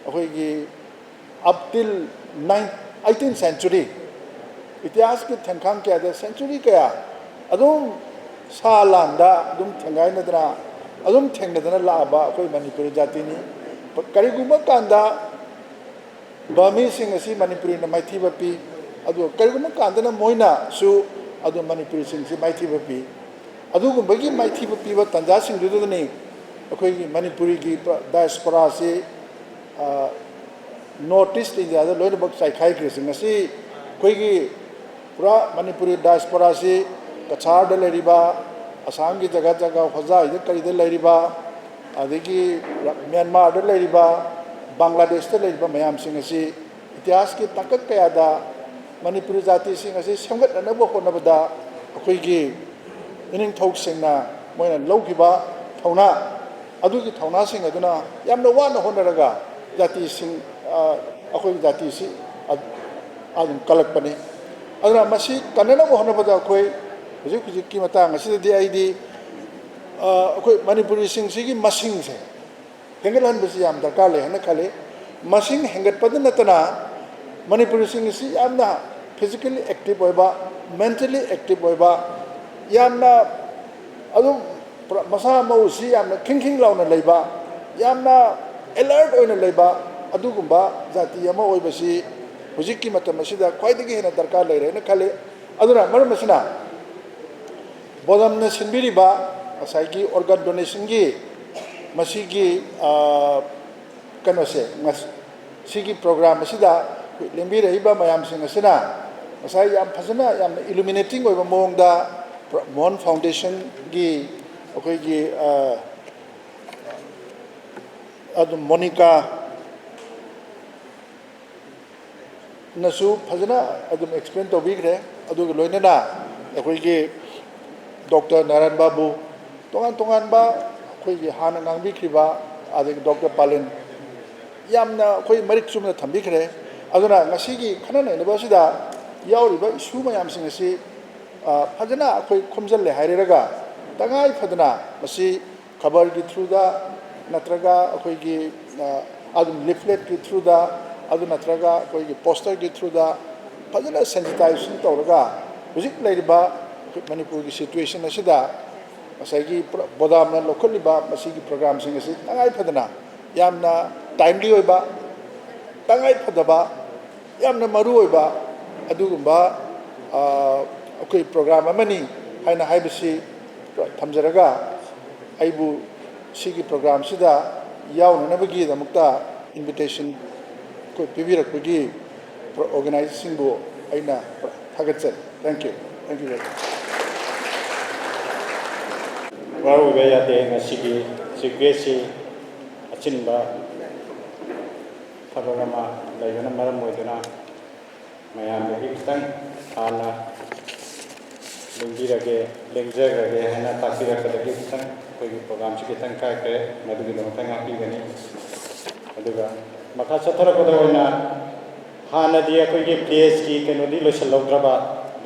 S10: akhoi gi up till 18th century itihas ki thangkhang kaya da century kaya adum salanda adum thangai nadra adum thengnadana laaba akhoi Manipuri jati ni kariguma kanda Burmese sing asi Manipuri na maithiba pi adu kariguma kanda na moina su adu Manipuri sing si maithiba pi adu gumbagi maithiba pi ba tanja sing du ni akhoi gi Manipuri gi diaspora se notice India da loina bak sai khai kri sing asi khoi gi pura Manipuri diaspora se Kachar da leriba Assam gi jaga jaga hoza ida kari da leriba adigi Myanmar da leriba Bangladesh da leriba mayam sing asi itihas ki takat kaya da Manipuri jati sing asi samgat na bo hona bada akhoi gi ining thok sing na moina laukiba thauna adugi thauna sing aduna yamna wana honaraga jati sing akhoi jati si adum kalak pani aduna masi kanana mo hona bada koi hujik ki matang asidadi aidi koi manipuri sing sigi masing se hengalan besi yam darkar le hana khale masing hengat padana tana manipuri sing si yamna physically active oiba mentally active oiba yamna adum masa mau si yamna king launa leiba yamna alert oina leiba adugumba jati yama oiba si hujikki matam asida khwaidagi hena darkar leire na khale aduna maram masina bodamna sinbiriba asaigi organ donation gi masigi kanose sigi program asida lembi rehiba mayam sing asina asai yam phasana yam illuminating oiba mongda Mon Foundation gi okay gi adum Monica nasu phasana adum explain to bigre adu loinana okay gi Dr. Naran Babu tongan ba okay gi hana ngangbi kriba adi Dr. Palin yamna okay marik sumna thambi khre aduna ngasi gi khana ne basida yauriba issue mayam sing asi fajana akoi khomjal le hairega tangai fadana masi khabar gi through da natraga akoi gi adum leaflet gi through da adu natraga akoi gi poster gi through da fajana sensitization tawraga hujik leiriba manipur gi situation asida asagi bodam na lokholiba masi gi program sing asi tangai fadana yamna timely oiba tangai fadaba yamna maru oiba adugumba okay program amani haina haibisi thamjaraga aibu sigi program sida yauna nabagi damukta invitation ko pibirak bagi organizing bo aina thagatse thank you very much
S1: waru beya de ngasigi sigesi achinba thabagama laiyana maram moiduna mayam bagi kitang ana lengirage lengjagage hana takiragage kitang koi program chi kitang kai ke madugi no tanga pigani aduga makha chathara kodaina hana dia koi ge place ki kenodi losal lograba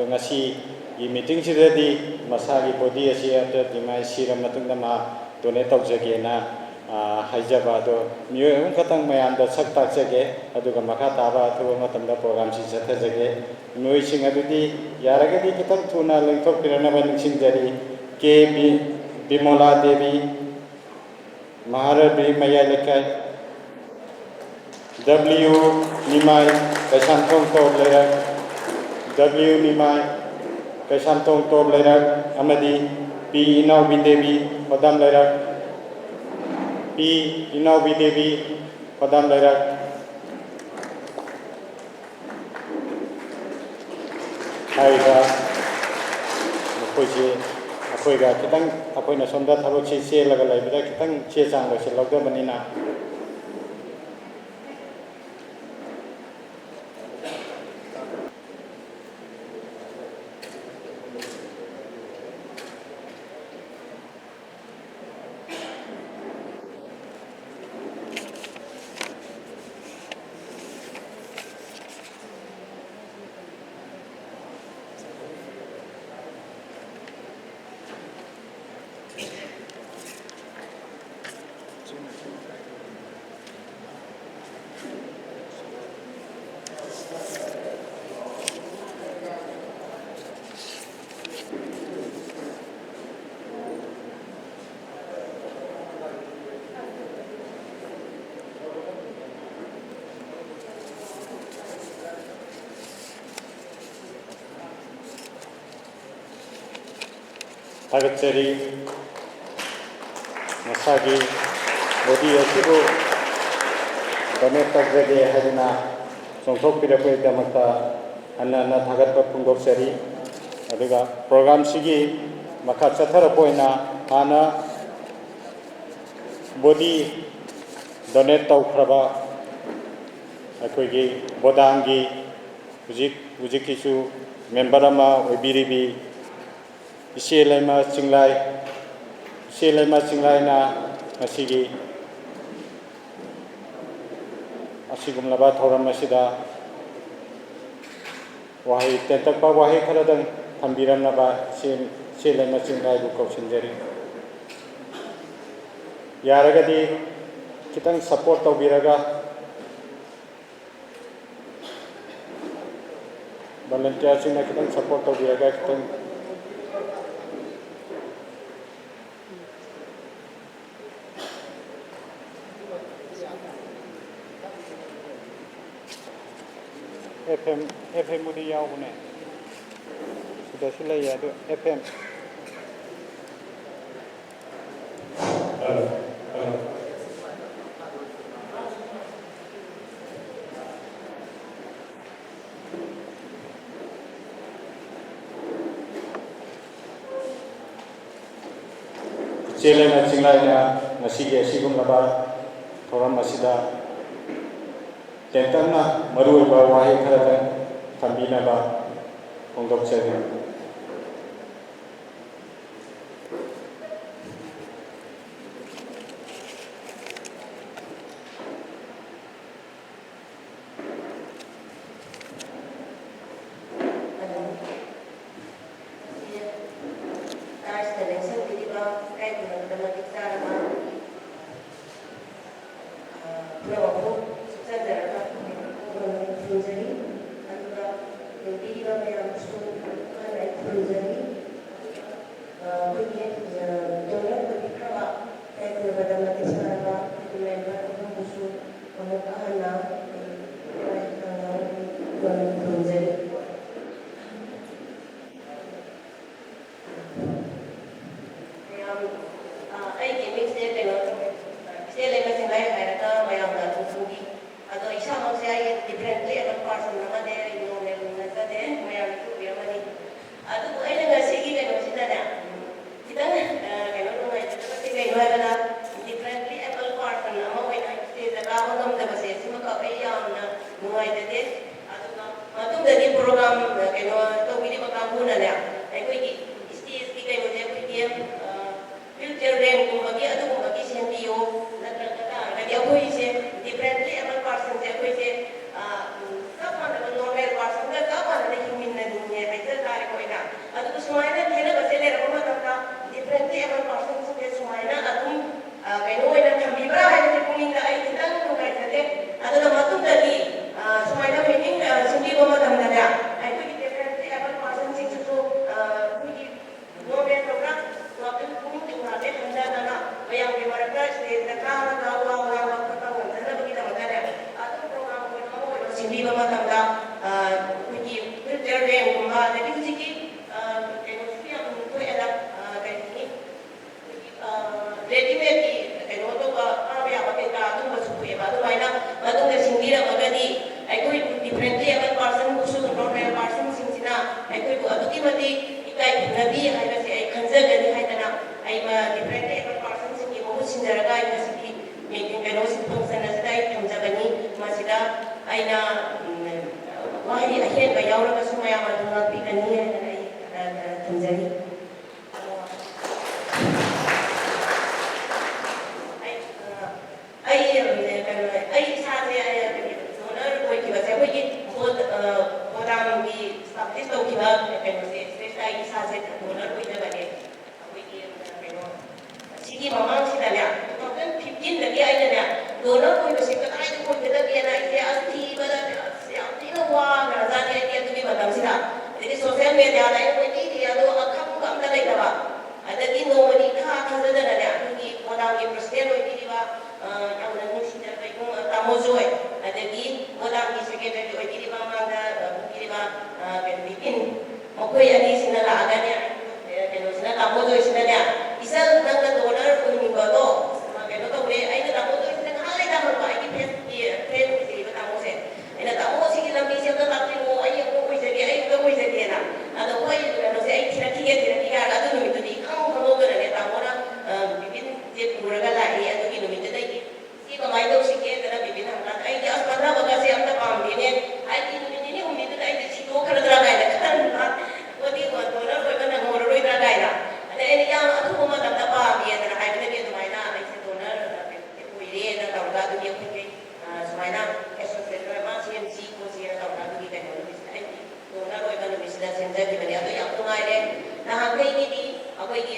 S1: dongasi yi meeting sidadi masagi body asi ata dimai siram matungda ma donate tawjage na haijaba do miyo katang mayam da sak takjage aduga makha taba thu matamda program chi chathajage noi sing adudi yaragadi kitang thuna lengthok pirana ban sing jari ke Bimola Devi Maharabi Mayalekai W Nimai Kasantong Tob Lerak W Nimai Kasantong Tob Lerak Amadi P Inau Devi Padam Lerak P Inau Devi Padam Lerak Haiga Mukoji Apoiga Kitang Apoina Sonda Tabochi Se Lagalai Bida Kitang Che Chang Losi Logda Banina Tagatsari Masagi Bodi Asibu Donate Tagade Hadina Songtok Pirapu Damata Anna Tagat Pungok Sari Adiga Program Sigi Maka Chathara Poina Ana Bodi Donate Taukraba Akogi Bodangi Ujikisu Memberama Ubiribi Isielaima Singlai na masigi asigum laba thoram masida wahai tentakpa wahai kharadang thambiramnaba selema chingai bu kausinjari yaragadi kitang support tawbiraga volunteer singna kitang support tawbiraga kitang FM udi yaubune sudah sulai ya do FM Selena Singlaya Nasige Sigumaba Thoram Masida Tentana Maru Bawahi Karatan Tambina Ba Pondok Sedi
S3: Otherwise,
S11: ꯅꯍꯥꯟꯈꯩꯒꯤꯗꯤ ꯑꯩꯈꯣꯏꯒꯤ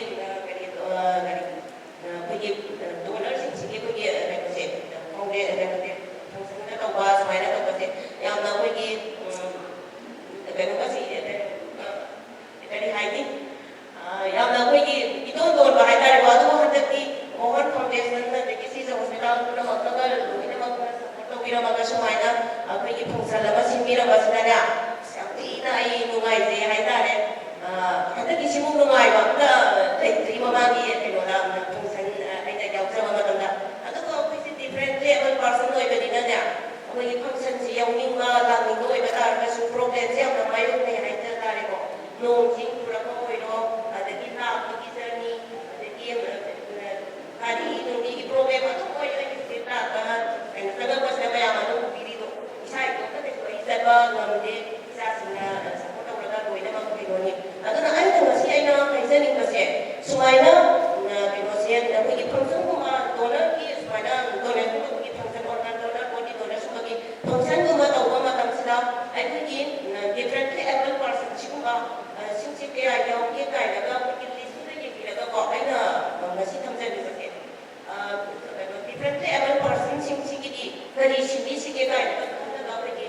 S11: ꯑꯩꯈꯣꯏꯒꯤ ꯗꯣꯅꯔꯁꯤꯡꯁꯤꯒꯤ ꯑꯩꯈꯣꯏꯒꯤ ꯀꯩꯅꯣꯁꯦ ꯐꯪꯁꯟꯗ ꯇꯧꯕ ꯁꯨꯃꯥꯏꯅ ꯇꯧꯕꯁꯦ ꯌꯥꯝꯅ ꯑꯩꯈꯣꯏꯒꯤ ꯀꯩꯅꯣꯒꯁꯤ ꯀꯔꯤ ꯍꯥꯏꯅꯤ ꯌꯥꯝꯅ ꯑꯩꯈꯣꯏꯒꯤ ꯏꯇꯣꯟ ꯇꯣꯟꯕ ꯍꯥꯏꯇꯥꯔꯦꯀꯣ ꯑꯗꯨꯕꯨ ꯍꯟꯗꯛꯇꯤ ꯃꯣꯍꯟ ꯐꯥꯎꯟꯗꯦꯁꯟ ꯑꯗꯒꯤ ꯁꯤꯖ ꯍꯣꯁꯄꯤꯇꯥꯜ ꯄꯨꯝꯅꯃꯛꯇꯒ ꯂꯣꯏꯅꯃꯛ ꯁꯄꯣꯔꯠ ꯇꯧꯕꯤꯔꯝꯃꯒ ꯁꯨꯃꯥꯏꯅ ꯑꯩꯈꯣꯏꯒꯤ ꯐꯪꯁꯟ ꯑꯃ ꯁꯤꯟꯕꯤꯔꯝꯕꯁꯤꯗꯅꯦ ꯌꯥꯝ ꯊꯤꯅ ꯑꯩ ꯅꯨꯡꯉꯥꯏꯖꯩ ꯍꯥꯏꯇꯥꯔꯦ ꯍꯟꯗꯛꯀꯤ ꯁꯤꯃꯨꯛ ꯅꯨꯡꯉꯥꯏꯕ ꯑꯝꯇ ꯂꯩꯇ꯭ꯔꯤ ꯃꯃꯥꯡꯒꯤ ꯀꯩꯅꯣꯗ ꯐꯪꯁꯟ ꯑꯩꯅ ꯌꯥꯎꯖꯕ ꯃꯇꯝꯗ ꯑꯗꯨꯒ ꯑꯩꯈꯣꯏꯁꯦ ꯗꯤꯐ꯭ꯔꯦꯟꯠꯂꯤ ꯑꯦꯕꯜ ꯄꯥꯔꯁꯟ ꯑꯣꯏꯕꯅꯤꯅꯅꯦ ꯑꯩꯈꯣꯏꯒꯤ ꯐꯪꯁꯟꯁꯤ ꯌꯥꯎꯅꯤꯡꯕ ꯂꯥꯛꯅꯤꯡꯕ ꯑꯣꯏꯕ ꯇꯥꯔꯒꯁꯨ ꯄ꯭ꯔꯣꯕ꯭ꯂꯦꯝꯁꯦ ꯌꯥꯝꯅ ꯃꯥꯌꯣꯛꯅꯩ ꯍꯥꯏꯖ ꯇꯥꯔꯦꯀꯣ ꯅꯣꯡ ꯆꯤꯡ ꯆꯨꯔꯛꯄ ꯑꯣꯏꯔꯣ ꯑꯗꯒꯤ ꯂꯥꯛꯄꯒꯤ ꯖꯔꯅꯤ ꯑꯗꯒꯤ ꯒꯥꯔꯤ ꯅꯨꯡꯒꯤꯒꯤ ꯄ꯭ꯔꯣꯕ꯭ꯂꯦꯝ ꯑꯗꯨꯝ ꯑꯣꯏꯁꯦ ꯂꯥꯛꯄ ꯀꯩꯅꯣ ꯆꯪꯉꯛꯄꯁꯤꯗ ꯃꯌꯥꯝ ꯑꯗꯨꯝ ꯄꯤꯔꯤꯗꯣ ꯏꯁꯥ ꯏꯇꯣꯝꯇ ꯀꯩꯁꯨ ꯑꯩ ꯆꯠꯄ ꯉꯝꯗꯦ ꯏꯆꯥꯁꯤꯡꯅ ꯁꯄꯣꯔꯠ ꯇꯧꯔꯒ ꯂꯣꯏꯅꯃꯛ ꯀꯩꯅꯣꯅꯤ ꯑꯗꯨꯅ ꯑꯩꯅ ꯉꯁꯤ ꯑꯩꯅ ꯍꯥꯏꯖꯅꯤꯡꯕꯁꯦ ꯁꯨꯃꯥꯏꯅ ꯀꯩꯅꯣꯁꯦ ꯑꯩꯈꯣꯏꯒꯤ ꯐꯪꯁꯟꯒꯨꯝꯕ ꯗꯣꯅꯔꯒꯤ ꯁꯨꯃꯥꯏꯅ ꯗꯣꯅꯦꯁꯟꯒꯨꯝꯕꯒꯤ ꯐꯪꯁꯟ ꯑꯣꯔꯒꯥꯟ ꯗꯣꯅꯔ ꯕꯣꯗꯤ ꯗꯣꯅꯔ ꯁꯨꯝꯕꯒꯤ ꯐꯪꯁꯟꯒꯨꯝꯕ ꯇꯧꯕ ꯃꯇꯝꯁꯤꯗ ꯑꯩꯈꯣꯏꯒꯤ ꯗꯤꯐ꯭ꯔꯦꯟꯠꯂꯤ ꯑꯦꯕꯜ ꯄꯥꯔꯁꯟ ꯁꯤꯒꯨꯝꯕ ꯁꯤꯡꯁꯦ ꯀꯌꯥ ꯌꯥꯎꯒꯦ ꯀꯥꯏꯅꯒ ꯑꯩꯈꯣꯏꯒꯤ ꯂꯤꯁꯇꯨꯗ ꯌꯦꯡꯕꯤꯔꯒꯀꯣ ꯑꯩꯅ ꯉꯁꯤ ꯊꯝꯖꯅꯤꯡꯕꯁꯦ ꯗꯤꯐ꯭ꯔꯦꯟꯠꯂꯤ ꯑꯦꯕꯜ ꯄꯥꯔꯁꯟꯁꯤꯡꯁꯤꯒꯤꯗꯤ ꯀꯔꯤ ꯁꯤꯟꯕꯤꯁꯤꯒꯦ ꯀꯥꯏꯅꯒ ꯈꯜꯂꯒ ꯑꯩꯈꯣꯏꯒꯤ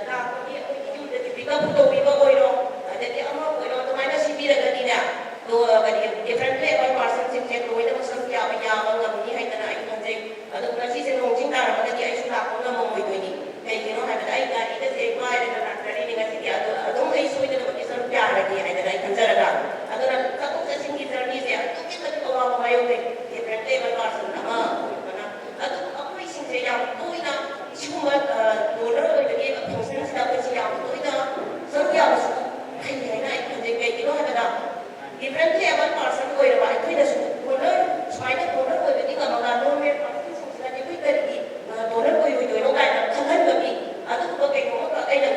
S11: ꯂꯥꯛꯄꯒꯤ ꯑꯩꯈꯣꯏꯒꯤ ꯌꯨꯝꯗꯗꯤ ꯄꯤꯛꯑꯞ ꯇꯧꯕꯤꯕ ꯑꯣꯏꯔꯣ ꯑꯗꯒꯤ ꯑꯃ ꯑꯣꯏꯔꯣ ꯑꯗꯨꯃꯥꯏꯅ ꯁꯤꯟꯕꯤꯔꯒꯗꯤꯅꯦ ꯀꯔꯤ ꯗꯤꯐ꯭ꯔꯦꯟꯠꯂꯤ ꯑꯦꯕꯜ ꯄꯥꯔꯁꯟꯁꯤꯡꯁꯦ ꯂꯣꯏꯅꯃꯛ ꯁꯔꯨꯛ ꯌꯥꯕ ꯉꯝꯅꯤ ꯍꯥꯏꯗꯅ ꯑꯩ ꯈꯟꯖꯩ ꯑꯗꯣ ꯉꯁꯤꯁꯦ ꯅꯣꯡꯆꯤꯡ ꯇꯥꯔꯝꯃꯒꯗꯤ ꯑꯩꯁꯨ ꯂꯥꯛꯄ ꯉꯝꯃꯣꯏꯗꯣꯏꯅꯤ ꯀꯩꯒꯤꯅꯣ ꯍꯥꯏꯕꯗ ꯑꯩ ꯒꯥꯔꯤꯒꯁꯦ ꯄꯥꯏꯔꯒ ꯂꯥꯛꯆꯔꯤꯅꯤ ꯉꯁꯤꯗꯤ ꯑꯗꯨꯝ ꯑꯩ ꯁꯣꯏꯗꯅꯃꯛꯀꯤ ꯁꯔꯨꯛ ꯌꯥꯔꯒꯦ ꯍꯥꯏꯗꯅ ꯑꯩ ꯈꯟꯖꯔꯒ ꯑꯗꯨꯅ ꯆꯠꯊꯣꯛ ꯆꯠꯁꯤꯟꯒꯤ ꯖꯔꯅꯤꯁꯦ ꯑꯗꯨꯛꯀꯤ ꯃꯇꯤꯛ ꯑꯋꯥꯕ ꯃꯥꯌꯣꯛꯅꯩ ꯗꯤꯐ꯭ꯔꯦꯟꯠꯂꯤ ꯑꯦꯕꯜ ꯄꯥꯔꯁꯟ ꯑꯃ ꯑꯣꯏꯕꯅ ꯑꯗꯨ ꯑꯩꯈꯣꯏꯁꯤꯡꯁꯦ ꯌꯥꯝ ꯇꯣꯏꯅ ꯁꯤꯒꯨꯝꯕ ꯗꯣꯅꯔ ꯑꯣꯏꯕꯒꯤ ꯐꯪꯁꯟꯁꯤꯗ ꯑꯩꯈꯣꯏꯁꯦ ꯌꯥꯝ ꯇꯣꯏꯅ ꯁꯔꯨꯛ ꯌꯥꯕꯁꯨ ꯐꯩ ꯍꯥꯏꯅ ꯑꯩ ꯈꯟꯖꯩ ꯀꯩꯒꯤꯅꯣ ꯍꯥꯏꯕꯗ ꯗꯤꯐ꯭ꯔꯦꯟꯠꯂꯤ ꯑꯦꯕꯜ ꯄꯥꯔꯁꯟ ꯑꯣꯏꯔꯕ ꯑꯩꯈꯣꯏꯅꯁꯨ ꯗꯣꯅꯔ ꯁꯨꯃꯥꯏꯅ ꯗꯣꯅꯔ ꯑꯣꯏꯕꯗꯤ ꯉꯝꯃꯒ ꯅꯣꯔꯃꯦꯜ ꯄꯥꯔꯁꯟꯁꯤꯡꯁꯤꯅꯗꯤ ꯑꯩꯈꯣꯏ ꯀꯔꯤꯒꯤ ꯗꯣꯅꯔ ꯑꯣꯏꯔꯣꯏꯗꯣꯏꯅꯣ ꯀꯥꯏꯅ ꯈꯜꯍꯟꯕꯒꯤ ꯑꯗꯨꯒꯨꯝꯕ ꯀꯩꯅꯣꯃꯛ ꯑꯩꯅ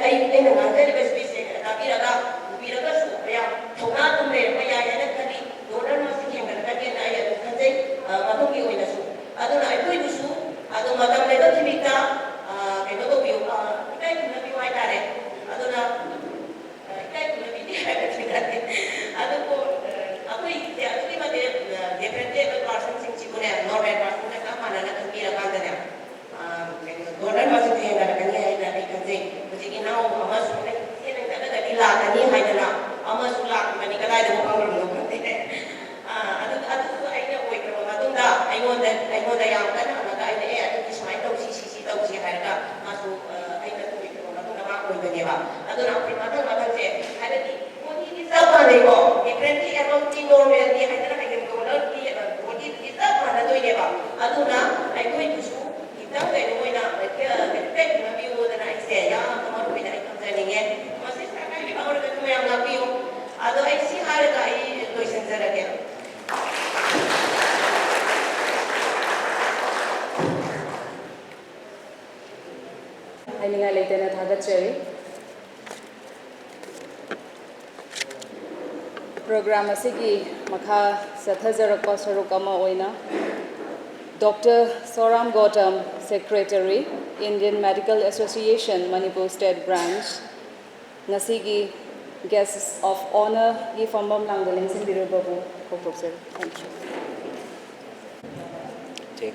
S11: ꯉꯥꯡꯖꯔꯤꯕ ꯁ꯭ꯄꯤꯁꯁꯦ ꯇꯥꯕꯤꯔꯒ ꯎꯕꯤꯔꯒꯁꯨ ꯃꯌꯥꯝ ꯊꯧꯅꯥ ꯑꯗꯨꯝ ꯂꯩꯔꯛꯄ ꯌꯥꯏ ꯍꯥꯏꯅ ꯈꯜꯂꯤ ꯗꯣꯅꯔ ꯃꯁꯤꯡ ꯍꯦꯟꯒꯠꯂꯛꯀꯅꯤꯅ ꯑꯩ ꯑꯗꯨꯝ ꯈꯟꯖꯩ ꯃꯇꯨꯡꯒꯤ ꯑꯣꯏꯅꯁꯨ ꯑꯗꯨꯅ ꯑꯩꯈꯣꯏꯕꯨꯁꯨ ꯑꯗꯨꯝ ꯃꯇꯝ ꯂꯩꯕ ꯈꯤꯃꯤꯛꯇ ꯀꯩꯅꯣ ꯇꯧꯕꯤꯌꯨ ꯏꯀꯥꯏ ꯈꯨꯝꯅꯕꯤꯌꯨ ꯍꯥꯏꯇꯥꯔꯦ ꯑꯗꯨꯅ ꯏꯀꯥꯏ ꯈꯨꯝꯅꯕꯤꯗꯤ ꯍꯥꯏꯕꯗꯤ ꯅꯠꯇꯦ ꯑꯗꯨꯕꯨ ꯑꯩꯈꯣꯏꯁꯦ ꯑꯗꯨꯛꯀꯤ ꯃꯇꯤꯛ ꯗꯤꯐ꯭ꯔꯦꯟꯠꯂꯤ ꯑꯦꯕꯜ ꯄꯥꯔꯁꯟꯁꯤꯡꯁꯤꯕꯨꯅꯦ ꯅꯣꯔꯃꯦꯜ ꯄꯥꯔꯁꯟꯒ ꯆꯞ ꯃꯥꯟꯅꯅ ꯈꯟꯕꯤꯔꯀꯥꯟꯗꯅꯦ ꯗꯣꯅꯔ ꯃꯁꯤꯡ ꯍꯦꯟꯒꯠꯂꯛꯀꯅꯤ ꯍꯥꯏꯅ ꯑꯩ ꯈꯟꯖꯩ ꯍꯧꯖꯤꯛ ꯏꯅꯥꯎ ꯑꯃꯁꯨ ꯏꯆꯦ ꯅꯪ ꯆꯠꯂꯒꯗꯤ ꯂꯥꯛꯀꯅꯤ ꯍꯥꯏꯗꯅ ꯑꯃꯁꯨ ꯂꯥꯛꯈꯤꯕꯅꯤ ꯀꯗꯥꯏꯗꯕꯨ ꯈꯪꯈ꯭ꯔꯕꯅꯣ ꯈꯪꯗꯦ ꯑꯗꯨꯁꯨ ꯑꯩꯅ ꯑꯣꯏꯈ꯭ꯔꯕ ꯃꯇꯨꯡꯗ ꯑꯩꯉꯣꯟꯗ ꯌꯥꯝ ꯀꯟꯅ ꯍꯪꯉꯒ ꯑꯩꯅ ꯑꯗꯨꯗꯤ ꯁꯨꯃꯥꯏꯅ ꯇꯧꯁꯤ ꯁꯤ ꯇꯧꯁꯤ ꯍꯥꯏꯔꯒ ꯃꯥꯁꯨ ꯑꯩꯅ ꯑꯣꯏꯈ꯭ꯔꯕ ꯃꯇꯨꯡꯗ ꯃꯥ ꯑꯣꯏꯕꯅꯦꯕ ꯑꯗꯨꯅ ꯑꯩꯈꯣꯏ ꯃꯊꯪꯁꯦ ꯍꯥꯏꯕꯗꯤ ꯕꯣꯗꯤꯗꯤ ꯆꯞ ꯃꯥꯟꯅꯩꯀꯣ ꯗꯤꯐ꯭ꯔꯦꯟꯠꯂꯤ ꯑꯦꯕꯜꯗꯤ ꯅꯣꯔꯃꯦꯜꯗꯤ ꯍꯥꯏꯗꯅ ꯍꯌꯦꯡ ꯗꯣꯅꯔꯒꯤ ꯕꯣꯗꯤꯗꯤ ꯆꯞ ꯃꯥꯟꯅꯗꯣꯏꯅꯦꯕ ꯑꯗꯨꯅ ꯑꯩꯈꯣꯏꯕꯨꯁꯨ ꯈꯤꯇꯪ ꯀꯩꯅꯣ ꯑꯣꯏꯅ ꯈꯨꯝꯅꯕꯤꯌꯨꯗꯅ ꯑꯩꯁꯦ ꯌꯥꯝꯅ ꯃꯔꯨ ꯑꯣꯏꯅ ꯑꯩ ꯊꯝꯖꯅꯤꯡꯉꯦ ꯃꯁꯤ ꯁꯔꯀꯥꯔꯒꯤ ꯍꯧꯔꯒꯁꯨ ꯃꯌꯥꯝ ꯉꯥꯛꯄꯤꯌꯨ ꯑꯗꯣ ꯑꯩ ꯁꯤ ꯍꯥꯏꯔꯒ ꯑꯩ ꯂꯣꯏꯁꯤꯟꯖꯔꯒꯦ
S2: ꯍꯥꯏꯅꯤꯡꯉꯥꯏ ꯂꯩꯇꯅ ꯊꯥꯒꯠꯆꯔꯤ ꯄ꯭ꯔꯣꯒ꯭ꯔꯥꯝ ꯑꯁꯤꯒꯤ ꯃꯈꯥ ꯆꯠꯊꯖꯔꯛꯄ ꯁꯔꯨꯛ ꯑꯃ ꯑꯣꯏꯅ Dr. Soram Gautam, Secretary, Indian Medical Association, Manipur State Branch, Nasigi Guests of Honor, gi fambam langda lengsin birubabu koktoksir. Thank you.
S12: Okay.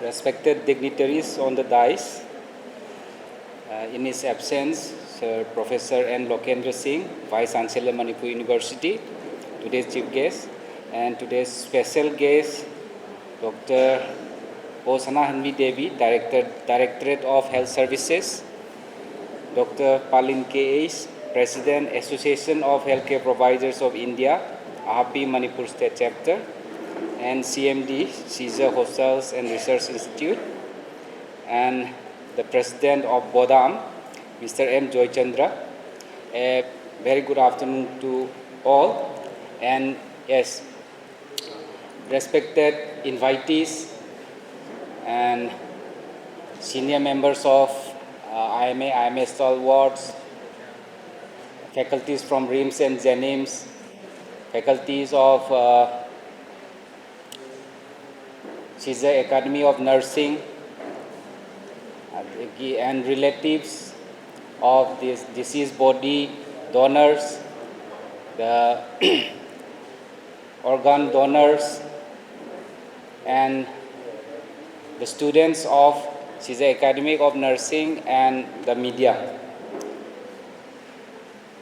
S12: Respected dignitaries on the dais, in his absence, Sir Professor N. Lokendra Singh, Vice Chancellor Manipur University, today's chief guest, and today's special guest, Dr. O. Sanahanvi Devi, Directorate of Health Services, Dr. Palin K.H., President, Association of Healthcare Providers of India, AHAPI Manipur State Chapter, and CMD, Caesar Hostels and Research Institute, and the President of BODAM, Mr. M. Joy Chandra. A very good afternoon to all, and yes, respected invitees and senior members of IMA stalwarts, faculties from RIMS and Jenims, faculties of Caesar Academy of Nursing, and relatives of this deceased body, donors, the organ donors and the students of CISA Academy of Nursing and the media.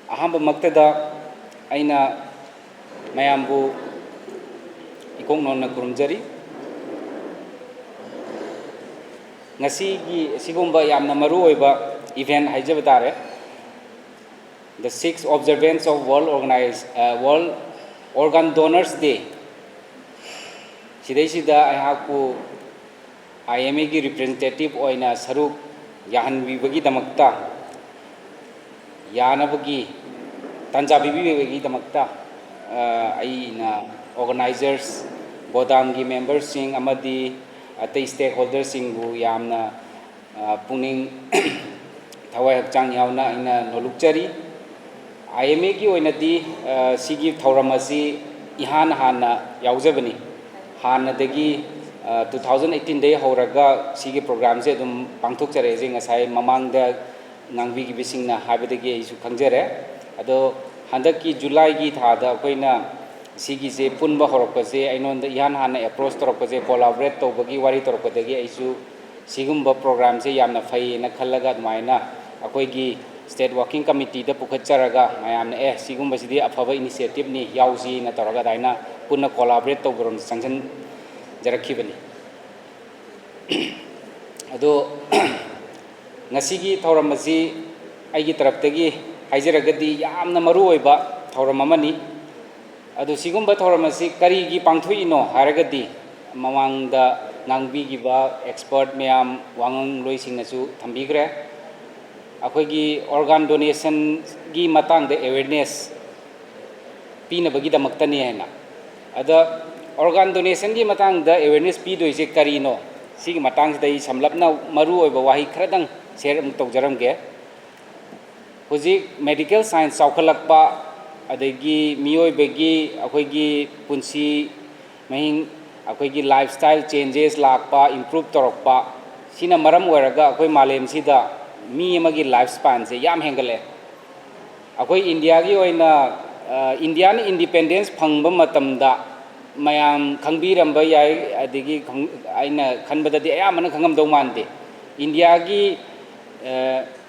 S12: Ahamba maktada aina mayambu ikong nonna kurumjari ngasi gi sigumba yamna maru oiba event haijaba tare, the 6th observance of World Organ Donors Day. Sidai ahaku IMA gi representative oina saruk yahanbi bagi damakta yana bagi tanjabi bagi damakta aina organizers bodam gi members sing amadi atei stakeholders sing bu yamna puning thawai hakchang yauna aina nolukchari IMA gi oina di sigi thauramasi ihan hana yaujabani hana dagi 2018 day horaga sigi program se dum pangthok chare jing asai mamang da ngangbi gi bising na habadagi isu khangjare ado handaki July gi tha da koina sigi se punba horok se ainon da ihan hana approach torok se collaborate to bagi wari torok dagi isu sigumba program se yamna fai na khallaga maina akoi gi state working committee da pukhacharaga mayamna sigumba sidi afaba initiative ni yausi na toraga daina punna collaborate to borom sanction jarakibani ado ngasigi thauramasi aigi taraftagi haijaragadi yamna maru oiba thauram amani ado sigumba thauramasi kari gi pangthuino haragadi mamangda ngangbi gi ba expert mayam wangang loisingnasu thambigre akoigi organ donation gi matang da awareness pina bagi da maktani haina ada organ donation gi matang da awareness pi doi se karino sigi matang dai samlapna maru oiba wahi khradang share am tawjaram ge hoji medical science saukhalakpa adagi mioi bagi akoigi punsi mahing akoigi lifestyle changes lakpa improve torokpa sina maram oiraga akoi malem sida mi amagi lifespan se yam hengale akoi India gi oina Indian independence phangba matamda mayam khangbiram yai adigi aina khanbada di ayamana khangam do mande India gi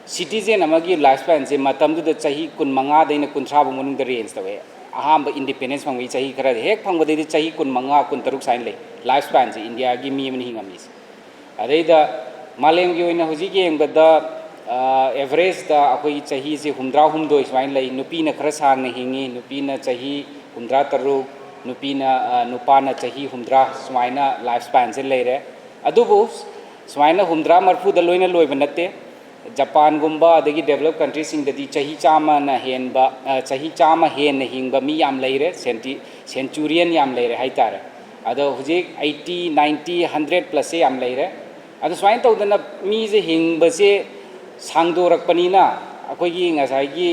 S12: citizen amagi lifespan se matam du chahi kun manga daina kun thaba munung da range tawe ahamba independence phangwi chahi khara hek phangba de chahi kun manga kun taruk sain le lifespan se India gi mi mani hingamis adeida malem gi oina hoji gi engda average da akoi chahi se humdra humdoi swain lai nupina khara sang na hingi nupina chahi humdra taruk nupina nupana chahi humdra swaina lifespan se leire adubu swaina humdra marfu da loina loiba natte Japan gumba adagi developed countries sing da di chahi chama na henba chahi chama hen na hingba mi yam leire centurion yam leire haitare ado hujik 80 90 100 plus se yam leire ado swain tawdana mi je hingba se sangdorakpanina akoigi ngasai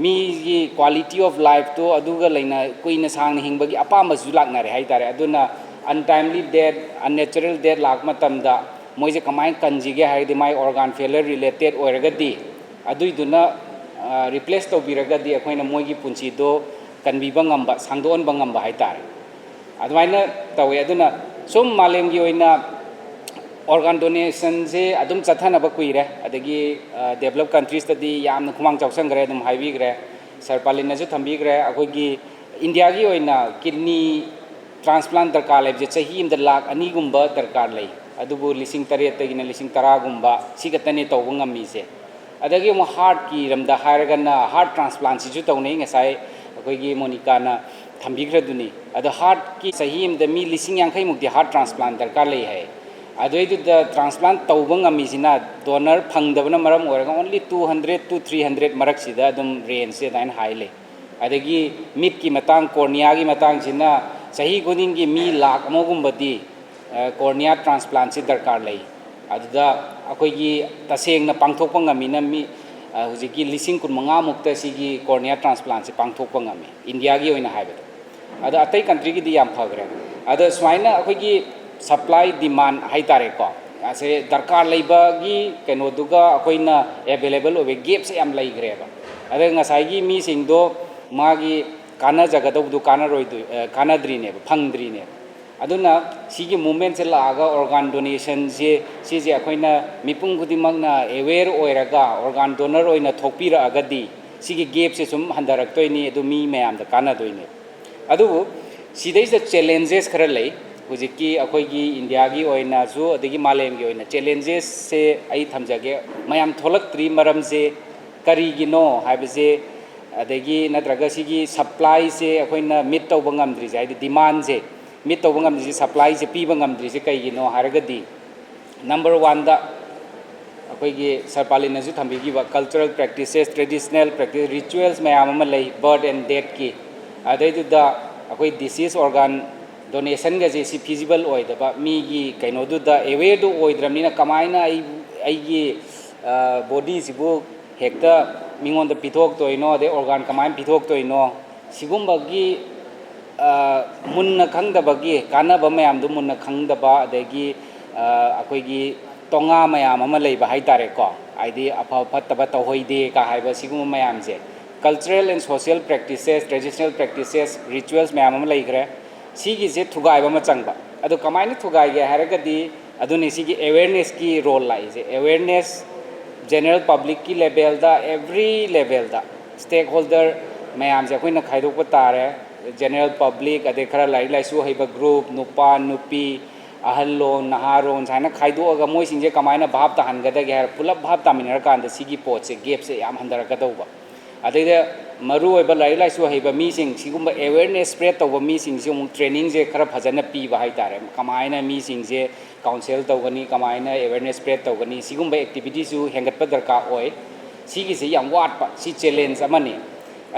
S12: mi gi quality of life to aduga laina koina sang hingbagi apamba ju laknare haitare aduna untimely death unnatural death lak matamda moise kamai kanjige haide mai organ failure related oiragadi aduiduna replace to biragadi akoina moigi punchi do kanbiba ngamba sangdon bangamba haitare adwaina tawe aduna sum malem gi oina organ donation se adum chathana ba kuire adagi developed countries tadi yamna khumang chawsang gre adum highway gre sarpalina ju thambi gre akoigi India gi oina kidney transplant darkar le je chahi imda lakh ani gumba darkar lei adubu lising tare tagina lising tara gumba sigatani tawba ngami se adagi mo heart ki ramda hairagana heart transplant si ju tawnei ngasai akoigi Monica na thambi gre duni ado heart ki chahi imda mi lising yang khai mukti heart transplant darkar lei hai adoidu the transplant tawbang amisina donor phangdabna maram oraga only 200 to 300 marak sida dum range se dain haile adagi mit ki matang cornea gi matang sina sahi goding gi mi lakh amogum badi cornea transplant se darkar lei aduda akoi gi taseng na pangthokpa ngamina mi hujiki lising kun manga mukta sigi cornea transplant se pangthokpa ngami India gi oina haiba ada atai country gi di yam phagre ada swaina akoi gi supply demand haitare ko ase darkar leiba gi keno duga akoina available obe gap se am lai greba ada ngasai gi mi sing do मागी काना जगदबदु काना रोइदु काना द्रीने फंगद्रीने अदुना सिगी मूवमेंट से लागा ऑर्गन डोनेशन से अखोइना मिपुंग खुदिमगना अवेयर ओइरगा ऑर्गन डोनर ओइना थोकपिरअगदी सिगी गेप से सुम हंदरक्तोइनी अदु मी मयाम द कानादोइने अदुबु सिदैस चैलेंजेस खरा लई हुजिकी अखोइगी इंडिया की ओइना सु अदगी मालेम की ओइना चैलेंजेस से आई थमजगे मयाम थोलक्त्री मरम से करीगिनो हाइबसे अदगी नत्रगा सिगी सप्लाई से अखोइना मीट तौबा ngamdri से डिमांड से मीट तौबा ngamdri सप्लाई से पीबा ngamdri से कईगिनो हारगदी नंबर 1 दा अखोइगी सरपालिनसु थंबिगिबा cultural practices traditional practice rituals मयाम अमा लई बर्थ एंड डेथ की अदैदुदा अखोइ डिसीज ऑर्गन डोनेशन गजे सी फिजिबल ओइदबा मीगी कैनोदुदा अवेयर दु ओइद्रमनिना कमाइना आई बॉडी सिबु हेक्ता मिंगोंद पिथोक तोइनो दे ऑर्गन कमाइन पिथोक तोइनो सिगुम्बगी मुन्ना खंगदबगी कानाबा मयाम दु मुन्ना खंगदबा अदगी अखोइगी तोंगा मयाम अमा लैबा हाइतारे को आइदी अफा फत्तबा तौहोइदे का हाइबा सिगुम मयाम से cultural and social practices traditional practices rituals मयाम अमा लैग्रे सिगी से थुगाइबा मा चंगबा अदो कमाइन थुगाइगे हारगदी अदुनि सिगी अवेयरनेस की रोल लाई से अवेयरनेस जनरल पब्लिक की लेवल दा एवरी लेवल दा स्टेक होल्डर मयाम से अखोइना खाइदोकपा तारे जनरल पब्लिक अदे खरा लाइक लाइसु हैबा ग्रुप नुपा नुपी अहलोन नहारोन साइना खाइदोगा मोइसिंजे कमाइना भाव ताहनगदगे हार पुलप भाव तामिनर कांदा सिगी पोट से गेप से याम हंदरगदौबा अदे मरु ओइबा लाइक लाइसु हैबा मीसिंग सिगुम्बा अवेयरनेस स्प्रेड तौबा मीसिंग से ट्रेनिंग से खरा फजन पीबा हाइतारे कमाइना मीसिंग से काउंसिल तौगनी कमाइना अवेयरनेस स्प्रेड तौगनी सिगुम्बा एक्टिविटीसु हेंगतपा दरकार ओइ सिगी से याम वाटपा सि चैलेंज अमनी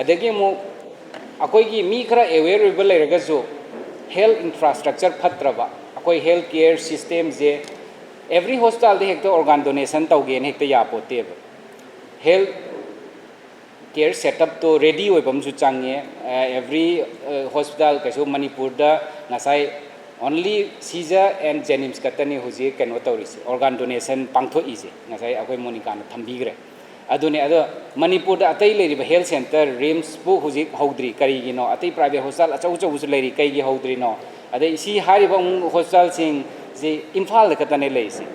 S12: अदगे मु अखोइगी मी खरा अवेयर ओइबा लैरगसु हेल्थ इंफ्रास्ट्रक्चर फत्रबा अखोइ हेल्थ केयर सिस्टम से एवरी हॉस्पिटल दे हेक्ता ऑर्गन डोनेशन तौगेन हेक्ता यापोतेब हेल्थ केयर सेटअप तो रेडी होइबमसु चांगे एवरी हॉस्पिटल कैसो मणिपुर दा नसाई ओनली सीजा एंड जेनिम्स कतनी हुजी कैनो तौरिसे ऑर्गन डोनेशन पांथो इजे नसाई अखोइ मोनिका न थंबीग्रे अदुने अदो मणिपुर दा अतै लेरिबा हेल्थ सेंटर रिम्स पु हुजी हौद्री करिगिनो अतै प्राइवेट हॉस्पिटल अचौ चौसु लेरि कैगी हौद्रीनो अदे इसी हारिबा हॉस्पिटल सिंग जे इम्फाल दा कतने लेइसे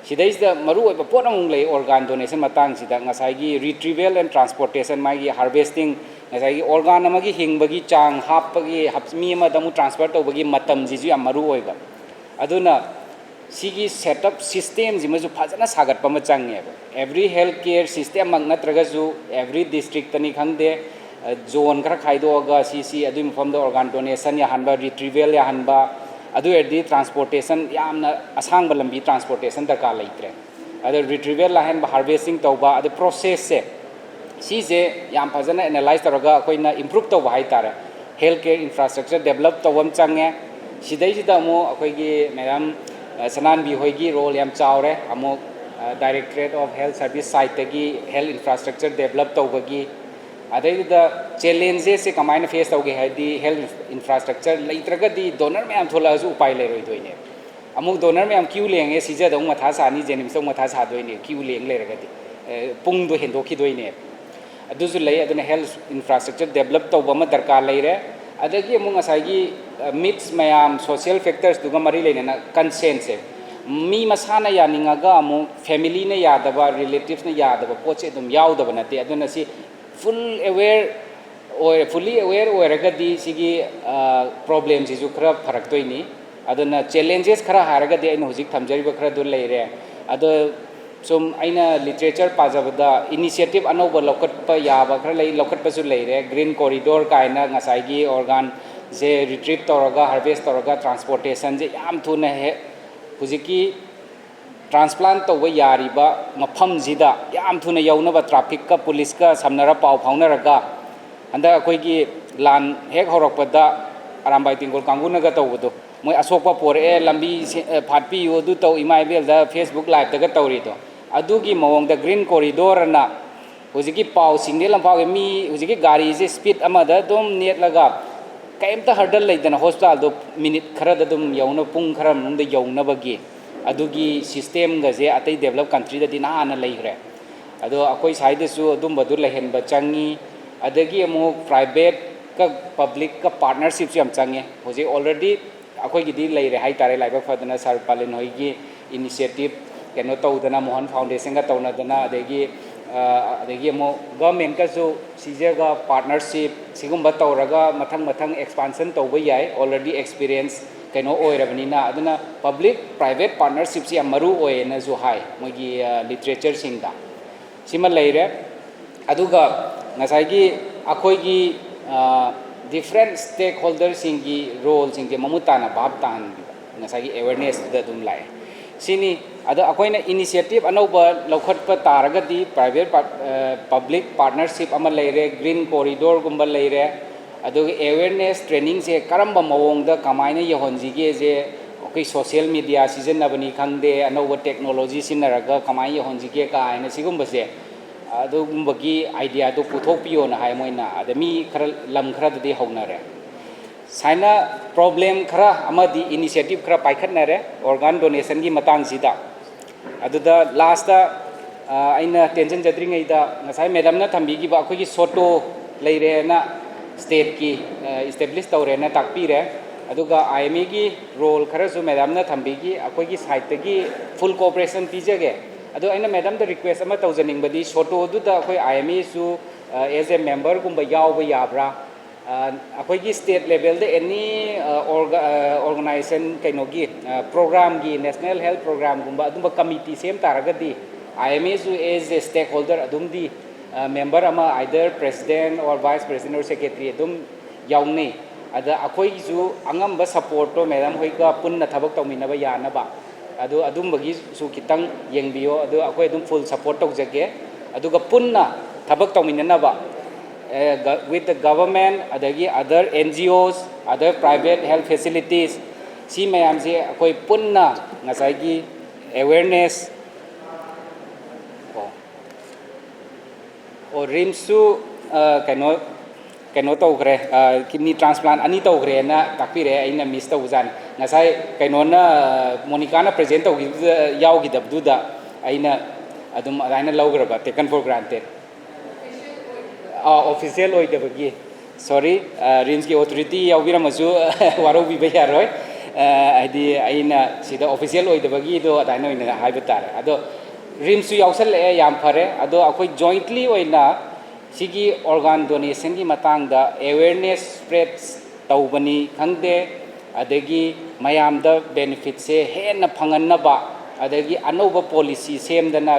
S12: सिदैसदा मरु ओइबा pot अमुंग लei organ donation matang sida ngasai retrieval and transportation magi harvesting ngasai organ amagi hingbagi chang hapagi hapmi ma damu transfer tobagi matam jisu am maru oiba aduna sigi setup system jimasu phajana sagat pa ma change every health care system mag natraga ju every district tani khangde zone khara khaido ga si adu mfam da organ donation ya hanba retrieval ya hanba अदु एडी ट्रांसपोर्टेशन यामना असांग लंबी ट्रांसपोर्टेशन दरकार लेत्रे अदु रिट्रीवल लाहन हार्वेस्टिंग तौबा अदु प्रोसेस से सीजे याम फजना एनालाइज तौरगा अखोइना इंप्रूव तौबा हाइतारे हेल्थ केयर इंफ्रास्ट्रक्चर डेवलप तौबम चंगे सिदैजिदा मो अखोइगी मैडम सनानबी होइगी रोल याम चावरे अमो directorate of health service side तगी हेल्थ इंफ्रास्ट्रक्चर डेवलप तौबगी अदैदा चैलेंजेस से कमाइन फेस तौगे हाइदी हेल्थ इंफ्रास्ट्रक्चर लेत्रगदी डोनर मैम थोलासु उपाय लेरोइदोइने अमुक डोनर मैम क्यू लेंगे सिजदौ मथा सानी जेनिम्सौ मथा सादोइने क्यू लेंग लेरगदी पुंगदो हेंदोखिदोइने अदुसु लei अदुने हेल्थ इंफ्रास्ट्रक्चर डेवलप तौबा म दरकार लेरे अदगी अमुक असाइगी मिक्स मैम सोशल फैक्टर्स दुगा मरी लेनेना कंसेंट से मी मसाना यानिंगागा अमुक फैमिली ने यादबा रिलेटिव्स ने यादबा पोचे दुम यावदबा नते अदुना सि fully aware oiragadi sigi problems isu khara pharaktoi aduna challenges khara haragadi aina hojik thamjariba khara du leire ado sum aina literature pajabada initiative anoba lokatpa yaba khara lei lokatpa su leire green corridor kaina ngasai gi organ je retrieve toraga harvest toraga transportation je yam thuna he hojiki transplant तब यारीबा मफम जिदा याम थुना यौनबा ट्रैफिक का पुलिस का समनरा पाव फाउनरगा हंदा अखोइगी लान हेक हरकपदा आरामबाई तिंगोल कांगुनगा तौबदो मोय असोकपा पोरे लंबी फाटपी योदु तौ इमाइबेल दा फेसबुक लाइव तगा तौरिदो अदुगी मवंग दा ग्रीन कॉरिडोर ना हुजिगी पाव सिंगने लंफाव मी हुजिगी गाड़ी से स्पीड अमदा दोम नेटलगा कैमता हर्डल लेदना हॉस्पिटल दो मिनिट खरद दुम यौन पुंग खरा मुंग दा यौनबगी अदुगी सिस्टम गजे अतै डेवलप कंट्री दा दिना आना लेग्रे अदो अखोइ साइड सु अदुम बदु लेहन बचंगी अदगी अमो प्राइवेट का पब्लिक का पार्टनरशिप से हम चंगे होजे ऑलरेडी अखोई गिदी लेरे हाई तारे लाइबा फदना सर पालन होगी इनिशिएटिव केनो तौदना मोहन फाउंडेशन का तौनदना अदगी अमो गवर्नमेंट का जो सीजे का पार्टनरशिप सिगुम्बा तौरगा मथंग मथंग एक्सपांशन तौबा याय ऑलरेडी एक्सपीरियंस कनो ओइरबनिना अदना पब्लिक प्राइवेट पार्टनरशिप से मरु ओयना जो हाई मोगी लिटरेचर सिंगदा सिमा लेरे अदुगा नसाइगी अखोइगी डिफरेंट स्टेक होल्डर सिंगी रोल सिंगे ममुताना भाब तान नसाइगी अवेयरनेस दुम लाए सिनी अद अखोइना इनिशिएटिव अनौबा लौखटप तारगदी प्राइवेट पब्लिक पार्टनरशिप अमा लेरे ग्रीन कॉरिडोर गुम्बा लेरे अदुग अवेयरनेस ट्रेनिंग से करम्बा मवोंगदा कमाइना यहोंजिगे जे अखोइ सोशल मीडिया सिजनबनी खंगदे अनौबा टेक्नोलॉजी सिनरगा कमाइ यहोंजिगे का आइना सिगुम्बसे अदुगुम्बगी आइडिया दो पुथोकपियो ना हाय मोइना अदमी खरा लम खरादि हौनारे साइना प्रॉब्लम खरा अमदी इनिशिएटिव खरा पाइखतनारे ऑर्गन डोनेशन की मतंग सिदा अदुदा लास्ट आइना टेंशन जद्रिंगैदा ngasai मैडम ना थंबीगी बा अखोगी सोटो लेरे ना स्टेट की एस्टैब्लिश तौरे ना ताकपीरे अदुगा आईएमए की रोल खरा जो मैडम ना थंबीगी अखोगी साइड तगी फुल कोऑपरेशन पीजगे अदो आइना मैडम द रिक्वेस्ट अमा तौजनिंगबदी सोटो दुदा अखोई आईएमए सु एज ए मेंबर गुम्बा यावबा याब्रा अखोगी स्टेट लेवल दे एनी ऑर्गेनाइजेशन कैनोगी प्रोग्राम की नेशनल हेल्थ प्रोग्राम गुम्बा अदुम्बा कमिटी सेम तारगदी आईएमए सु एज ए स्टेक होल्डर अदुमदी मेंबर अमा either president or vice president or secretary अदुम यावनी अदा अखोगी सु अंगम्बा सपोर्ट तो मैडम होइगा पुन्ना थबक तौमिनबा यानबा अदु अदुमबगी सु खितंग येंबियो अदु अखोई अदुम फुल सपोर्ट तौजगे अदुगा पुन्ना थबक तौमिननबा with the government adagi other NGOs other private health facilities si mayam se akoi punna ngasai gi awareness or rimsu kano togre kidney transplant ani togre na takpire aina miss tawjan ngasai kano na Monica na present tawgi yaw gi dabduda aina adum aina lograba taken for granted official होइदबगी सॉरी रिम्स की ऑथोरिटी यावबिरमसु वारोबि बयारोय आइदि आइना सिदा ऑफिशियल होइदबगी दो अदाइना होइना हाइबा तारे अदो रिम्स यावसल याम फरे अदो अखोय जॉइंटली होइना सिगी ऑर्गन डोनेशन की मतांगदा अवेयरनेस स्प्रेड तौबनी खंगदे अदगी मयाम द बेनिफिट से हेन फंगनबा अदगी अनोबा पॉलिसी सेमदना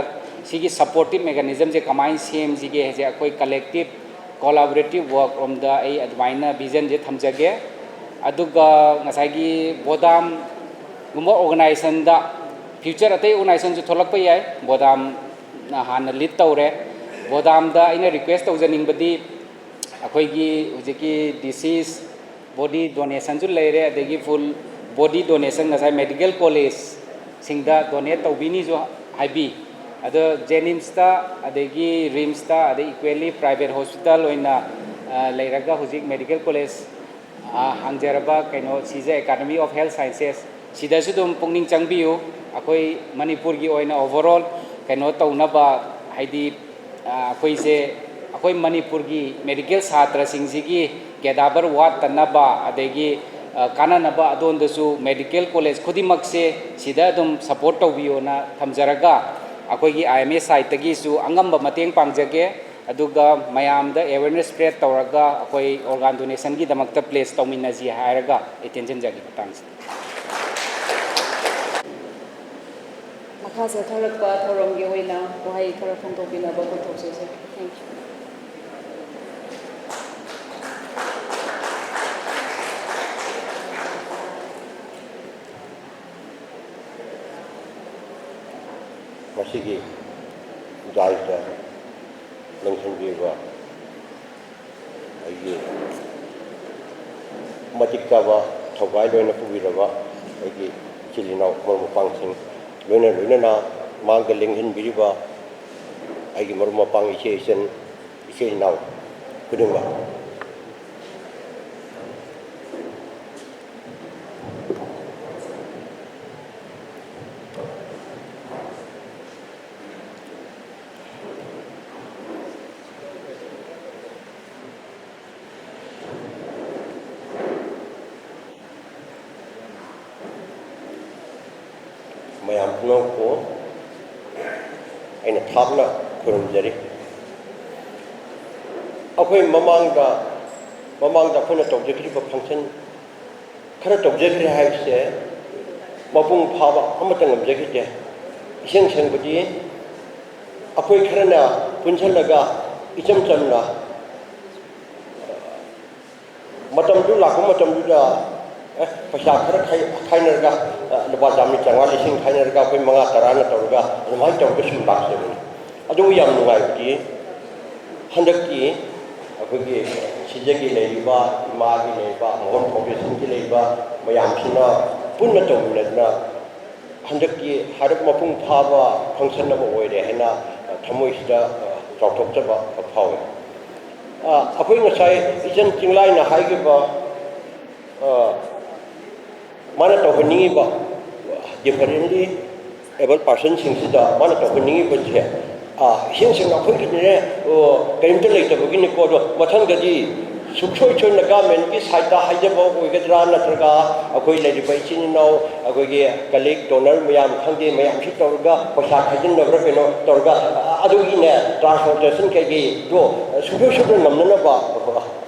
S12: सिगी सपोर्टिव मेकानिज्म से कमाइन सेम सिगे जे अखोई कलेक्टिव कोलैबोरेटिव वर्क रोम द ए अदवाइना विजन जे थमजगे अदुगा ngasai bodam गुम्बा ऑर्गेनाइजेशन दा फ्यूचर अतै ऑर्गेनाइजेशन जो थोलक पे याय bodam ना हान लीड तौरे bodam दा इने रिक्वेस्ट तौजनिंगबदी अखोई गी हुजेकी डिसीज बॉडी डोनेशन जो लेरे अदगी full body donation ngasai medical college सिंगदा डोनेट तौबिनी जो हाइबी अदो जेनिम्स ता अदगी रिम्स ता अदे इक्वली प्राइवेट हॉस्पिटल ओइना लेरगा हुजिक मेडिकल कॉलेज हांगजरबा कैनो सीजे एकेडमी ऑफ हेल्थ साइंसेस सिदासु दुम पुंगनिंग चंगबियु अखोई मणिपुर की ओइना ओवरऑल कैनो तौनबा हाइदी अखोई से अखोई मणिपुर की मेडिकल छात्र सिंगजिगी केदाबर वाट तनबा अदगी काननबा अदोंदसु मेडिकल कॉलेज खुदिमक से सिदा दुम सपोर्ट तौबियोना थमजरगा अखोई आईएमए साइट तगीसु अंगम्बा मतेंग पांगजगे अदुगा मयाम द अवेयरनेस स्प्रेड तौरगा अखोई ऑर्गन डोनेशन की दमकता प्लेस तौमिनजी हायरगा अटेंशन जगी बतांस
S2: मखा से थरकपा थौरमगे ओइना वहाई खरा फोंदोबिनाबा कोथोकसे थैंक यू
S13: मसीगी दालदा लंघनबीबा आइए मतिकाबा थौगाई लोइना पुबिरबा आइगे चिलिनाव मरमपांगसिंग लोइना लोइना मांग लिंघनबीबा आइगे मरमपांग इसेनाव खुदुंबा पुनमको अना थापना खुरमजरी अखोई ममांगदा अखोना तौजखिबा फंक्शन खरा तौजखिरे हाइसे मपुंग फाबा अमतंग अमजखिते इसेंग सेंगबदी अखोई खरना पुंसलगा इचम चमना मतमदु लाखो मतमदुदा पैसा खरा खाइनरगा लुपा जामि चंगा लिसिंग खाइनरगा अखोई मंगा तराना तौरगा अदुमाइ तौगसु लाक्सेबनी अदु याम नुगाइबदी हंदकी अखोई सिजगी लेरिबा इमागी लेरिबा मोहन फाउंडेशन की लेरिबा मयामसिना पुन्ना तौमिनना हंदकी हारक मपुंग फाबा फंक्शन अमा ओइरे हैना थमोइसिदा चौथोक्चबा फावे अखोई ngасai इजन चिंगलाइना हाइगिबा माना तौहनिबा डिफरेंटली एबल पर्सन सिंगसिदा माना तौहनिबा जे हिंसिंग अखोई ने करिमता लेतबगिनि कोदो मथंगदी सुखोय छोन गवर्नमेंट की साइडा हाइजबो ओइगद्रा नत्रगा अखोई लेरिबा इचिनिनाव अखोई कलेक्ट डोनर मयाम खंगे मयाम छि तौरगा पैसा खाइजन नब्र केनो तौरगा अदुगिने ट्रांसपोर्टेशन केगी दो सुखोय छोन नमननबा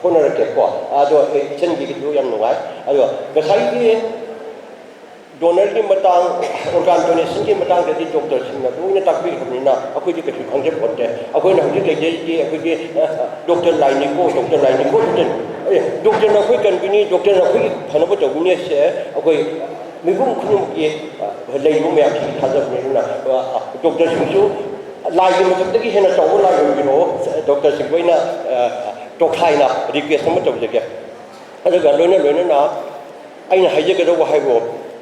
S13: होनरके को अदो इचनगी दो याम नुगाय अदो गसाइगी डोनर की मतंग ऑर्गन डोनेशन की मतंग ददी डॉक्टर सिंह दोने ताकबी खबनिना अखोई जी कछु खंगे पड़ते अखोई न हजि लेजे जी अखोई डॉक्टर लाइनिको डॉक्टर अखोई कंपनी डॉक्टर अखोई फनबो तगुने से अखोई मिगुम खुनुम की लेबो मयाम की थाजबनिना डॉक्टर सिंहसु लाइगे मतकी हेना चौबो लाइगो डॉक्टर सिंहना तोखाइना रिक्वेस्ट म तबजके अदगा लोइना अइना हाइजगदो हाइबो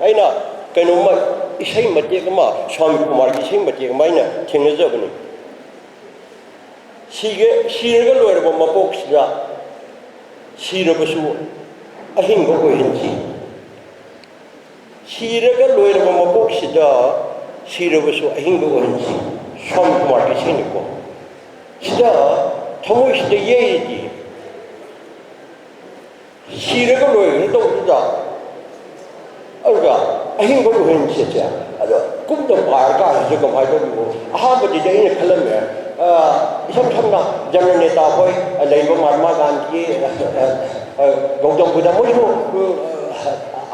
S13: अना कौम इसे मटेक स्वामी कुमार की इसे मटेक अना थेंजबनी सिरग लोरब मपोक्सीदा सिरबसु अहिंग ओहिंसी सिरग लोरब मपोक्सीदा सिरबसु अहिंग ओहिंसी स्वामी कुमार की इसेनिको सिदा थमोइसिदा येदी सिरग लोरगदौदा अगर अहिंग ओहिंसी अदो कुमद पारका जो कमाय दो अहाबदी देने खलमे इसम समना जनरल नेता होय लेबो महात्मा गांधी गौतम बुद्ध मोइहो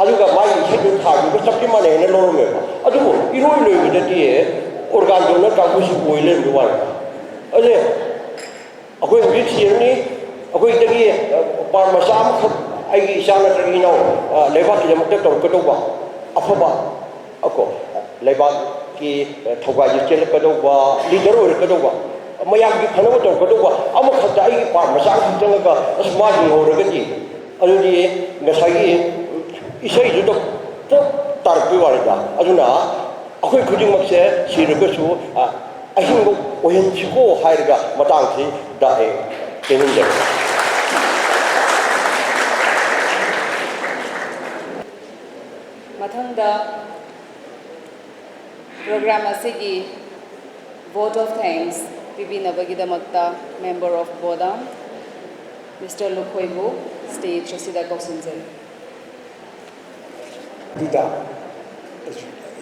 S13: अदुगा माइ सेदु थागु सबके माने ने लोरमे अदुबो इरोय लोइबदती ऑर्गन डोनर काबुसु बोइले दुवाय अजे अखोय हबि सिरनी अखोय तगी पार मसाम आइगी इसाना तगिनो लेबा की जमक तौरकदौबा अफबा अको लेबा की थौगाई चेलकदौबा लीडर ओरकदौबा मयाम की फनबो तौरकदौबा अमखत आइगी पार मसाम खंजंगा अस्मा हिंगोरगदी अदुदी ngасai isai जुदो तारपि वारिदा अदुना अखोय खुदिंगमक्से सिरगसु अहिंगो ओहेनसिको हाइरगा मतांगसि दाए तेनिंजे
S2: मथंगदा programme असिगी vote of thanks pibinabagidamata member of Bodam Mr. Lukhoibu stage asida kausunjal
S6: duda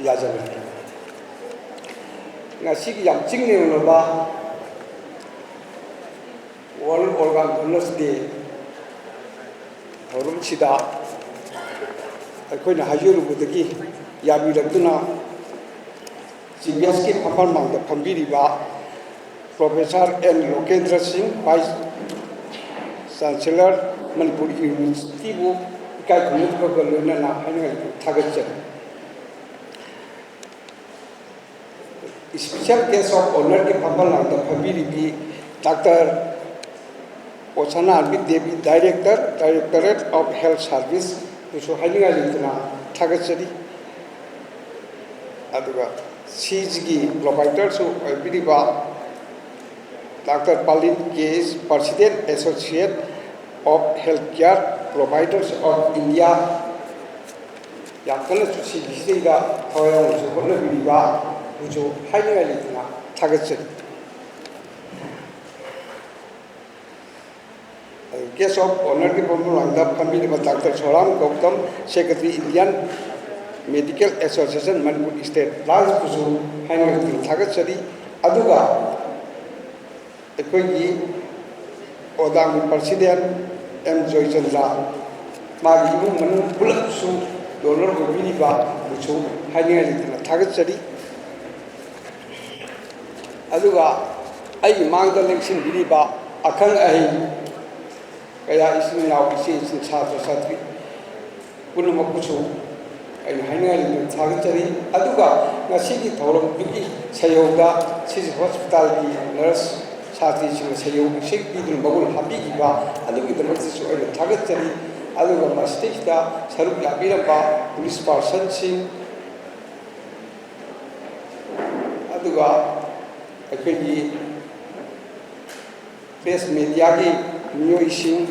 S6: yajabe ngasigi yam chingni unoba World Organ Donors Day horum chida अखोना हाजुरुबदगी याबिरक्तुना CBS की फफल मांग फंबीरिबा professor N Lokendra Singh vice chancellor Manipur university बु इकाय खुनुबगा लोनना हाइना थागतचे स्पेशल गेस्ट ऑफ ऑनर की फफल मांग फंबीरिबी doctor Osna Devi directorate of health service उसु हाइनिंगा लिखना थागतचरी अदुगा सीजी प्रोवाइडर सु बिरिबा doctor Palin KS president associate of health care providers of India याकन सीजीगा होयं सु बोल बिरिबा उसु हाइनिंगा लिखना थागतचरी Guest of honor की परम रंगा फंबी ने doctor Soram Gautam secretary Indian
S14: Medical Association Manipur State Branch Kusu Hainal Thagachari Aduga Equigi Odam President M. Joy Chandra Magi Manu Pulasu Dollar Viva Kusu Hainal Thagachari Aduga Ay Magda Lexin Viva Akang Ahi Kaya isin now isin Satra Satri Punumakusu and Hainal Thagachari Aduga Nasiki Tolam Biki Sayoga Sis Hospital Nurse Sati Sayo Shake Pidul Bagul Habiba Aduki the Moses or the Thagachari Aduga Mastista Sarup Labiraba Police Person Sing Aduga Akagi Best Mediagi New Ising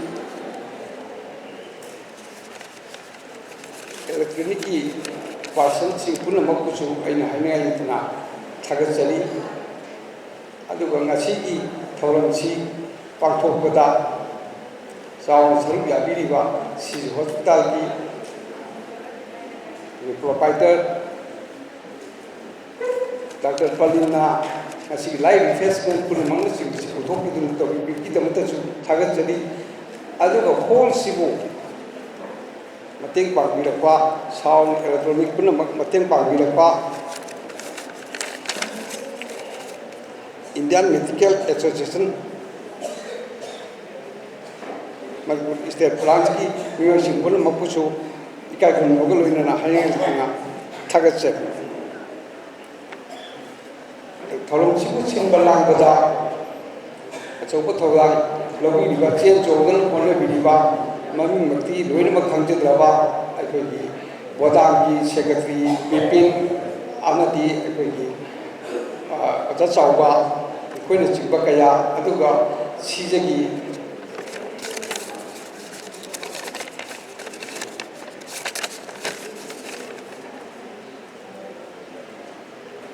S14: Electronic person sing Punamakusu in Hainal Thagachari Aduga Nasiki Tolansi Pangpokoda Sound Sarubia Biriva Sis Hospital the proprietor Dr. Palina Nasi live investment Punamangas Utopi to Kitamatu Thagachari Aduga whole Sibu Mating Pangilapa, sound electronic Mating Pangilapa, Indian Medical Association, Manipur State Branch, University of Mapucho, Ikakun Mogul in a high Thagachari. Tolong Sibu Simbalang Bada, a Chokotolang, Lobby Batia Jogan, Honor Bidiba. Mami Mati, Luima Kanjit Lava, I could be Wadangi, Secretary, Pipin, Amati, I could be Atasawa, Queen Chibakaya, Aduga, Sijagi,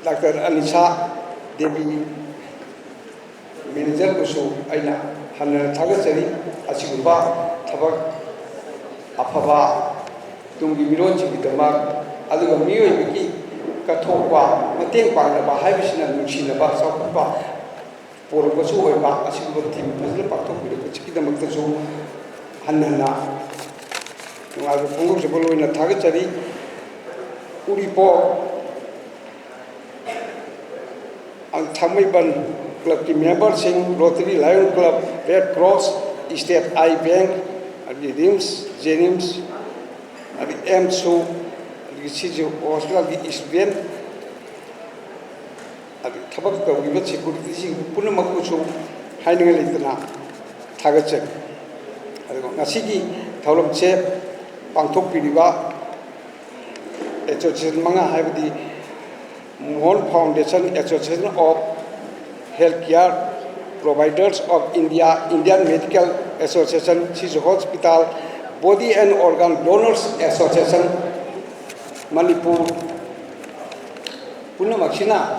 S14: Dr. Anisha Devi, Manager Kusu, Aina, Hana Thagachari, Achiguba. Tabak Apava Tungi Mirochi with the mark, Aduga Mio Wiki, Katopa, Mating Panga, Habishan and Muchinaba, Sakapa, Porokosu, and Asibu team, President Pato, with the Chikita Makazu, Hanana. I will focus in a Thagachari, Uripo, and Tamiban Club members in Rotary Lion Club, Red Cross, State I Bank. The RIMS, Jenims, the MSU, the City Hospital, the East Bend, the Tabaka, we got security, Punamakusu, hiding a little Thagachari. Nasiki, Taulam Chep, Pangtok Pidiva, Association Manga have the Mohon Foundation, Association of Healthcare Providers of India, Indian Medical Association, Sis Hospital, Body and Organ Donors Association, Manipur, Punamaxina,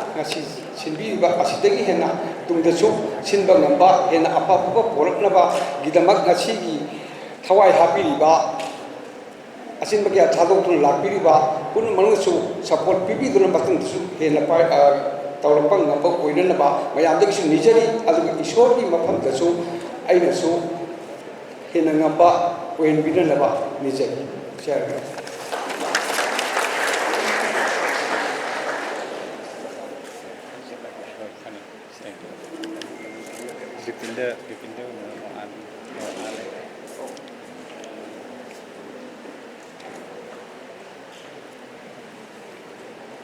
S14: Sinbi, Asidegi Hena, Tumdasu, Sinbangamba, and Apapa, Poraknaba, Gidamak Nasigi, Hawaii Happy, Asinbakia Tado to Lapiriba, Punamangasu, support Pipi Duramatan, Hena. Taurapang number Koinaba, my addiction Nijari, as we shortly Mapam the so, I know so, Hinangamba, when we don't about Nijari.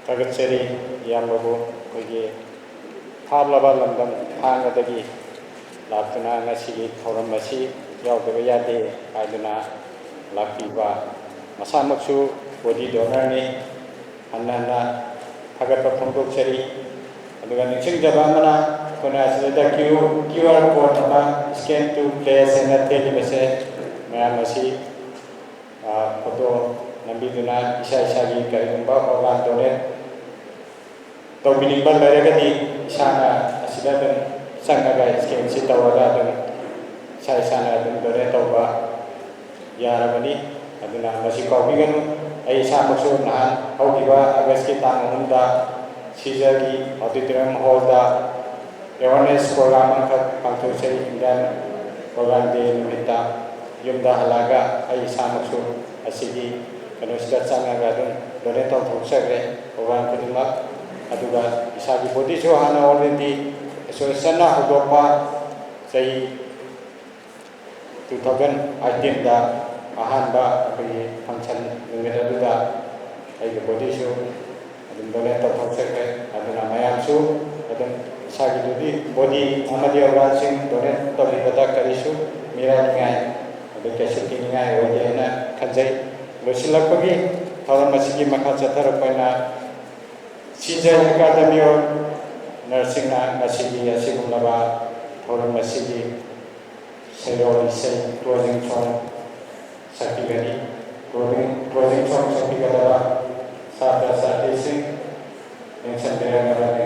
S1: Thagachari Yamabu, Kogi, Tablaba London, Hangadagi, Latuna, Nasi, Toramasi, Yaubayade, Iduna, Lapiba, Masamaksu, Body Donani, Hanana, Tagapa Pongokchari, and the Ganixing Jabamana, Konas, the QR code, scan to place and a telemessage, Mayamasi, Photo, Nambiduna, Isha Shagi, Karimba, or Landone. Tobinimbal Laragadi, Sana, Asidadan, Sanaga, Skin Sitawada, Sai Sana, Doretova, Yaramani, Aduna, Masiko Biganu, ai sa maksu na haukiba August ki tang hunda Caesar auditorium hall da awareness program ka pangtu se Indian program de numita yumda halaga ai sa maksu asigi kano sida changa ga dun donate to thosagre program kudima aduga isagi body so hana already association na hodopa sei 2018 da ahanba ai function ngeda duda ai body show adun donate to thosagre aduna mayam su adun isagi dudi body amadi organ sing donate to bada karisu mira ngai adu kesuti ngai wajena kanjai losilakpagi tharam asigi makha chatharapana Caesar Academy of Nursing na asigi asigumlaba tharam asigi Sero isay closing song sakigani closing song sakigala sa sing yang sendiri ngara